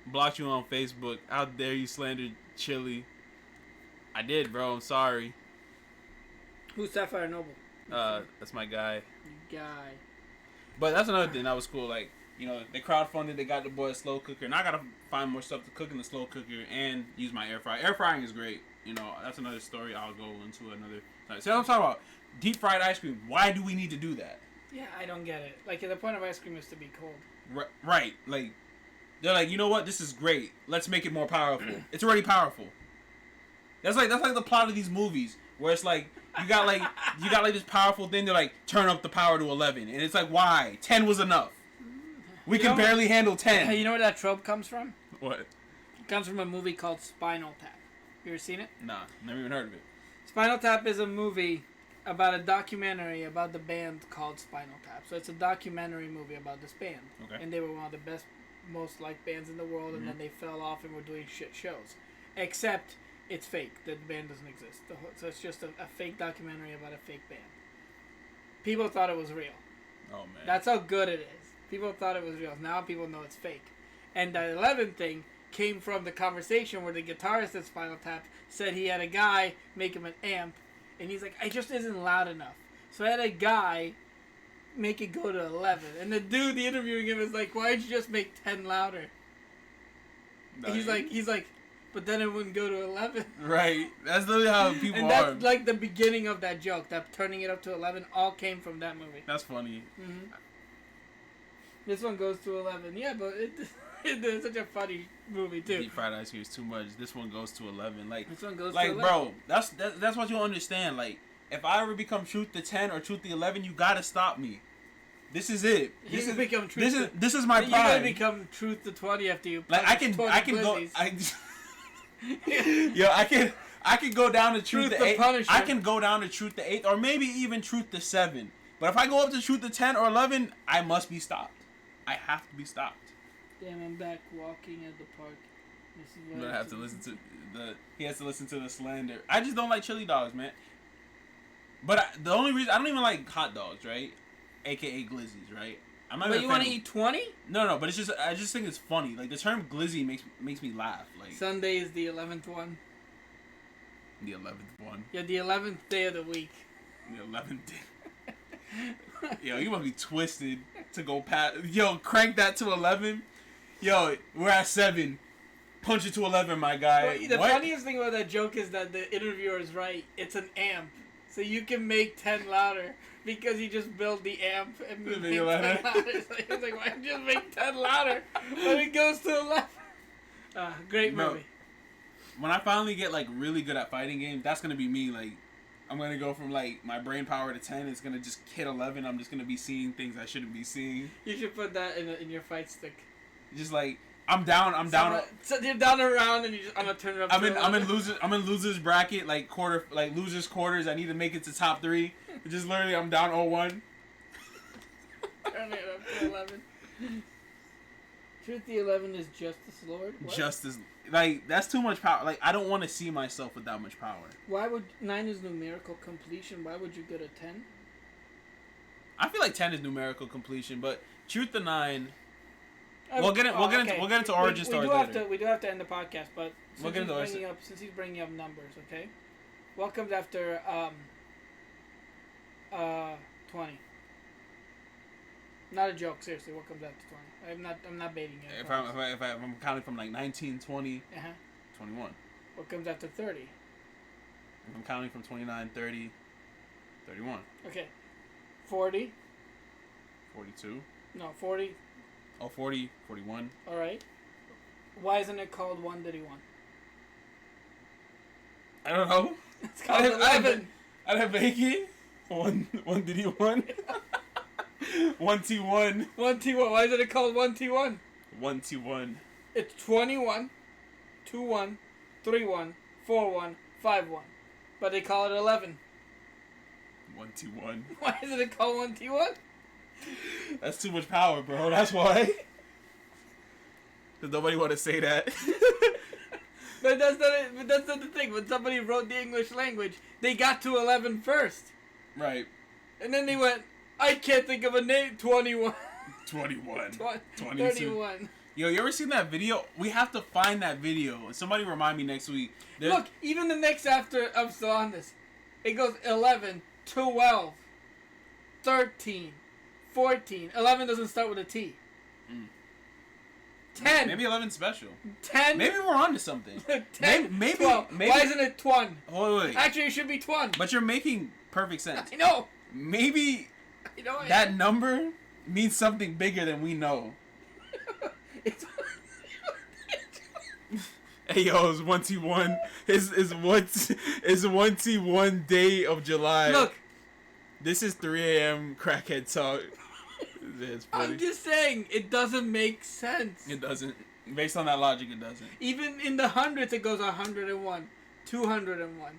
Blocked you on Facebook. How dare you slander chili? I did, bro. I'm sorry. Who's Sapphire Noble? That's my guy. Guy. But that's another thing that was cool. Like, you know, they crowdfunded. They got the boy a slow cooker, and I gotta find more stuff to cook in the slow cooker and use my air fryer. Air frying is great. You know, that's another story. I'll go into another time. So I'm talking about deep fried ice cream. Why do we need to do that? Yeah, I don't get it. Like, the point of ice cream is to be cold. Right. Like, they're like, you know what? This is great. Let's make it more powerful. It's already powerful. That's like the plot of these movies where it's like you got like this powerful thing to like turn up the power to 11, and it's like, why? 10 was enough. We can barely handle 10. You know where that trope comes from? What? It comes from a movie called Spinal Tap. You ever seen it? Nah, never even heard of it. Spinal Tap is a movie about a documentary about the band called Spinal Tap. So it's a documentary movie about this band. Okay. And they were one of the best, most liked bands in the world, and then they fell off and were doing shit shows. Except it's fake. The band doesn't exist. So it's just a fake documentary about a fake band. People thought it was real. Oh, man. That's how good it is. People thought it was real. Now people know it's fake. And the 11 thing came from the conversation where the guitarist at Spinal Tap said he had a guy make him an amp, and he's like, it just isn't loud enough. So I had a guy make it go to 11. And the dude interviewing him is like, why did you just make 10 louder? No, he's like, but then it wouldn't go to 11. Right. That's literally how people and that's like the beginning of that joke. That turning it up to 11 all came from that movie. That's funny. Mm-hmm. This one goes to 11. Yeah, but it's such a funny movie, too. Deep fried ice cream is too much. This one goes to 11. Like, this one goes to 11. Bro, that's what you'll understand. Like, if I ever become truth to 10 or truth to 11, you gotta stop me. This is it. This is my prime. You gotta become truth to 20 after you. Like, I can go. I can go down to truth to 8. I can go down to truth to 8, or maybe even truth to 7. But if I go up to truth to 10 or 11, I must be stopped. I have to be stopped. Damn, I'm back walking at the park. This is what I have to listen to he has to listen to the slander. I just don't like chili dogs, man. But the only reason I don't even like hot dogs, right? AKA glizzies, right? I'm not. But you want to eat 20? No, but it's just I just think it's funny. Like the term glizzy makes me laugh. Like Sunday is the 11th one. The 11th one. Yeah, the 11th day of the week. The 11th day. Yo, you must be twisted to go past. Yo, crank that to 11. Yo, we're at 7. Punch it to 11, my guy. Well, the funniest thing about that joke is that the interviewer is right. It's an amp. so you can make 10 louder because you just build the amp and make 10 louder. So he was like, why don't you just make 10 louder when it goes to 11? Great movie. When I finally get like really good at fighting games, that's gonna be me. Like, I'm gonna go from like my brain power to 10. It's gonna just hit 11. I'm just gonna be seeing things I shouldn't be seeing. You should put that in your fight stick. Just like I'm down. So you're down around and I'm gonna turn it up. I'm in losers bracket, like losers quarters. I need to make it to top 3. Just literally I'm down 0-1. Turn it up to 11. Truth the 11 is Justice Lord. What? Justice, like that's too much power. Like I don't want to see myself with that much power. Why would 9 is numerical completion? Why would you get a 10? I feel like 10 is numerical completion, but Truth the 9. We'll get into origin story later. We do have to end the podcast, but since since he's bringing up numbers, okay. What comes after 20? Not a joke, seriously. What comes after 20? I'm not baiting you. If I'm counting from like 19, 20, 21. What comes after 30? If I'm counting from 29, 30, 31. Okay. 40. 42. No, 40. Oh, 40, 41. All right. Why isn't it called 1 Diddy 1? I don't know. It's called 11. I have bacon. 1 Diddy 1. 1T1. 1T1. Why isn't it called 1T1? 1T1. It's 21, 2-1, 3-1, 4-1, 5-1. But they call it 11. 1T1. Why isn't it called 1T1? That's too much power, bro. That's why. Does nobody want to say that? But that's not the thing. When somebody wrote the English language, they got to 11 first. Right. And then they went, I can't think of a name. 21. 21. 31. Yo, you ever seen that video? We have to find that video. Somebody remind me next week. Look, even the next after, I'm still on this. It goes 11, 12, 13, 14. 11 doesn't start with a T. 10. Maybe 11's special. 10. Maybe we're on to something. 10. Maybe. 12. Why isn't it Twan? Wait. Actually, it should be Twan. But you're making perfect sense. I know. Maybe that number means something bigger than we know. Hey yo, it's 1T1. It's 1T1 day of July. Look. This is 3 a.m. crackhead talk. It's funny. I'm just saying, it doesn't make sense. It doesn't. Based on that logic, it doesn't. Even in the hundreds, it goes 101, 201.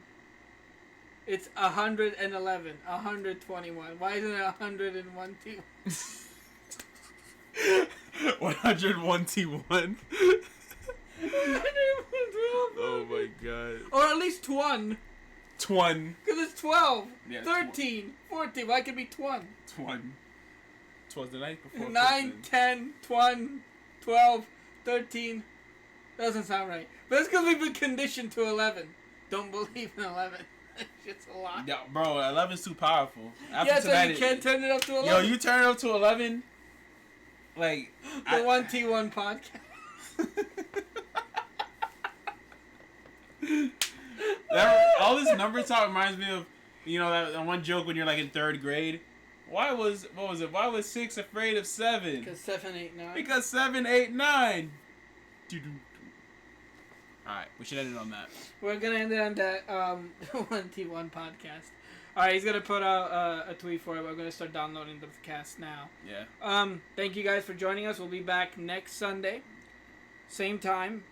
It's 111, 121. Why isn't it 101 T1? 101 T1. Oh my god. Or at least Twan. Twan. Because it's 12, yeah, 13, 14. Why could it be Twan? Twan. 'Twas the night before 9, 10, 1, 12, 13. Doesn't sound right. But that's because we've been conditioned to 11. Don't believe in 11. It's a lot. Yeah, bro, 11's too powerful. After so you can't turn it up to 11? Yo, you turn it up to 11, like... The 1T1 podcast. All this number talk reminds me of, that one joke when you're like in 3rd grade. Why was 6 afraid of 7? Because 7, 8, 9. Because 7, 8, 9. Alright, we should end it on that. We're going to end it on that 1T1 podcast. Alright, he's going to put out a tweet for it. We're going to start downloading the cast now. Yeah. Thank you guys for joining us. We'll be back next Sunday. Same time,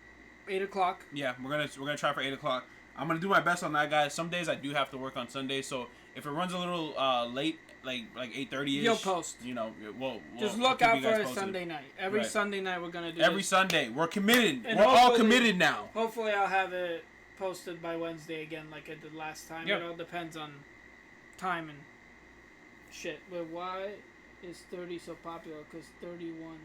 8 o'clock. Yeah, we're gonna try for 8 o'clock. I'm going to do my best on that, guys. Some days I do have to work on Sundays, so if it runs a little late, like 8:30ish, you'll post. We'll just look out for a Sunday night. Every Sunday night we're gonna do. Every Sunday, we're committed. We're all committed now. Hopefully, I'll have it posted by Wednesday again, like I did last time. Yep. It all depends on time and shit. But why is 30 so popular? Because 31.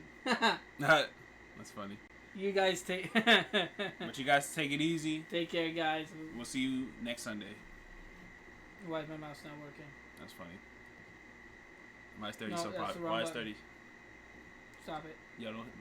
That's funny. You guys take. But you guys take it easy. Take care, guys. We'll see you next Sunday. Why is my mouse not working? That's funny. Why is 30 so popular? Why is 30? Stop it. Yo, don't